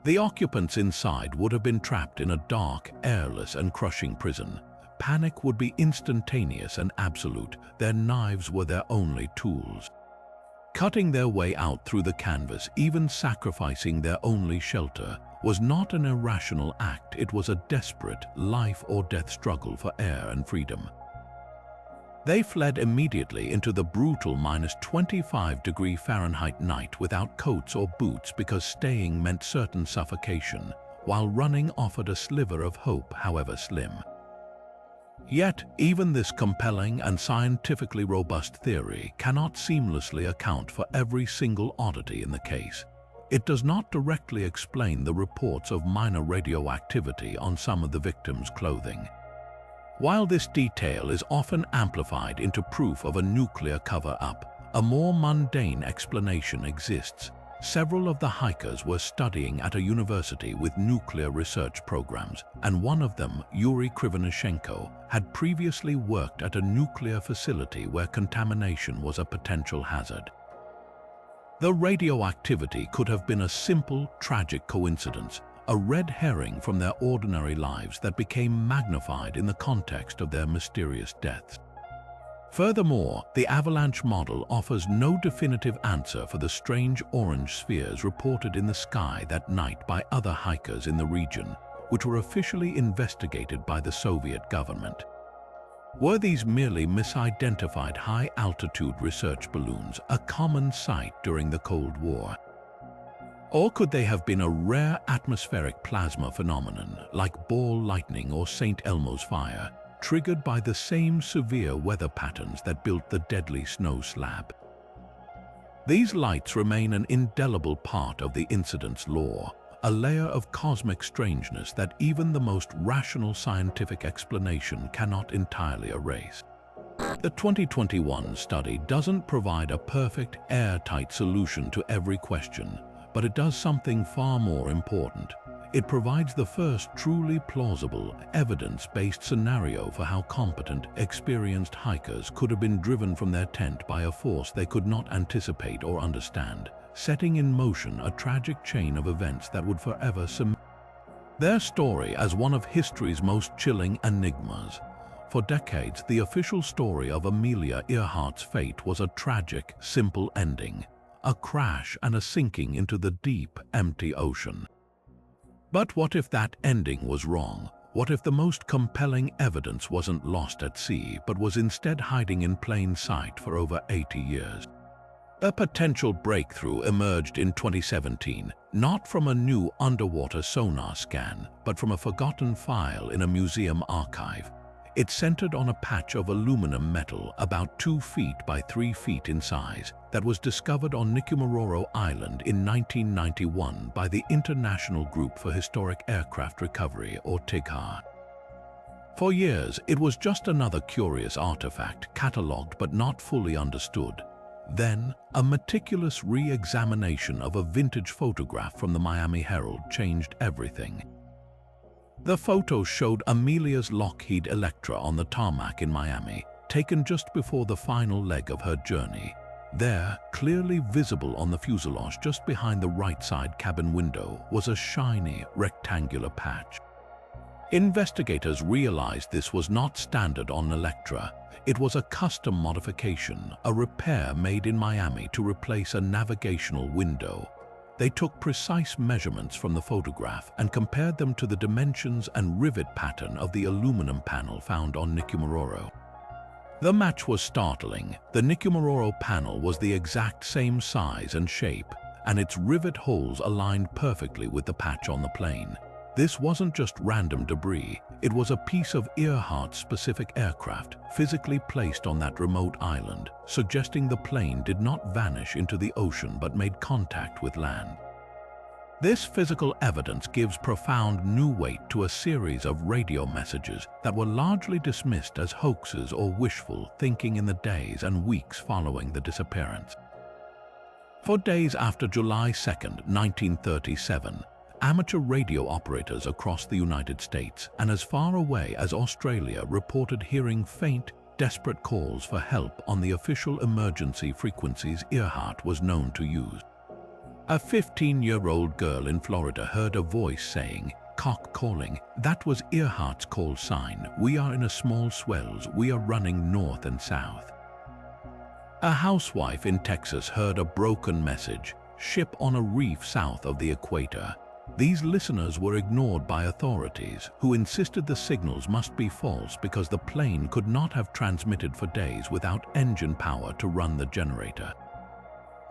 The occupants inside would have been trapped in a dark, airless and crushing prison. Panic would be instantaneous and absolute. Their knives were their only tools. Cutting their way out through the canvas, even sacrificing their only shelter, was not an irrational act. It was a desperate life-or-death struggle for air and freedom. They fled immediately into the brutal -25°F night without coats or boots because staying meant certain suffocation, while running offered a sliver of hope, however slim. Yet, even this compelling and scientifically robust theory cannot seamlessly account for every single oddity in the case. It does not directly explain the reports of minor radioactivity on some of the victims' clothing. While this detail is often amplified into proof of a nuclear cover-up, a more mundane explanation exists. Several of the hikers were studying at a university with nuclear research programs, and one of them, Yuri Krivonishenko, had previously worked at a nuclear facility where contamination was a potential hazard. The radioactivity could have been a simple, tragic coincidence, a red herring from their ordinary lives that became magnified in the context of their mysterious deaths. Furthermore, the avalanche model offers no definitive answer for the strange orange spheres reported in the sky that night by other hikers in the region, which were officially investigated by the Soviet government. Were these merely misidentified high-altitude research balloons, a common sight during the Cold War? Or could they have been a rare atmospheric plasma phenomenon like ball lightning or St. Elmo's fire, triggered by the same severe weather patterns that built the deadly snow slab? These lights remain an indelible part of the incident's lore, a layer of cosmic strangeness that even the most rational scientific explanation cannot entirely erase. The 2021 study doesn't provide a perfect, airtight solution to every question, but it does something far more important. It provides the first truly plausible, evidence-based scenario for how competent, experienced hikers could have been driven from their tent by a force they could not anticipate or understand, setting in motion a tragic chain of events that would forever cement their story as one of history's most chilling enigmas. For decades, the official story of Amelia Earhart's fate was a tragic, simple ending, a crash and a sinking into the deep, empty ocean. But what if that ending was wrong? What if the most compelling evidence wasn't lost at sea, but was instead hiding in plain sight for over 80 years? A potential breakthrough emerged in 2017, not from a new underwater sonar scan, but from a forgotten file in a museum archive. It centered on a patch of aluminum metal about 2 feet by 3 feet in size that was discovered on Nicumaroro Island in 1991 by the International Group for Historic Aircraft Recovery, or TIGHAR. For years, it was just another curious artifact, catalogued but not fully understood. Then, a meticulous re-examination of a vintage photograph from the Miami Herald changed everything. The photo showed Amelia's Lockheed Electra on the tarmac in Miami, taken just before the final leg of her journey. There, clearly visible on the fuselage just behind the right-side cabin window, was a shiny, rectangular patch. Investigators realized this was not standard on Electra. It was a custom modification, a repair made in Miami to replace a navigational window. They took precise measurements from the photograph and compared them to the dimensions and rivet pattern of the aluminum panel found on Nicumaroro. The match was startling. The Nicumaroro panel was the exact same size and shape, and its rivet holes aligned perfectly with the patch on the plane. This wasn't just random debris, it was a piece of Earhart's specific aircraft physically placed on that remote island, suggesting the plane did not vanish into the ocean but made contact with land. This physical evidence gives profound new weight to a series of radio messages that were largely dismissed as hoaxes or wishful thinking in the days and weeks following the disappearance. For days after July 2, 1937, amateur radio operators across the United States and as far away as Australia reported hearing faint, desperate calls for help on the official emergency frequencies Earhart was known to use. A 15-year-old girl in Florida heard a voice saying, "Cock calling." That was Earhart's call sign. "We are in a small swells. We are running north and south." A housewife in Texas heard a broken message, "Ship on a reef south of the equator." These listeners were ignored by authorities, who insisted the signals must be false because the plane could not have transmitted for days without engine power to run the generator.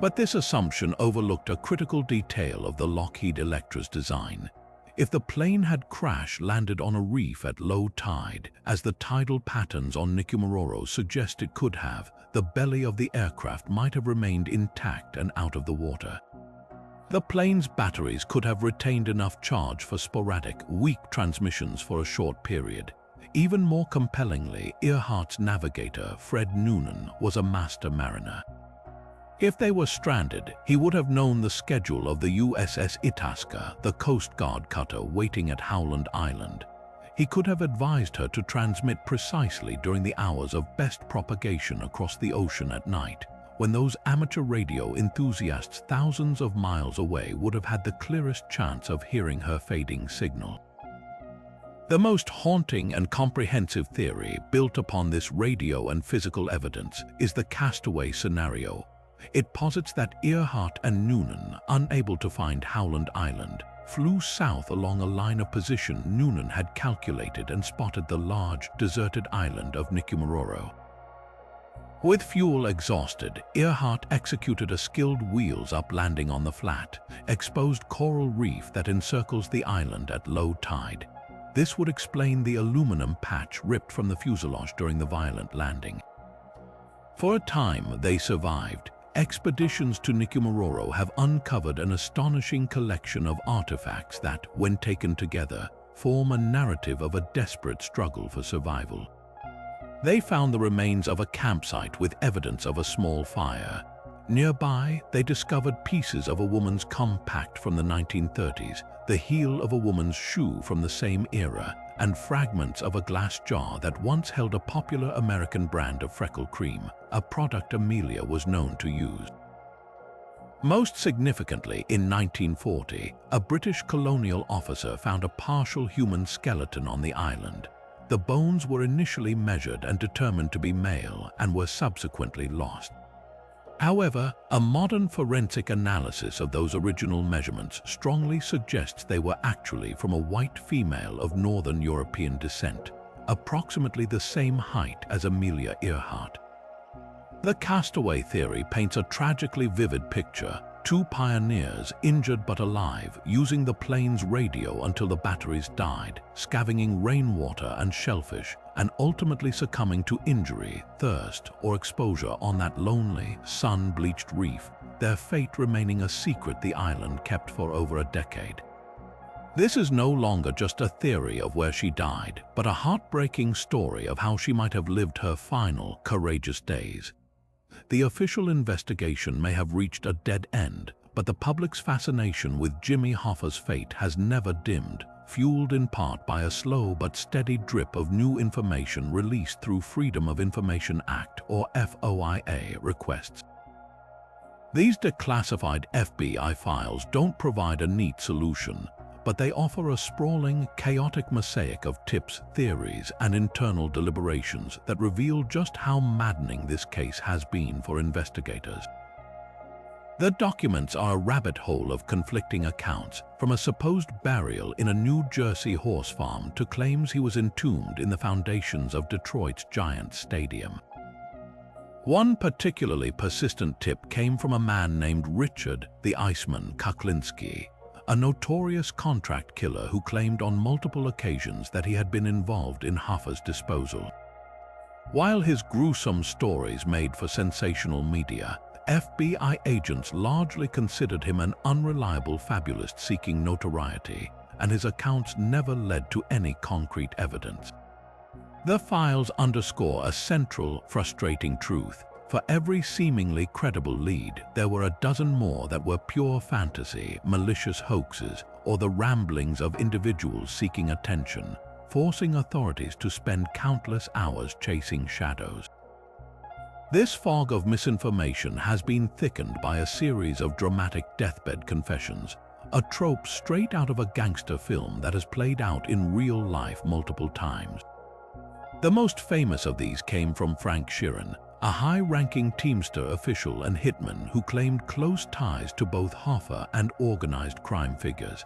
But this assumption overlooked a critical detail of the Lockheed Electra's design. If the plane had crash-landed on a reef at low tide, as the tidal patterns on Nicumaroro suggest it could have, the belly of the aircraft might have remained intact and out of the water. The plane's batteries could have retained enough charge for sporadic, weak transmissions for a short period. Even more compellingly, Earhart's navigator, Fred Noonan, was a master mariner. If they were stranded, he would have known the schedule of the USS Itasca, the Coast Guard cutter waiting at Howland Island. He could have advised her to transmit precisely during the hours of best propagation across the ocean at night, when those amateur radio enthusiasts thousands of miles away would have had the clearest chance of hearing her fading signal. The most haunting and comprehensive theory built upon this radio and physical evidence is the castaway scenario. It posits that Earhart and Noonan, unable to find Howland Island, flew south along a line of position Noonan had calculated and spotted the large, deserted island of Nikumaroro. With fuel exhausted, Earhart executed a skilled wheels-up landing on the flat, exposed coral reef that encircles the island at low tide. This would explain the aluminum patch ripped from the fuselage during the violent landing. For a time, they survived. Expeditions to Nikumaroro have uncovered an astonishing collection of artifacts that, when taken together, form a narrative of a desperate struggle for survival. They found the remains of a campsite with evidence of a small fire. Nearby, they discovered pieces of a woman's compact from the 1930s, the heel of a woman's shoe from the same era, and fragments of a glass jar that once held a popular American brand of freckle cream, a product Amelia was known to use. Most significantly, in 1940, a British colonial officer found a partial human skeleton on the island. The bones were initially measured and determined to be male and were subsequently lost. However, a modern forensic analysis of those original measurements strongly suggests they were actually from a white female of Northern European descent, approximately the same height as Amelia Earhart. The castaway theory paints a tragically vivid picture: two pioneers, injured but alive, using the plane's radio until the batteries died, scavenging rainwater and shellfish, and ultimately succumbing to injury, thirst, or exposure on that lonely, sun-bleached reef, their fate remaining a secret the island kept for over a decade. This is no longer just a theory of where she died, but a heartbreaking story of how she might have lived her final, courageous days. The official investigation may have reached a dead end, but the public's fascination with Jimmy Hoffa's fate has never dimmed, fueled in part by a slow but steady drip of new information released through Freedom of Information Act or FOIA requests. These declassified FBI files don't provide a neat solution, but they offer a sprawling, chaotic mosaic of tips, theories, and internal deliberations that reveal just how maddening this case has been for investigators. The documents are a rabbit hole of conflicting accounts, from a supposed burial in a New Jersey horse farm to claims he was entombed in the foundations of Detroit's Giants Stadium. One particularly persistent tip came from a man named Richard the Iceman Kuklinski, a notorious contract killer who claimed on multiple occasions that he had been involved in Hoffa's disposal. While his gruesome stories made for sensational media, FBI agents largely considered him an unreliable fabulist seeking notoriety, and his accounts never led to any concrete evidence. The files underscore a central, frustrating truth. For every seemingly credible lead, there were a dozen more that were pure fantasy, malicious hoaxes, or the ramblings of individuals seeking attention, forcing authorities to spend countless hours chasing shadows. This fog of misinformation has been thickened by a series of dramatic deathbed confessions, a trope straight out of a gangster film that has played out in real life multiple times. The most famous of these came from Frank Sheeran, a high-ranking Teamster official and hitman who claimed close ties to both Hoffa and organized crime figures.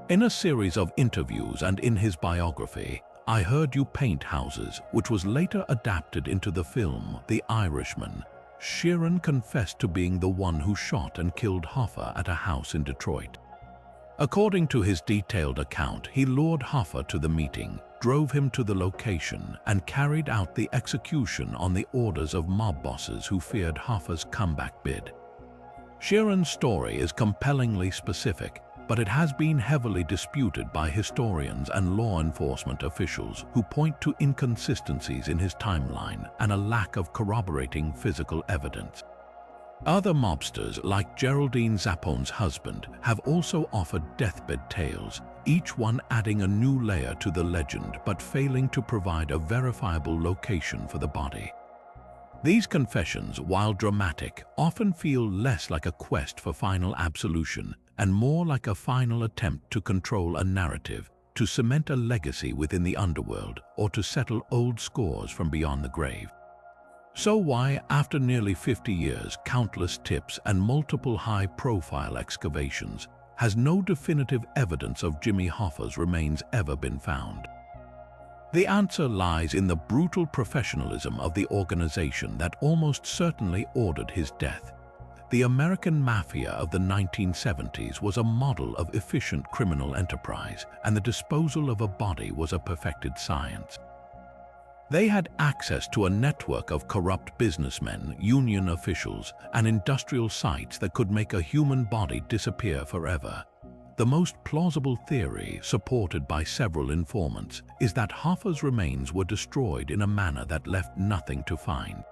In a series of interviews and in his biography, I Heard You Paint Houses, which was later adapted into the film The Irishman, Sheeran confessed to being the one who shot and killed Hoffa at a house in Detroit. According to his detailed account, he lured Hoffa to the meeting, drove him to the location, and carried out the execution on the orders of mob bosses who feared Hoffa's comeback bid. Sheeran's story is compellingly specific, but it has been heavily disputed by historians and law enforcement officials who point to inconsistencies in his timeline and a lack of corroborating physical evidence. Other mobsters, like Geraldine Zappone's husband, have also offered deathbed tales, each one adding a new layer to the legend but failing to provide a verifiable location for the body. These confessions, while dramatic, often feel less like a quest for final absolution and more like a final attempt to control a narrative, to cement a legacy within the underworld or to settle old scores from beyond the grave. So why, after nearly 50 years, countless tips and multiple high-profile excavations, has no definitive evidence of Jimmy Hoffa's remains ever been found? The answer lies in the brutal professionalism of the organization that almost certainly ordered his death. The American mafia of the 1970s was a model of efficient criminal enterprise, and the disposal of a body was a perfected science. They had access to a network of corrupt businessmen, union officials, and industrial sites that could make a human body disappear forever. The most plausible theory, supported by several informants, is that Hoffa's remains were destroyed in a manner that left nothing to find.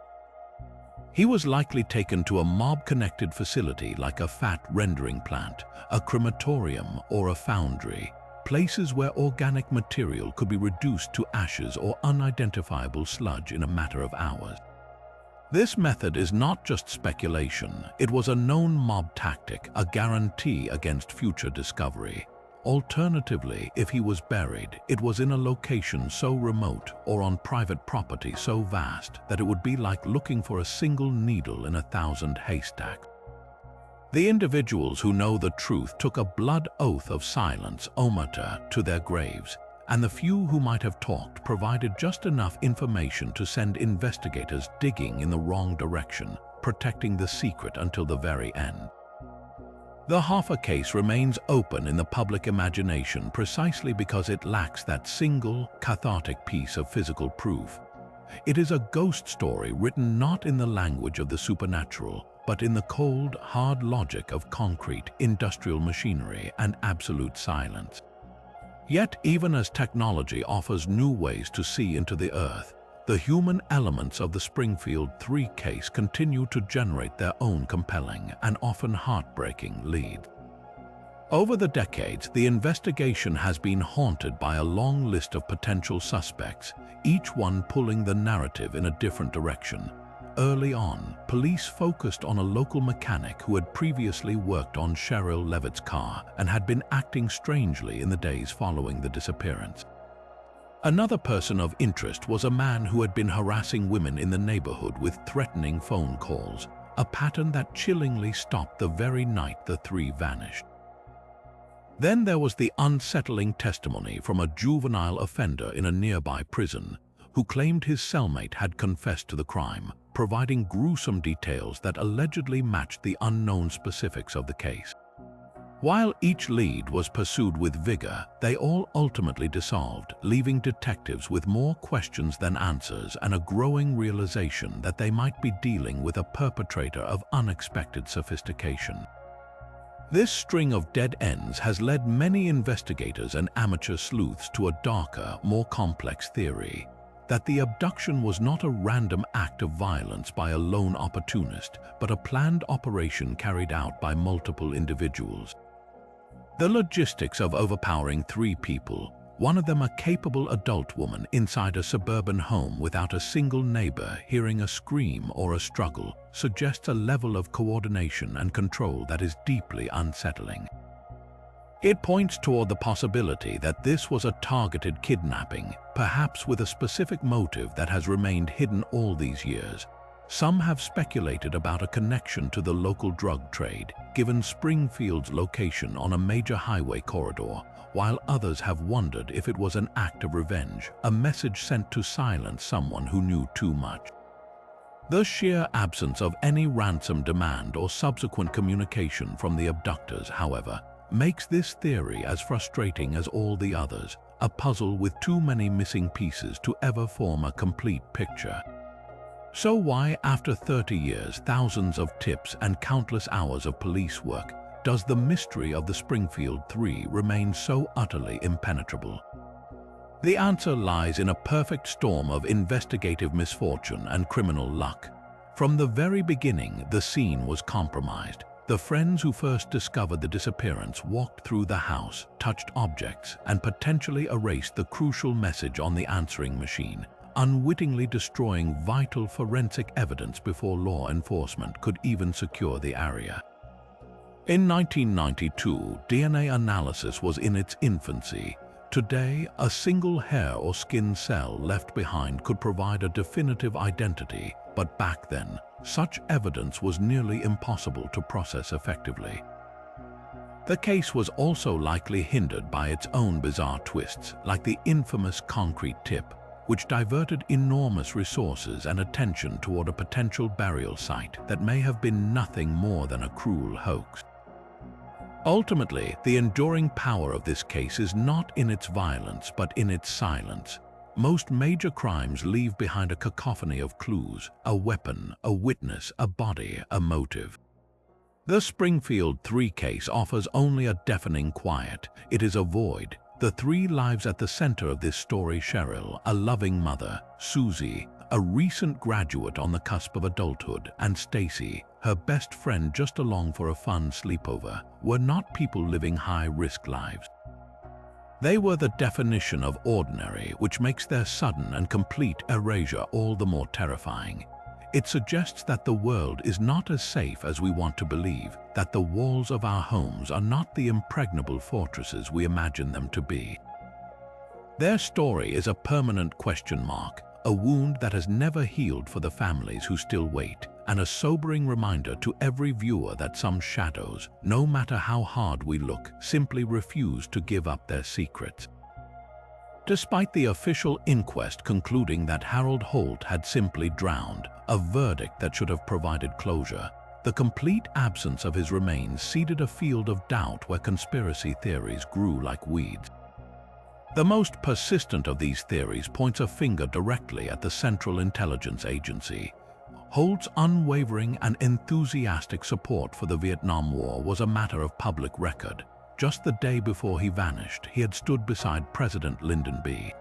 He was likely taken to a mob-connected facility like a fat rendering plant, a crematorium, or a foundry, places where organic material could be reduced to ashes or unidentifiable sludge in a matter of hours. This method is not just speculation, it was a known mob tactic, a guarantee against future discovery. Alternatively, if he was buried, it was in a location so remote or on private property so vast that it would be like looking for a single needle in 1,000 haystacks. The individuals who know the truth took a blood oath of silence, omerta, to their graves, and the few who might have talked provided just enough information to send investigators digging in the wrong direction, protecting the secret until the very end. The Hoffa case remains open in the public imagination precisely because it lacks that single, cathartic piece of physical proof. It is a ghost story written not in the language of the supernatural, but in the cold, hard logic of concrete, industrial machinery, and absolute silence. Yet, even as technology offers new ways to see into the earth, the human elements of the Springfield 3 case continue to generate their own compelling and often heartbreaking leads. Over the decades, the investigation has been haunted by a long list of potential suspects, each one pulling the narrative in a different direction. Early on, police focused on a local mechanic who had previously worked on Cheryl Levitt's car and had been acting strangely in the days following the disappearance. Another person of interest was a man who had been harassing women in the neighborhood with threatening phone calls, a pattern that chillingly stopped the very night the three vanished. Then there was the unsettling testimony from a juvenile offender in a nearby prison who claimed his cellmate had confessed to the crime, providing gruesome details that allegedly matched the unknown specifics of the case. While each lead was pursued with vigor, they all ultimately dissolved, leaving detectives with more questions than answers and a growing realization that they might be dealing with a perpetrator of unexpected sophistication. This string of dead ends has led many investigators and amateur sleuths to a darker, more complex theory: that the abduction was not a random act of violence by a lone opportunist, but a planned operation carried out by multiple individuals. The logistics of overpowering three people, one of them a capable adult woman inside a suburban home without a single neighbor hearing a scream or a struggle, suggests a level of coordination and control that is deeply unsettling. It points toward the possibility that this was a targeted kidnapping, perhaps with a specific motive that has remained hidden all these years. Some have speculated about a connection to the local drug trade, given Springfield's location on a major highway corridor, while others have wondered if it was an act of revenge, a message sent to silence someone who knew too much. The sheer absence of any ransom demand or subsequent communication from the abductors, however, makes this theory as frustrating as all the others, a puzzle with too many missing pieces to ever form a complete picture. So why, after 30 years, thousands of tips, and countless hours of police work, does the mystery of the Springfield 3 remain so utterly impenetrable? The answer lies in a perfect storm of investigative misfortune and criminal luck. From the very beginning, the scene was compromised. The friends who first discovered the disappearance walked through the house, touched objects, and potentially erased the crucial message on the answering machine, unwittingly destroying vital forensic evidence before law enforcement could even secure the area. In 1992, DNA analysis was in its infancy, Today, a single hair or skin cell left behind could provide a definitive identity, but back then, such evidence was nearly impossible to process effectively. The case was also likely hindered by its own bizarre twists, like the infamous concrete tip, which diverted enormous resources and attention toward a potential burial site that may have been nothing more than a cruel hoax. Ultimately, the enduring power of this case is not in its violence, but in its silence. Most major crimes leave behind a cacophony of clues: a weapon, a witness, a body, a motive. The Springfield 3 case offers only a deafening quiet. It is a void. The three lives at the center of this story: Cheryl, a loving mother; Susie, a recent graduate on the cusp of adulthood; and Stacy, her best friend just along for a fun sleepover, were not people living high-risk lives. They were the definition of ordinary, which makes their sudden and complete erasure all the more terrifying. It suggests that the world is not as safe as we want to believe, that the walls of our homes are not the impregnable fortresses we imagine them to be. Their story is a permanent question mark, a wound that has never healed for the families who still wait, and a sobering reminder to every viewer that some shadows, no matter how hard we look, simply refuse to give up their secrets. Despite the official inquest concluding that Harold Holt had simply drowned, a verdict that should have provided closure, the complete absence of his remains seeded a field of doubt where conspiracy theories grew like weeds. The most persistent of these theories points a finger directly at the Central Intelligence Agency. Holt's unwavering and enthusiastic support for the Vietnam War was a matter of public record. Just the day before he vanished, he had stood beside President Lyndon B.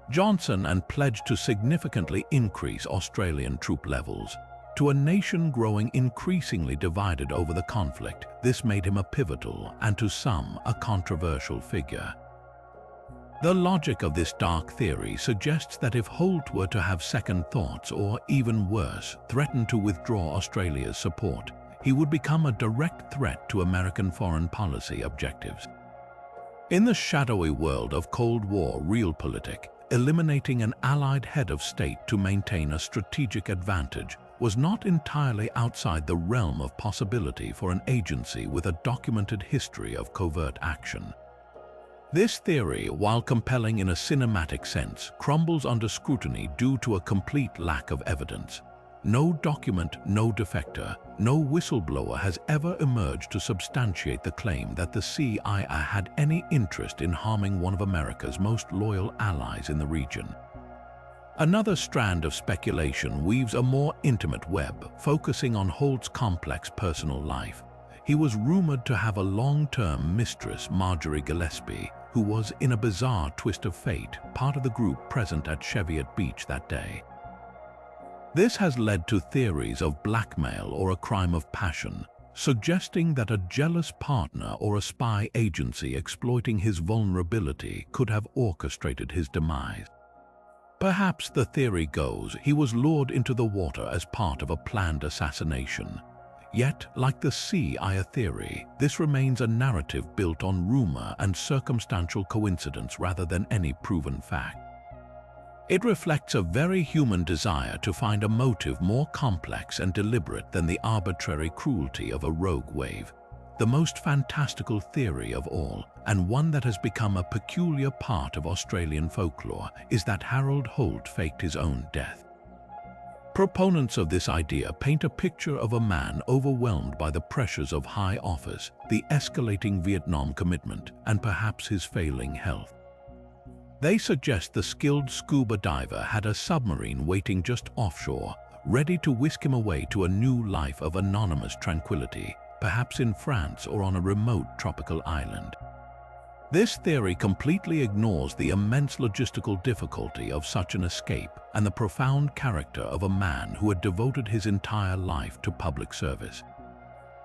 Johnson and pledged to significantly increase Australian troop levels. To a nation growing increasingly divided over the conflict, this made him a pivotal and, to some, a controversial figure. The logic of this dark theory suggests that if Holt were to have second thoughts or, even worse, threaten to withdraw Australia's support, he would become a direct threat to American foreign policy objectives. In the shadowy world of Cold War realpolitik, eliminating an allied head of state to maintain a strategic advantage was not entirely outside the realm of possibility for an agency with a documented history of covert action. This theory, while compelling in a cinematic sense, crumbles under scrutiny due to a complete lack of evidence. No document, no defector, no whistleblower has ever emerged to substantiate the claim that the CIA had any interest in harming one of America's most loyal allies in the region. Another strand of speculation weaves a more intimate web, focusing on Holt's complex personal life. He was rumored to have a long-term mistress, Marjorie Gillespie, who was, in a bizarre twist of fate, part of the group present at Cheviot Beach that day. This has led to theories of blackmail or a crime of passion, suggesting that a jealous partner or a spy agency exploiting his vulnerability could have orchestrated his demise. Perhaps, the theory goes, he was lured into the water as part of a planned assassination. Yet, like the CIA theory, this remains a narrative built on rumor and circumstantial coincidence rather than any proven fact. It reflects a very human desire to find a motive more complex and deliberate than the arbitrary cruelty of a rogue wave. The most fantastical theory of all, and one that has become a peculiar part of Australian folklore, is that Harold Holt faked his own death. Proponents of this idea paint a picture of a man overwhelmed by the pressures of high office, the escalating Vietnam commitment, and perhaps his failing health. They suggest the skilled scuba diver had a submarine waiting just offshore, ready to whisk him away to a new life of anonymous tranquility, perhaps in France or on a remote tropical island. This theory completely ignores the immense logistical difficulty of such an escape and the profound character of a man who had devoted his entire life to public service.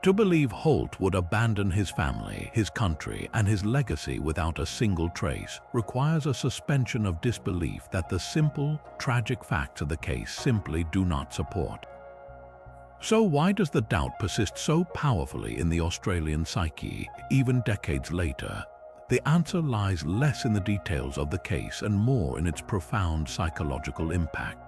To believe Holt would abandon his family, his country, and his legacy without a single trace requires a suspension of disbelief that the simple, tragic facts of the case simply do not support. So why does the doubt persist so powerfully in the Australian psyche, even decades later? the answer lies less in the details of the case and more in its profound psychological impact.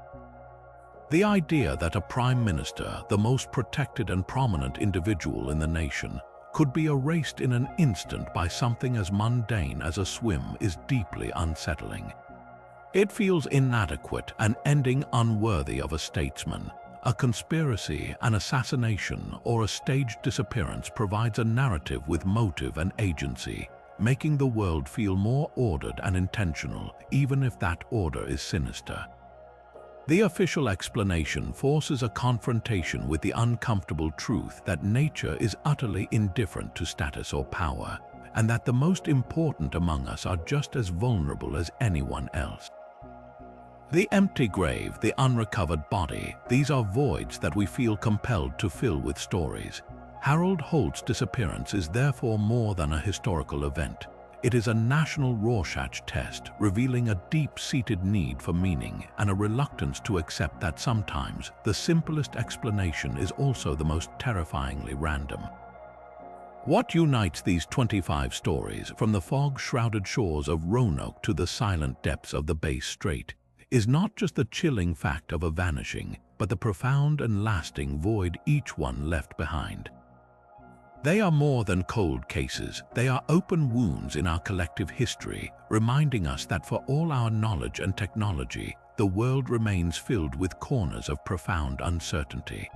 The idea that a prime minister, the most protected and prominent individual in the nation, could be erased in an instant by something as mundane as a swim is deeply unsettling. It feels inadequate, an ending unworthy of a statesman. A conspiracy, an assassination, or a staged disappearance provides a narrative with motive and agency, making the world feel more ordered and intentional, even if that order is sinister. The official explanation forces a confrontation with the uncomfortable truth that nature is utterly indifferent to status or power, and that the most important among us are just as vulnerable as anyone else. The empty grave, the unrecovered body, these are voids that we feel compelled to fill with stories. Harold Holt's disappearance is therefore more than a historical event. It is a national Rorschach test, revealing a deep-seated need for meaning and a reluctance to accept that sometimes the simplest explanation is also the most terrifyingly random. What unites these 25 stories, from the fog-shrouded shores of Roanoke to the silent depths of the Bass Strait, is not just the chilling fact of a vanishing, but the profound and lasting void each one left behind. They are more than cold cases. They are open wounds in our collective history, reminding us that for all our knowledge and technology, the world remains filled with corners of profound uncertainty.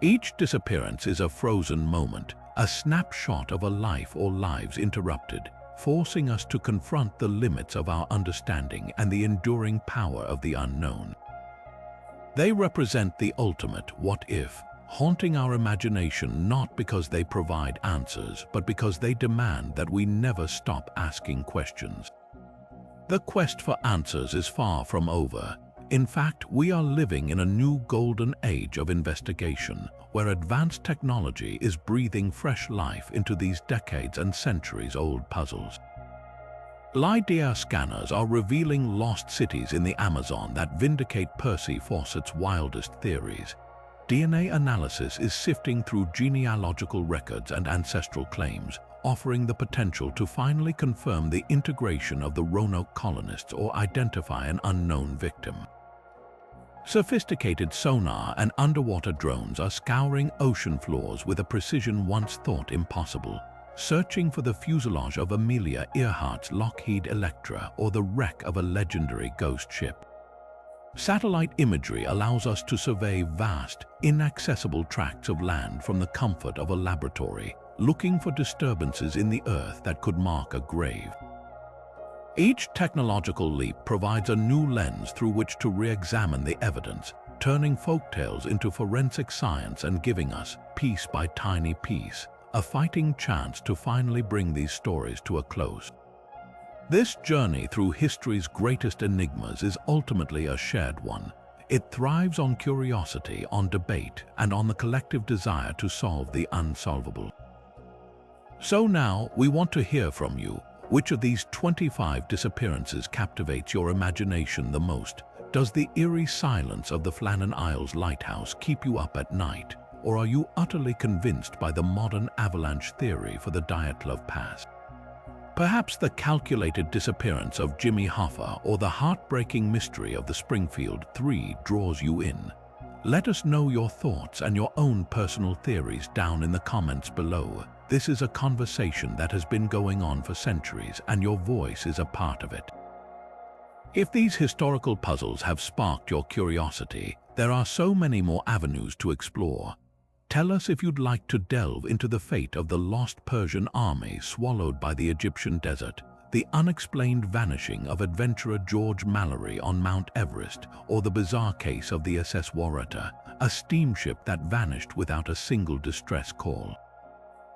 Each disappearance is a frozen moment, a snapshot of a life or lives interrupted, forcing us to confront the limits of our understanding and the enduring power of the unknown. They represent the ultimate what if, haunting our imagination not because they provide answers, but because they demand that we never stop asking questions. The quest for answers is far from over. In fact, we are living in a new golden age of investigation, where advanced technology is breathing fresh life into these decades and centuries-old puzzles. LiDAR scanners are revealing lost cities in the Amazon that vindicate Percy Fawcett's wildest theories. DNA analysis is sifting through genealogical records and ancestral claims, offering the potential to finally confirm the integration of the Roanoke colonists or identify an unknown victim. Sophisticated sonar and underwater drones are scouring ocean floors with a precision once thought impossible, searching for the fuselage of Amelia Earhart's Lockheed Electra or the wreck of a legendary ghost ship. Satellite imagery allows us to survey vast, inaccessible tracts of land from the comfort of a laboratory, looking for disturbances in the earth that could mark a grave. Each technological leap provides a new lens through which to re-examine the evidence, turning folktales into forensic science and giving us, piece by tiny piece, a fighting chance to finally bring these stories to a close. This journey through history's greatest enigmas is ultimately a shared one. It thrives on curiosity, on debate, and on the collective desire to solve the unsolvable. So now, we want to hear from you. Which of these 25 disappearances captivates your imagination the most? Does the eerie silence of the Flannan Isles lighthouse keep you up at night? Or are you utterly convinced by the modern avalanche theory for the Dyatlov Pass? Perhaps the calculated disappearance of Jimmy Hoffa or the heartbreaking mystery of the Springfield 3 draws you in. Let us know your thoughts and your own personal theories down in the comments below. This is a conversation that has been going on for centuries, and your voice is a part of it. If these historical puzzles have sparked your curiosity, there are so many more avenues to explore. Tell us if you'd like to delve into the fate of the lost Persian army swallowed by the Egyptian desert, the unexplained vanishing of adventurer George Mallory on Mount Everest, or the bizarre case of the SS Warata, a steamship that vanished without a single distress call.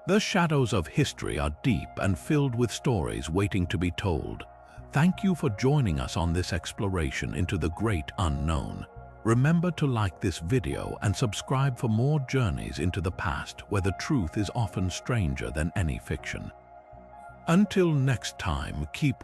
The shadows of history are deep and filled with stories waiting to be told. Thank you for joining us on this exploration into the great unknown. Remember to like this video and subscribe for more journeys into the past where the truth is often stranger than any fiction. Until next time, keep